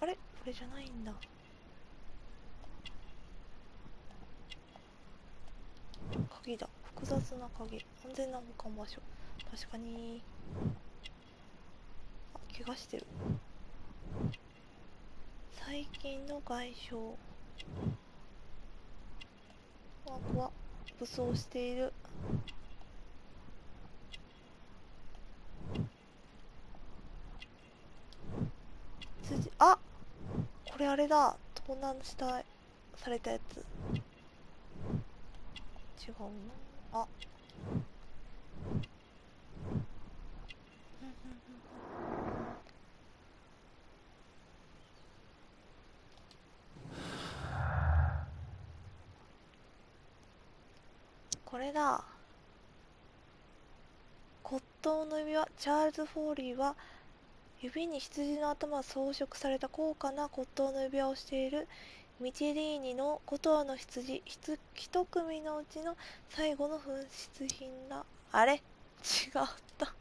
あれ、これじゃないんだ。鍵だ。複雑な鍵。安全な保管場所。確かに。あ、怪我してる。最近の外傷。あ、怖っ。武装している。あ、これあれだ。盗難したされたやつ。違うな。あ。これだ。骨董の指輪。チャールズ・フォーリーは指に羊の頭が装飾された高価な骨董の指輪をしている。ミチリーニの5頭の羊一組のうちの最後の紛失品だ。あれ違った。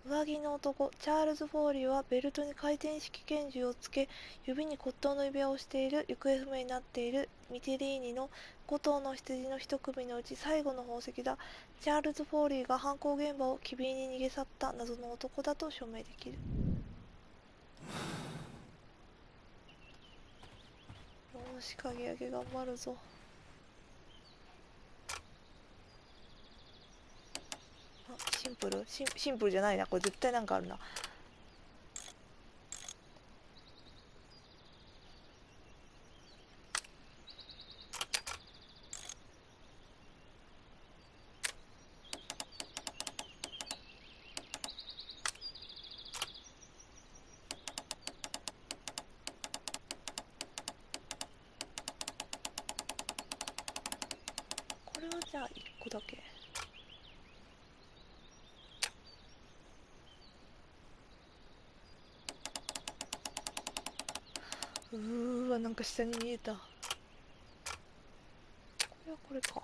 上着の男チャールズ・フォーリーはベルトに回転式拳銃をつけ指に骨董の指輪をしている。行方不明になっているミティリーニの5頭の羊の一組のうち最後の宝石だ。チャールズ・フォーリーが犯行現場を機敏に逃げ去った謎の男だと証明できる。し鍵上げ頑張るぞ。あ、シンプル、シンプルじゃないな、これ絶対なんかあるな。これはじゃあ1個だけ。わ、なんか下に見えた。これはこれか。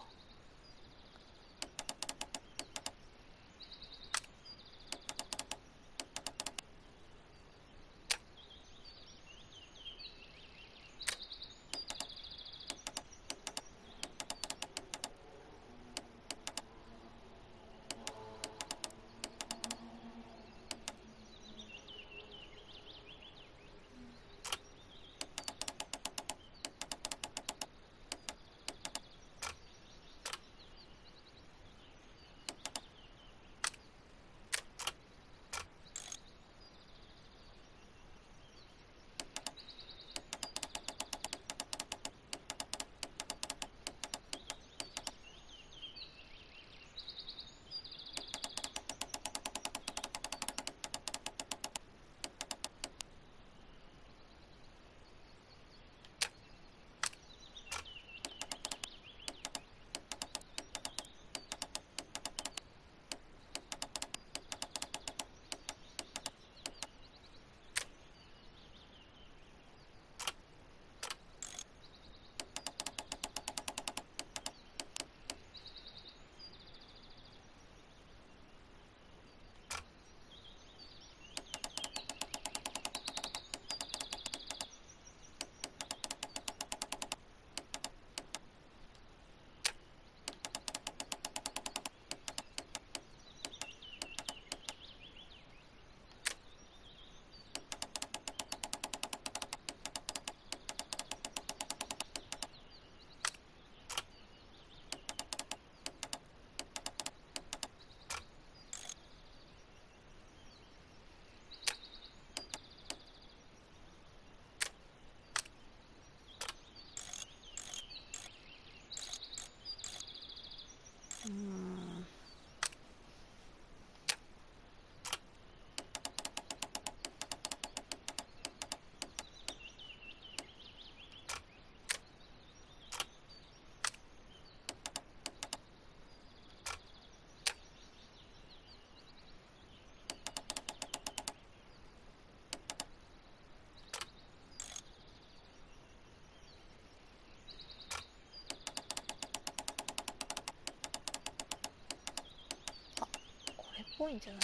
ぽいんじゃない？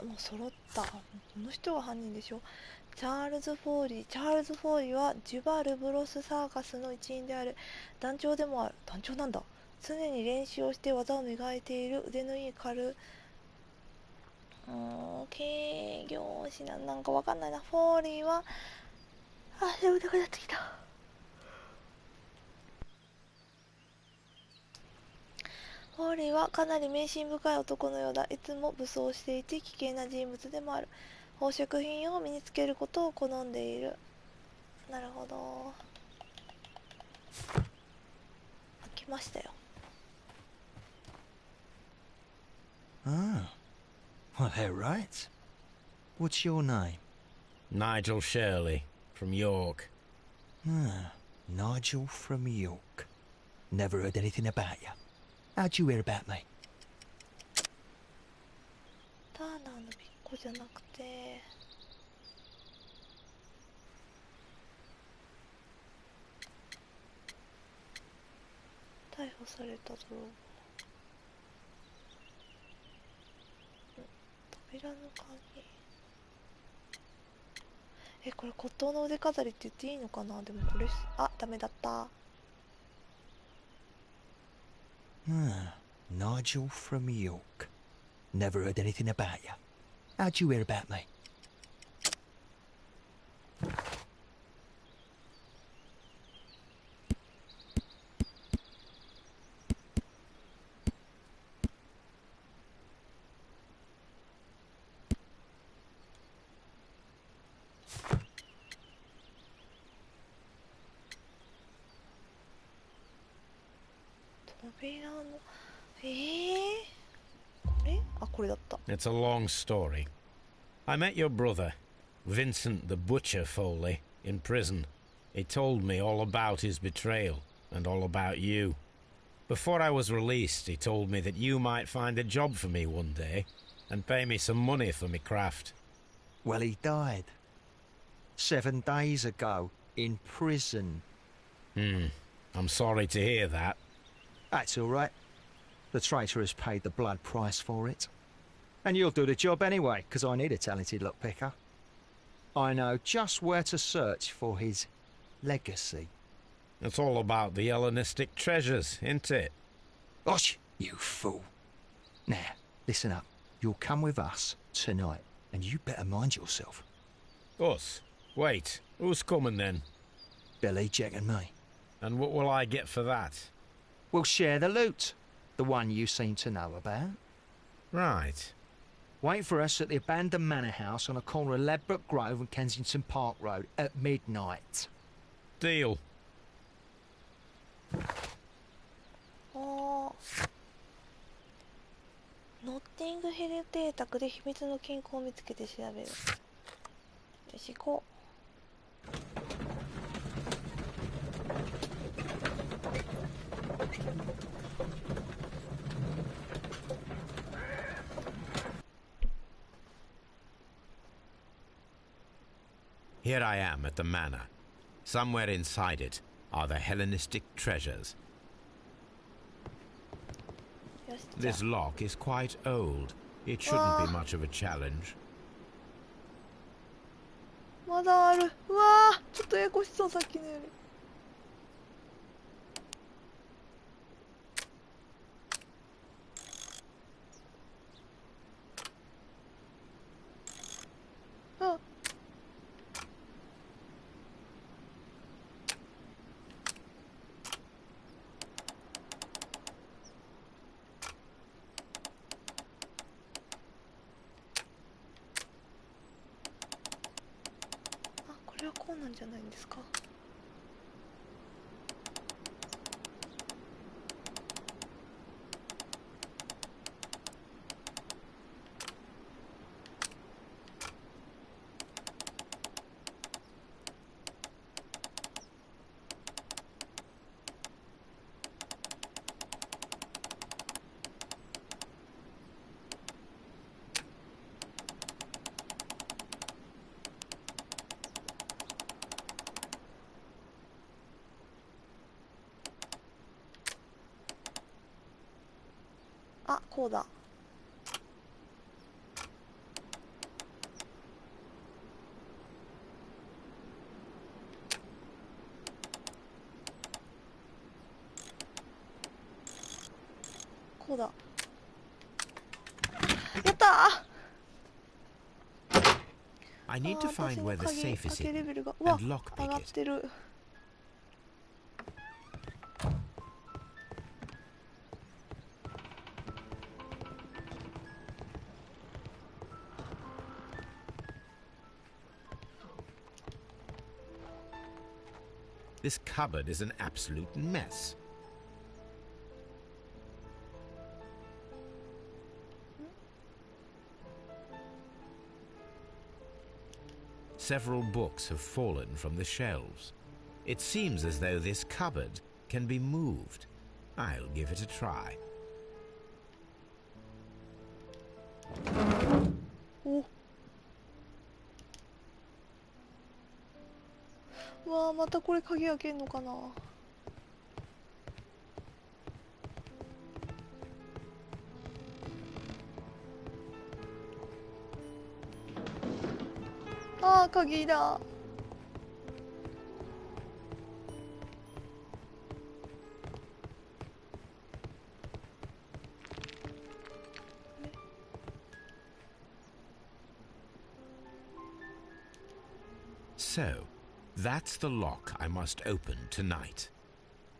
もう揃った。この人が犯人でしょ。チャールズ・フォーリー。チャールズ・フォーリーはジュバルブロスサーカスの一員である。団長でもある。団長なんだ。常に練習をして技を磨いている腕のいい軽業師なんかわかんないな。フォーリーは眠たくなってきた。フォーリーはかなり迷信深い男のようだ。いつも武装していて危険な人物でもある。宝飾品を身につけることを好んでいる。なるほど。来ましたよ。Ah, well, they're right. What's your name? Nigel Shirley, from York. Ah, Nigel from York. Never heard anything about you. How'd you hear about me? ターナーのびっこじゃなくて、逮捕された泥棒。扉の鍵。これ骨董の腕飾りって言っていいのかな。でもこれダメだった。Ah, Nigel from York. Never heard anything about you. How'd you hear about me? It's a long story. I met your brother, Vincent the Butcher Foley, in prison. He told me all about his betrayal and all about you. Before I was released, he told me that you might find a job for me one day and pay me some money for my craft. Well, he died 7 days ago in prison. I'm sorry to hear that. That's all right. The traitor has paid the blood price for it. And you'll do the job anyway, because I need a talented lockpicker. I know just where to search for his legacy. It's all about the Hellenistic treasures, isn't it? Osh, you fool. Now, listen up. You'll come with us tonight, and you better mind yourself. Us? Wait, who's coming then? Billy, Jack and me. And what will I get for that? We'll share the loot. The one you seem to know about. Right. Wait for us at the abandoned manor house on the corner of Ladbroke Grove and Kensington Park Road at midnight. Deal. ノッティングヒル邸宅で秘密の金庫を見つけて調べる。よし、行こう。Here I am at the manor. Somewhere inside it are the Hellenistic treasures. This lock is quite old. It shouldn't be much of a challenge. まだある。うわー、ちょっとややこしそう、さっきのより。これはこうなんじゃないんですか。こうだ。そうだ。やったー。 I need to find where the safe is hidden and 上が lockpick っ it. てる。This cupboard is an absolute mess. Several books have fallen from the shelves. It seems as though this cupboard can be moved. I'll give it a try. お。うわあ、またこれ鍵開けんのかな。ああ、鍵だ。So, that's the lock I must open tonight.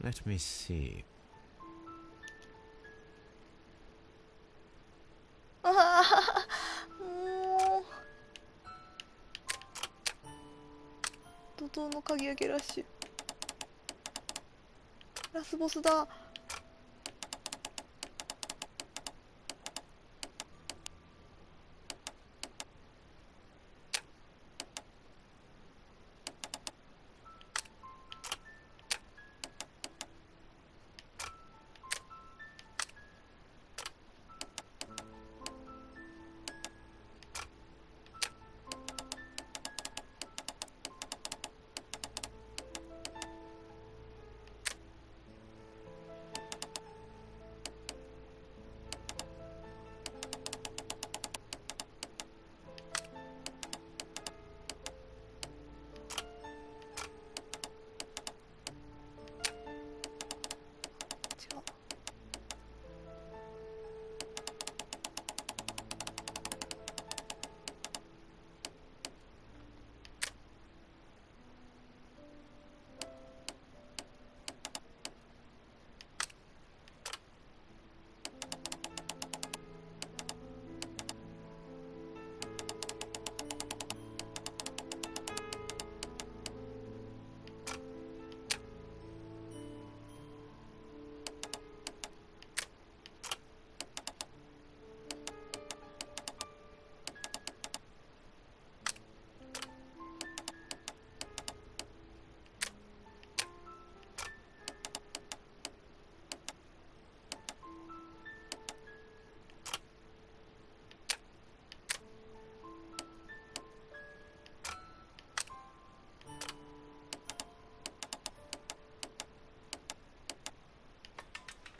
Let me see. ああ、もう。怒涛の鍵開けラッシュ。ラスボスだ。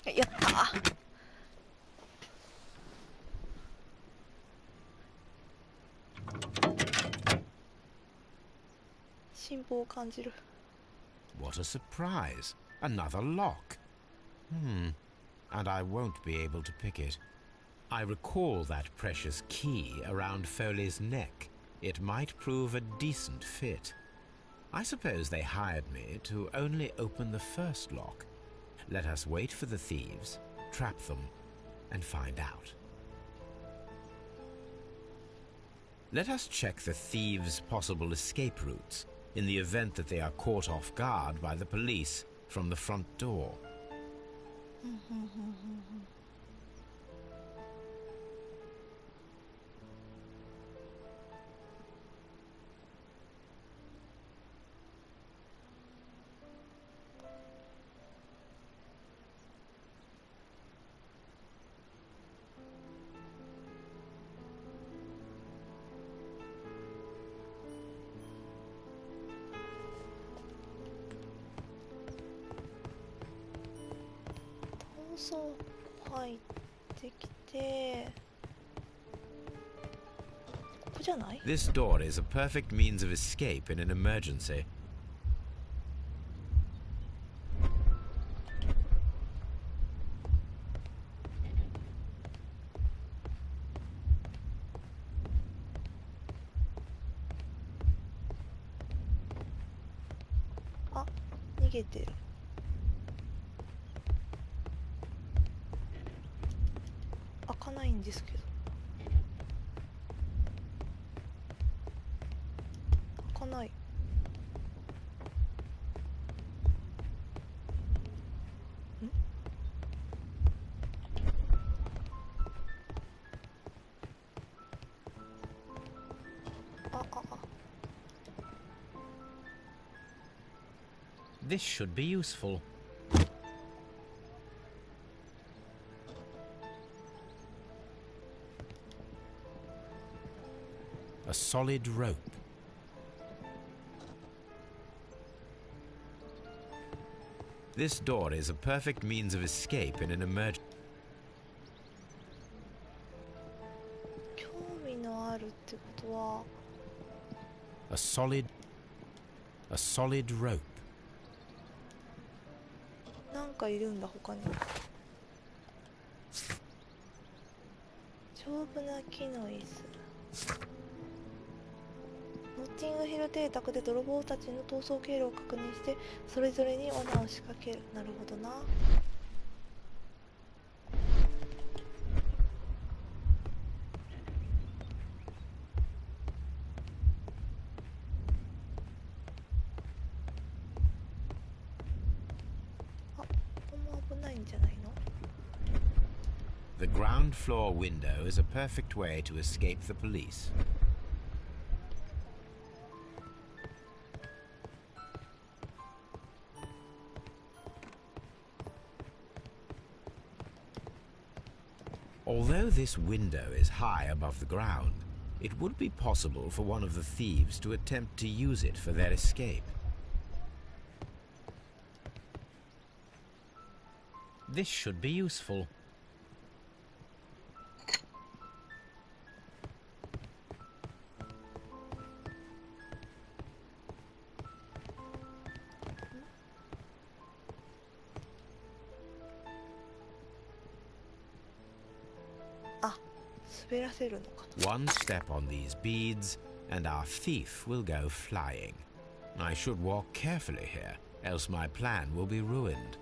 やったー。進歩を感じる。What a surprise! Another lock. And I won't be able to pick it. I recall that precious key around Foley's neck. It might prove a decent fit. I suppose they hired me to only open the first lock. Let us wait for the thieves, trap them, and find out. Let us check the thieves' possible escape routes in the event that they are caught off guard by the police from the front door.入ってきて、ここじゃない？ This door is a perfect means of escape in an emergency. あ、逃げてる。開かないんですけど。開かない。This should be useful. A solid rope. This door is a perfect means of escape in an emergency. 興味のあるってことは A solid rope. なんかいるんだ他に。丈夫な木の椅子。ノッティングヒル邸宅で泥棒たちの逃走経路を確認してそれぞれに罠を仕掛ける。なるほどな。The ground floor window is a perfect way to escape the police. Although this window is high above the ground, it would be possible for one of the thieves to attempt to use it for their escape. This should be useful. One step on these beads, and our thief will go flying. I should walk carefully here, else my plan will be ruined.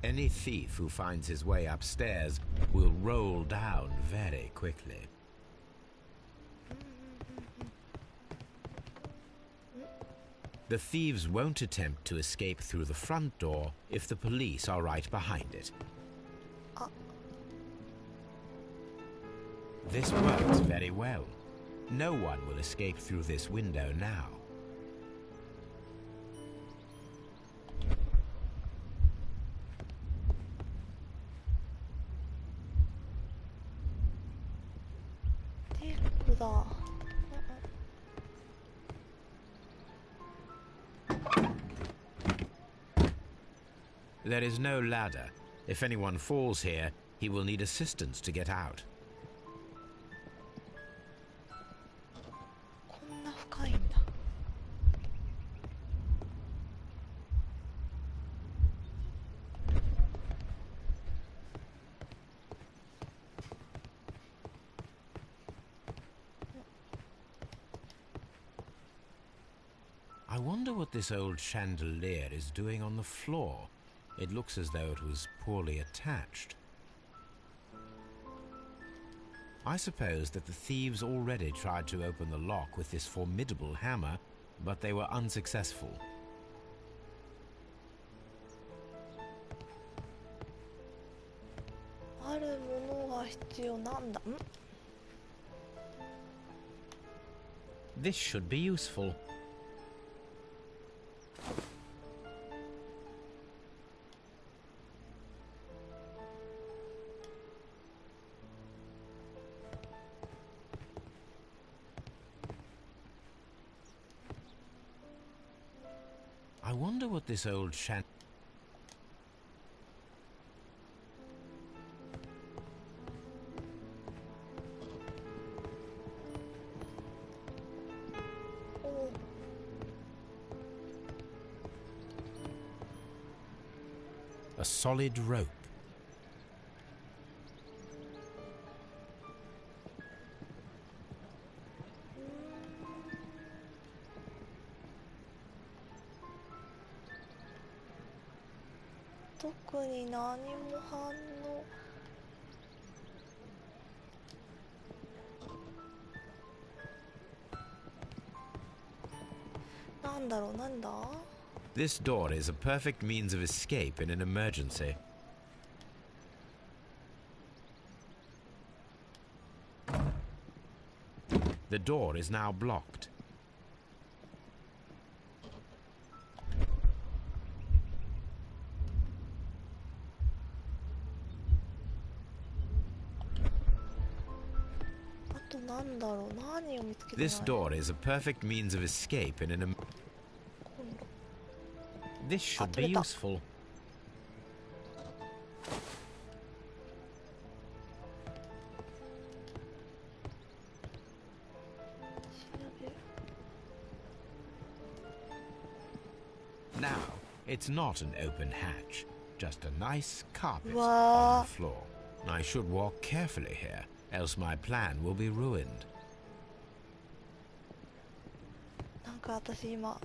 Any thief who finds his way upstairs will roll down very quickly. The thieves won't attempt to escape through the front door if the police are right behind it. This works very well. No one will escape through this window now. There is no ladder. If anyone falls here, he will need assistance to get out. こんな深いんだ。I wonder what this old chandelier is doing on the floor. It looks as though it was poorly attached. I suppose that the thieves already tried to open the lock with this formidable hammer, but they were unsuccessful. This should be useful. I wonder what this old A solid rope. 特に何も反応。なんだろう、なんだ。 This door is a perfect means of escape in an emergency. The door is now blocked. This door is a perfect means of escape in an This should be useful. Now, it's not an open hatch, just a nice carpet on the floor. I should walk carefully here, else my plan will be ruined. なんか私今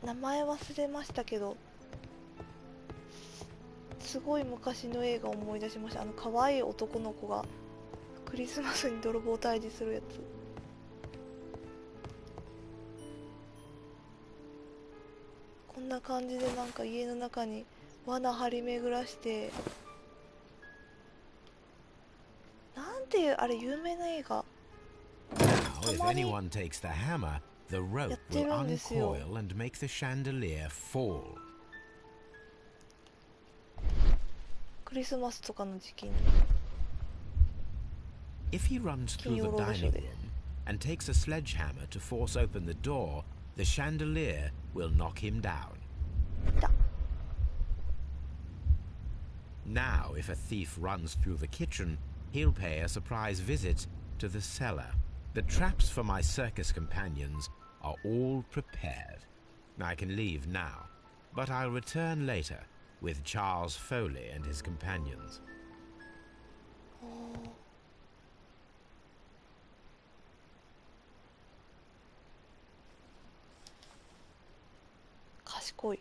名前忘れましたけど、すごい昔の映画を思い出しました。可愛い男の子がクリスマスに泥棒退治するやつ。こんな感じでなんか家の中に罠張り巡らして、なんていうあれ有名な映画。 Now, if anyone takes the hammer, the rope will uncoil and make the chandelier fall. クリスマスとかの時期に。 If he runs through the dining room and takes a sledgehammer to force open the door, the chandelier will knock him down. Now, if a thief runs through the kitchen, he'll pay a surprise visit to the cellar. The traps for my circus companions are all prepared. I can leave now, but I'll return later with Charles Foley and his companions. 賢い。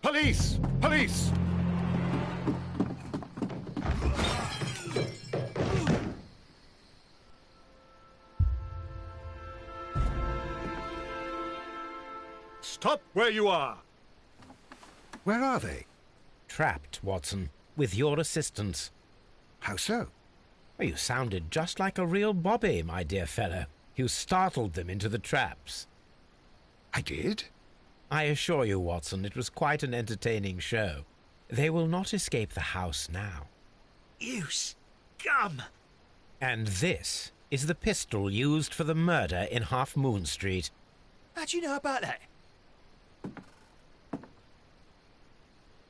Police! Police! Stop where you are! Where are they? Trapped, Watson, with your assistance. How so? You sounded just like a real Bobby, my dear fellow. You startled them into the traps. I did? I assure you, Watson, it was quite an entertaining show. They will not escape the house now. You scum! And this is the pistol used for the murder in Half Moon Street. How do you know about that?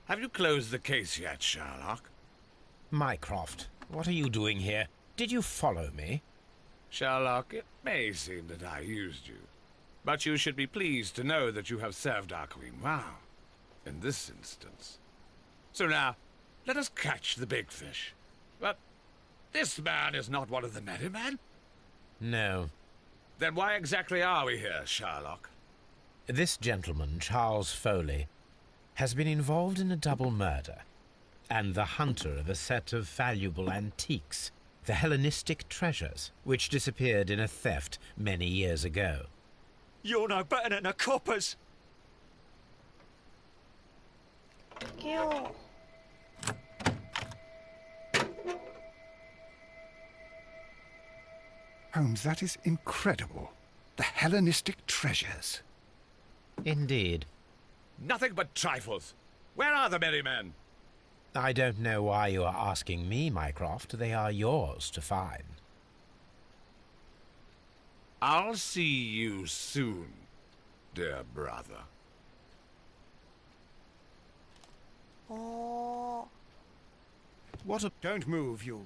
Have you closed the case yet, Sherlock? Mycroft, what are you doing here? Did you follow me? Sherlock, it may seem that I used you, but you should be pleased to know that you have served our queen well, in this instance. So now, let us catch the big fish. But this man is not one of the merry men? No. Then why exactly are we here, Sherlock? This gentleman, Charles Foley, has been involved in a double murder, and the hunter of a set of valuable antiques, the Hellenistic treasures, which disappeared in a theft many years ago. You're no better than the coppers! Holmes, that is incredible. The Hellenistic treasures. Indeed. Nothing but trifles. Where are the merry men? I don't know why you are asking me, Mycroft. They are yours to find. I'll see you soon, dear brother. Oh. What a... Don't move, you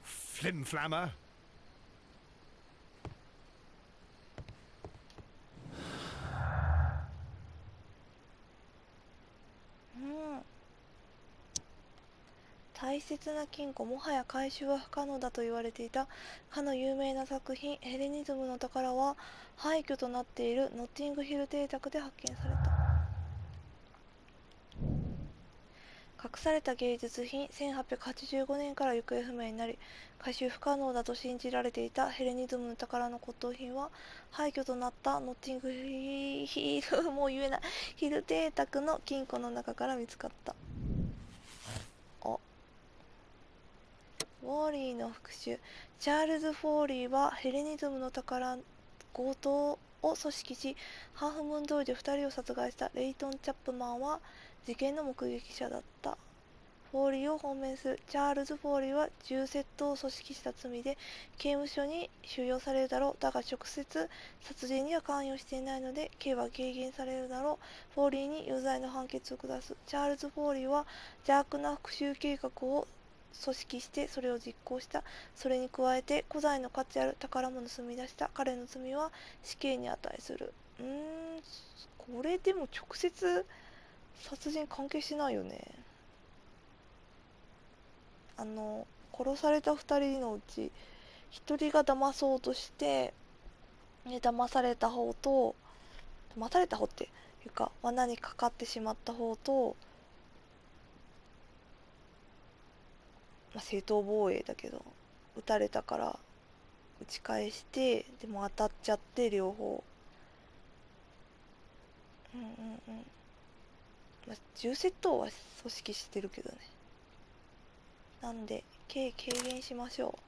flim-flammer. 大切な金庫、もはや回収は不可能だと言われていたかの有名な作品ヘレニズムの宝は廃墟となっているノッティングヒル邸宅で発見された。隠された芸術品、1885年から行方不明になり回収不可能だと信じられていたヘレニズムの宝の骨董品は廃墟となったノッティングヒルもう言えないヒル邸宅の金庫の中から見つかった。ウォーリーの復讐。チャールズ・フォーリーはヘレニズムの宝強盗を組織し、ハーフムーン通りで2人を殺害したレイトン・チャップマンは事件の目撃者だった。フォーリーを本命するチャールズ・フォーリーは銃窃盗を組織した罪で刑務所に収容されるだろう。だが直接殺人には関与していないので刑は軽減されるだろう。フォーリーに有罪の判決を下す。チャールズ・フォーリーは邪悪な復讐計画を組織してそれを実行した。それに加えて古代の価値ある宝も盗み出した。彼の罪は死刑に値する。これでも直接殺人関係しないよね。殺された2人のうち1人が騙そうとして騙された方っていうか罠にかかってしまった方と、正当防衛だけど撃たれたから撃ち返してでも当たっちゃって両方銃窃盗は組織してるけどね。なんで刑軽減しましょ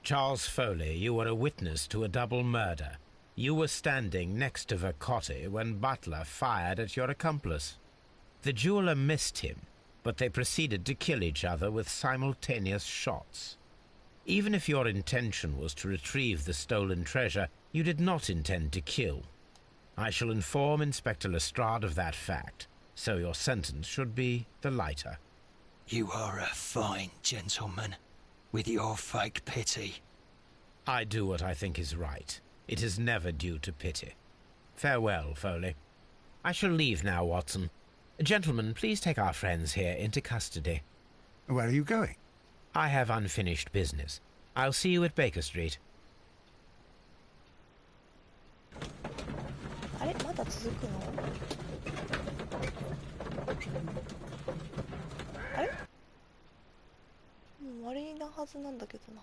う。Charles Foley, you were a witness to a double murder. You were standing next to Vercotti when Butler fired at your accomplice. The jeweler missed him, but they proceeded to kill each other with simultaneous shots. Even if your intention was to retrieve the stolen treasure, you did not intend to kill. I shall inform Inspector Lestrade of that fact, so your sentence should be the lighter. You are a fine gentleman, with your fake pity. I do what I think is right. It is never due to pity. Farewell, Foley. I shall leave now, Watson. Gentlemen, please take our friends here into custody. Where are you going? I have unfinished business. I'll see you at Baker Street. あれまだ続くの？あれ？もう終わりなはずなんだけどな。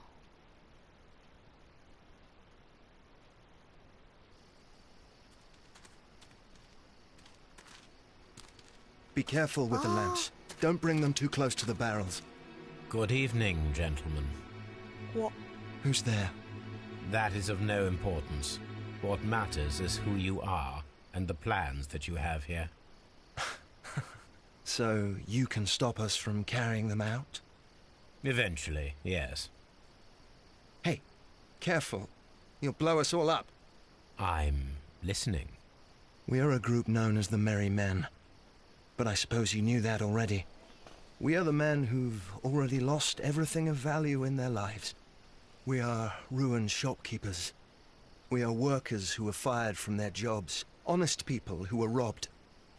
Be careful with the lamps. Don't bring them too close to the barrels. Good evening, gentlemen. What? Who's there? That is of no importance. What matters is who you are and the plans that you have here. So you can stop us from carrying them out? Eventually, yes. Hey, careful. You'll blow us all up. I'm listening. We are a group known as the Merry Men. But I suppose you knew that already. We are the men who've already lost everything of value in their lives. We are ruined shopkeepers. We are workers who were fired from their jobs. Honest people who were robbed.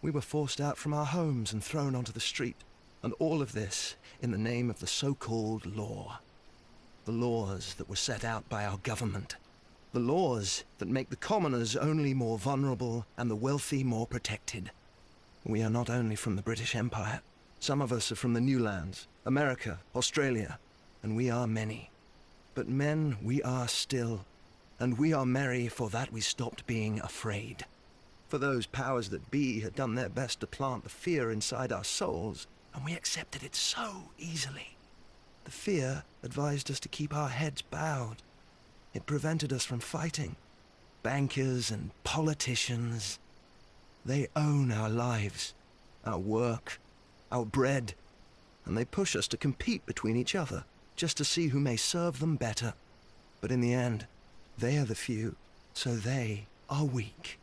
We were forced out from our homes and thrown onto the street. And all of this in the name of the so-called law. The laws that were set out by our government. The laws that make the commoners only more vulnerable and the wealthy more protected. We are not only from the British Empire. Some of us are from the New Lands, America, Australia, and we are many. But men we are still, and we are merry for that we stopped being afraid. For those powers that be had done their best to plant the fear inside our souls, and we accepted it so easily. The fear advised us to keep our heads bowed. It prevented us from fighting. Bankers and politicians, they own our lives, our work, our bread, and they push us to compete between each other, just to see who may serve them better. But in the end, they are the few, so they are weak.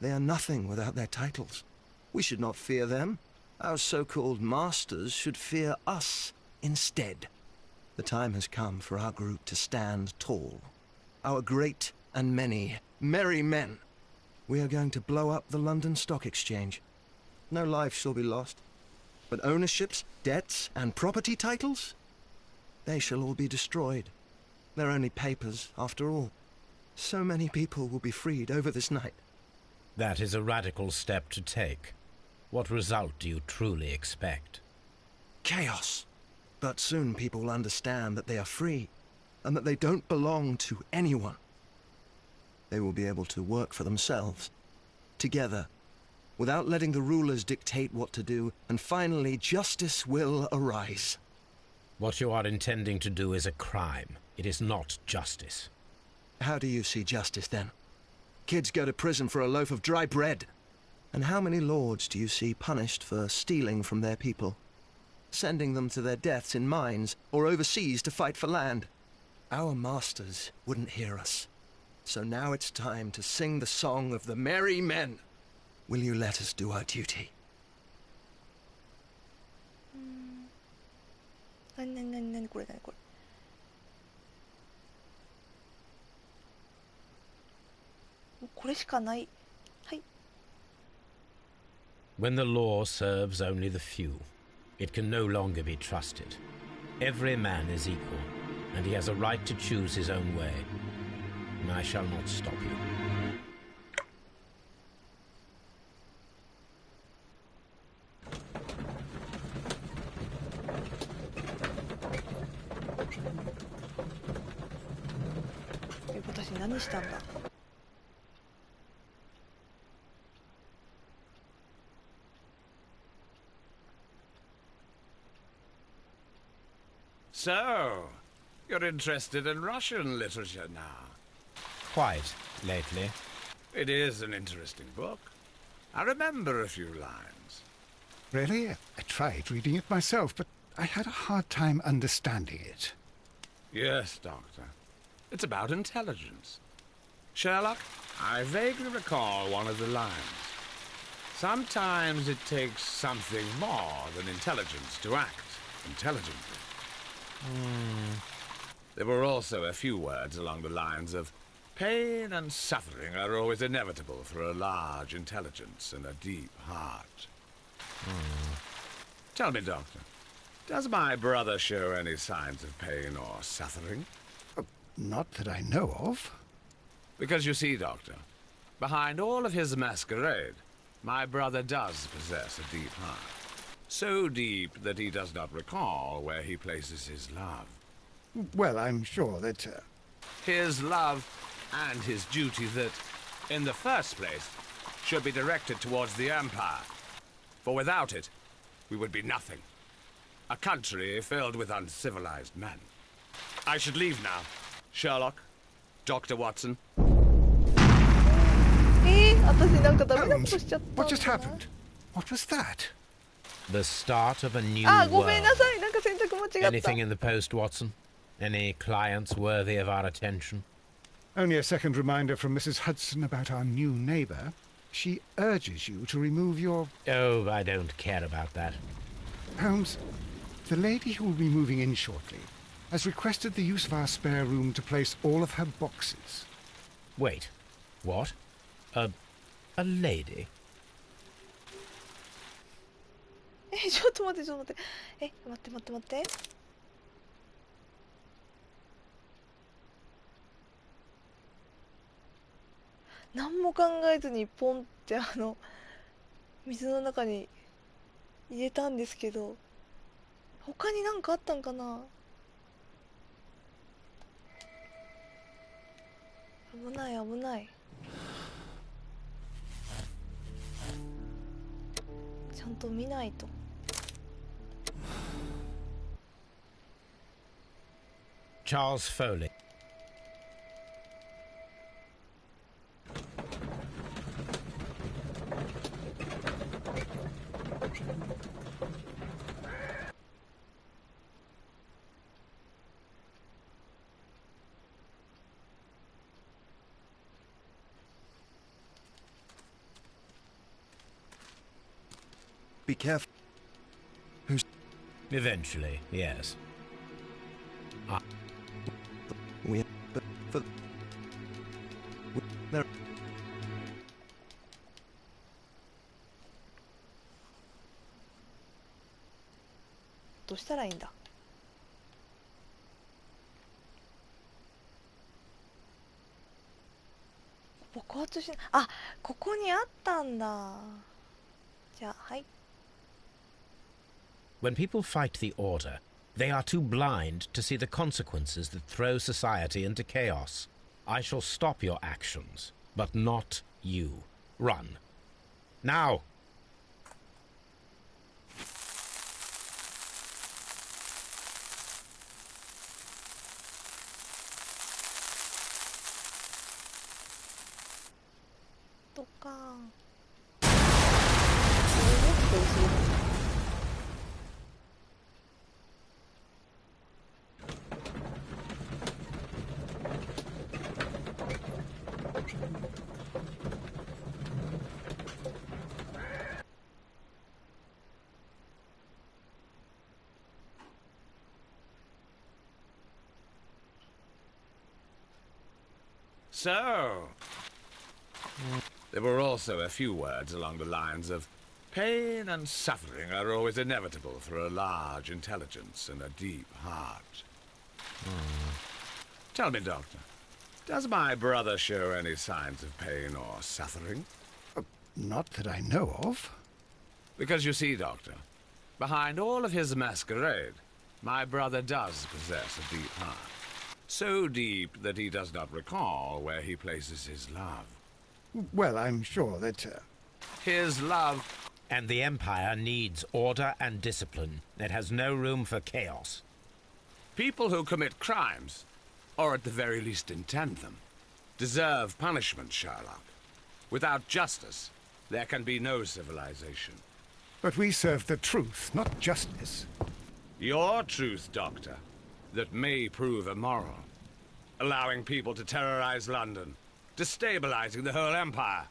They are nothing without their titles. We should not fear them. Our so-called masters should fear us instead. The time has come for our group to stand tall. Our great and many merry men. We are going to blow up the London Stock Exchange. No life shall be lost. But ownerships, debts, and property titles? They shall all be destroyed. They're only papers, after all. So many people will be freed over this night. That is a radical step to take. What result do you truly expect? Chaos. But soon people will understand that they are free, and that they don't belong to anyone. They will be able to work for themselves, together, without letting the rulers dictate what to do, and finally justice will arise. What you are intending to do is a crime. It is not justice. How do you see justice, then? Kids go to prison for a loaf of dry bread. And how many lords do you see punished for stealing from their people? Sending them to their deaths in mines, or overseas to fight for land? Our masters wouldn't hear us. So now it's time to sing the song of the merry men. Will you let us do our duty? 何これこれ。もうこれしかない。はい。When the law serves only the few, it can no longer be trusted. Every man is equal, and he has a right to choose his own way. And I shall not stop you. So, you're interested in Russian literature now? Quite, lately. It is an interesting book. I remember a few lines. Really? I tried reading it myself, but I had a hard time understanding it. Yes, Doctor. It's about intelligence. Sherlock, I vaguely recall one of the lines. Sometimes it takes something more than intelligence to act intelligently. There were also a few words along the lines of pain and suffering are always inevitable for a large intelligence and a deep heart. Tell me, Doctor, does my brother show any signs of pain or suffering? Not that I know of. Because you see, Doctor, behind all of his masquerade, my brother does possess a deep heart. So deep that he does not recall where he places his love. Well, I'm sure that... His love and his duty that, in the first place, should be directed towards the Empire. For without it, we would be nothing. A country filled with uncivilized men. I should leave now. Sherlock, Dr. Watson. Holmes, what just happened? What was that? The start of a new ごめんなさい。なんか選択間違った。 Anything in the post, Watson? Any clients worthy of our attention? Only a second reminder from Mrs. Hudson about our new neighbour. She urges you to remove your... Oh, I don't care about that. Holmes, the lady who will be moving in shortly has requested the use of our spare room to place all of her boxes. Wait. What? A lady? ちょっと待って。待って。何も考えずにポンって水の中に入れたんですけど、他に何かあったんかな。危ない。ちゃんと見ないと。Charles Foley. Be careful. Who's... Eventually, yes. There... したらいいんだ。爆発しない。あ、ここにあったんだ。じゃあ、はい。 When people fight the order, they are too blind to see the consequences that throw society into chaos. I shall stop your actions, but not you. Run. Now! ドカーン。もっと後ろ。 So, there were also a few words along the lines of pain and suffering are always inevitable for a large intelligence and a deep heart. Tell me, Doctor, does my brother show any signs of pain or suffering? Not that I know of. Because you see, Doctor, behind all of his masquerade, my brother does possess a deep heart. So deep that he does not recall where he places his love. Well, I'm sure that... His love... And the Empire needs order and discipline. It has no room for chaos. People who commit crimes, or at the very least intend them, deserve punishment, Sherlock. Without justice, there can be no civilization. But we serve the truth, not justice. Your truth, Doctor, that may prove immoral. Allowing people to terrorize London, destabilizing the whole empire.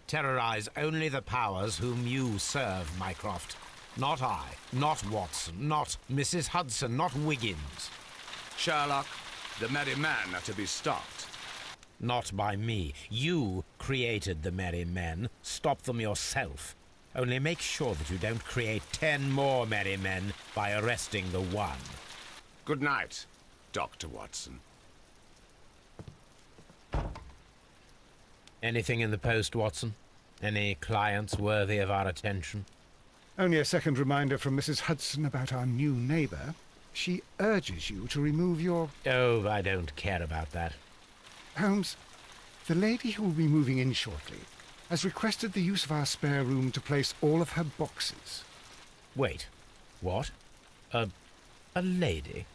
Terrorize only the powers whom you serve, Mycroft. Not I, not Watson, not Mrs. Hudson, not Wiggins. Sherlock, the merry men are to be stopped. Not by me. You created the merry men. Stop them yourself. Only make sure that you don't create 10 more merry men by arresting the one. Good night, Dr. Watson. Anything in the post, Watson? Any clients worthy of our attention? Only a second reminder from Mrs. Hudson about our new neighbour. She urges you to remove your... Oh, I don't care about that. Holmes, the lady who will be moving in shortly has requested the use of our spare room to place all of her boxes. Wait. What? A lady?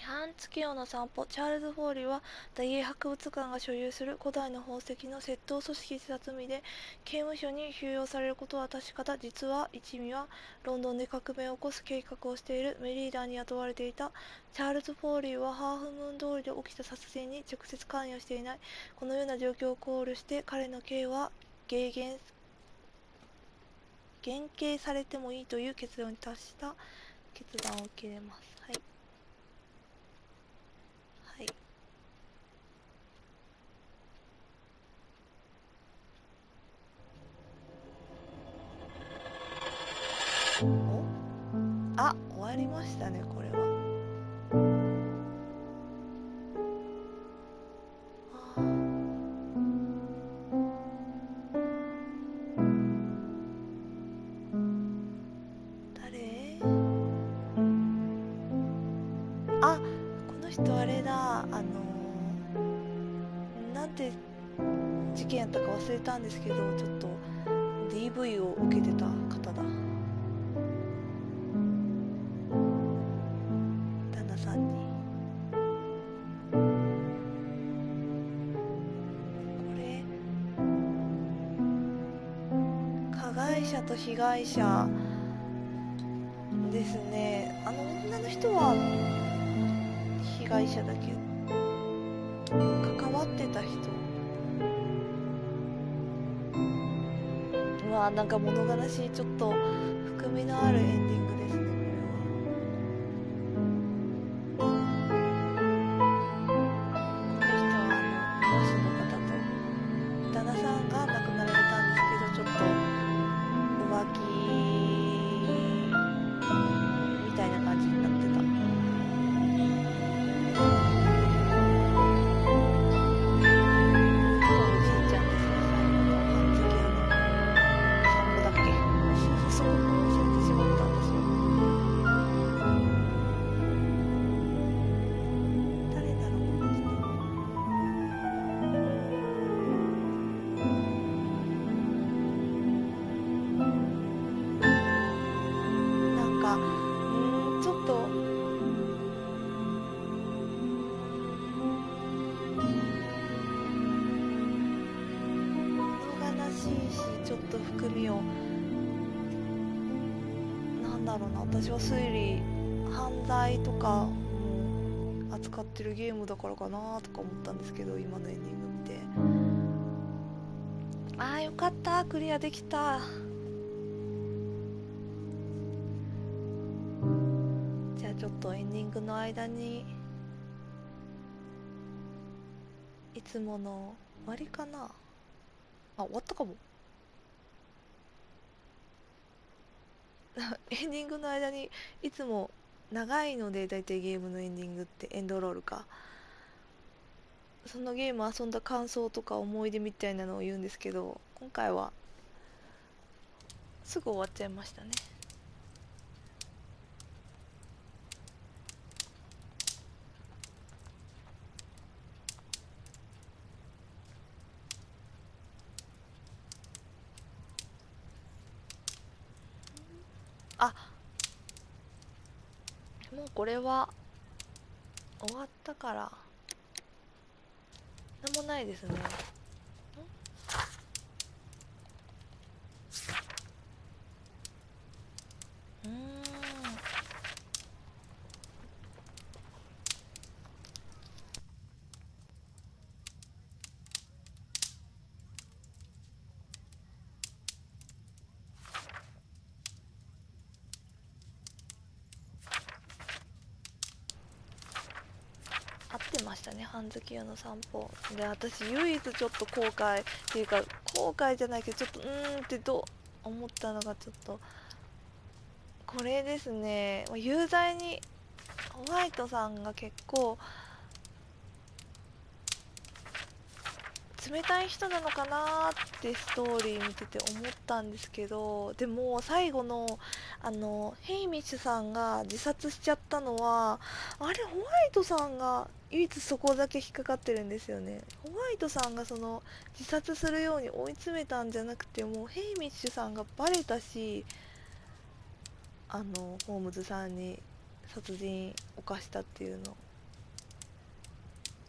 半月夜の散歩。チャールズ・フォーリーは大英博物館が所有する古代の宝石の窃盗組織視察罪で刑務所に収容されることは確かだ。実は一味はロンドンで革命を起こす計画をしているメリーダーに雇われていた。チャールズ・フォーリーはハーフムーン通りで起きた殺人に直接関与していない。このような状況を考慮して彼の刑は減刑されてもいいという結論に達した決断を受け入れます。はい。はい。お？あ、終わりましたね、これは。誰？あ、この人あれだ、なんて事件やったか忘れたんですけど、ちょっと DV を受けてた方だ。旦那さんに。これ加害者と被害者ですね。女の人は被害者だけど関わってた人、うわ、なんか物悲しい、ちょっと含みのあるエンディングですね、これは。この人は漁師の方と旦那さんが亡くなられたんですけど、ちょっとだろうな、私は推理犯罪とかも扱ってるゲームだからかなとか思ったんですけど、今のエンディング見て、あーよかった、クリアできた。じゃあちょっとエンディングの間にいつもの終わりかなあ、終わったかもエンディングの間にいつも長いので、だいたいゲームのエンディングってエンドロールか、そのゲーム遊んだ感想とか思い出みたいなのを言うんですけど、今回はすぐ終わっちゃいましたね。あ、もうこれは終わったからなんもないですね。合ってましたね、半月夜の散歩で。私唯一ちょっと後悔っていうか、後悔じゃないけどちょっとって思ったのが、ちょっとこれですね。有罪にホワイトさんが結構冷たい人なのかなってストーリー見てて思ったんですけど、でも最後のヘイミッシュさんが自殺しちゃったのは、あれホワイトさんが唯一そこだけ引っかかってるんですよね。ホワイトさんがその自殺するように追い詰めたんじゃなくて、もうヘイミッシュさんがバレたし、ホームズさんに殺人犯したっていうの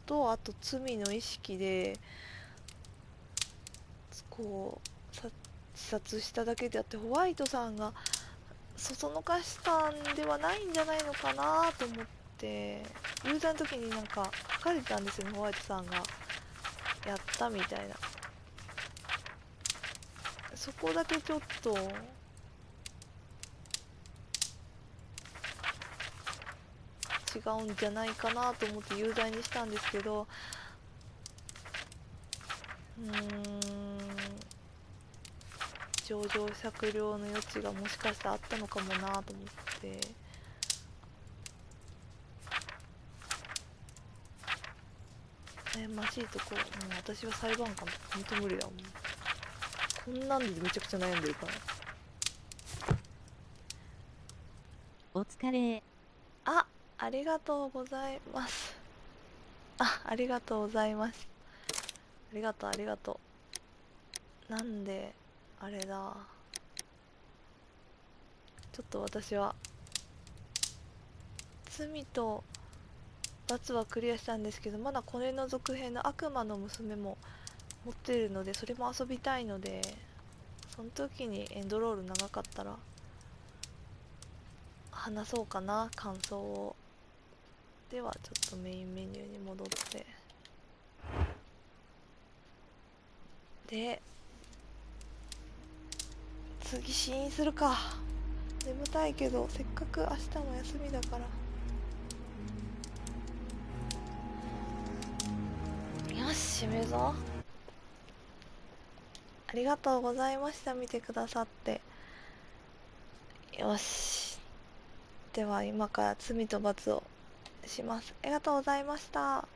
と、あと罪の意識でこう自殺しただけであって、ホワイトさんがそそのかしたんではないんじゃないのかなと思って、有罪の時になんか書かれてたんですよね、ホワイトさんがやったみたいな。そこだけちょっと違うんじゃないかなと思って有罪にしたんですけど、情状酌量の余地がもしかしたらあったのかもなと思って、悩ましいとこ。もう私は裁判官ほんと無理だもん、こんなんでめちゃくちゃ悩んでるから。お疲れ。ありがとうございます。ありがとうございます。ありがとう。なんであれだ、ちょっと私は罪と罰はクリアしたんですけど、まだこれの続編の悪魔の娘も持ってるので、それも遊びたいので、その時にエンドロール長かったら話そうかな、感想を。ではちょっとメインメニューに戻って、で次試飲するか。眠たいけどせっかく明日も休みだから。よし、閉めるぞ。ありがとうございました、見てくださって。よし、では今から罪と罰をします。ありがとうございました。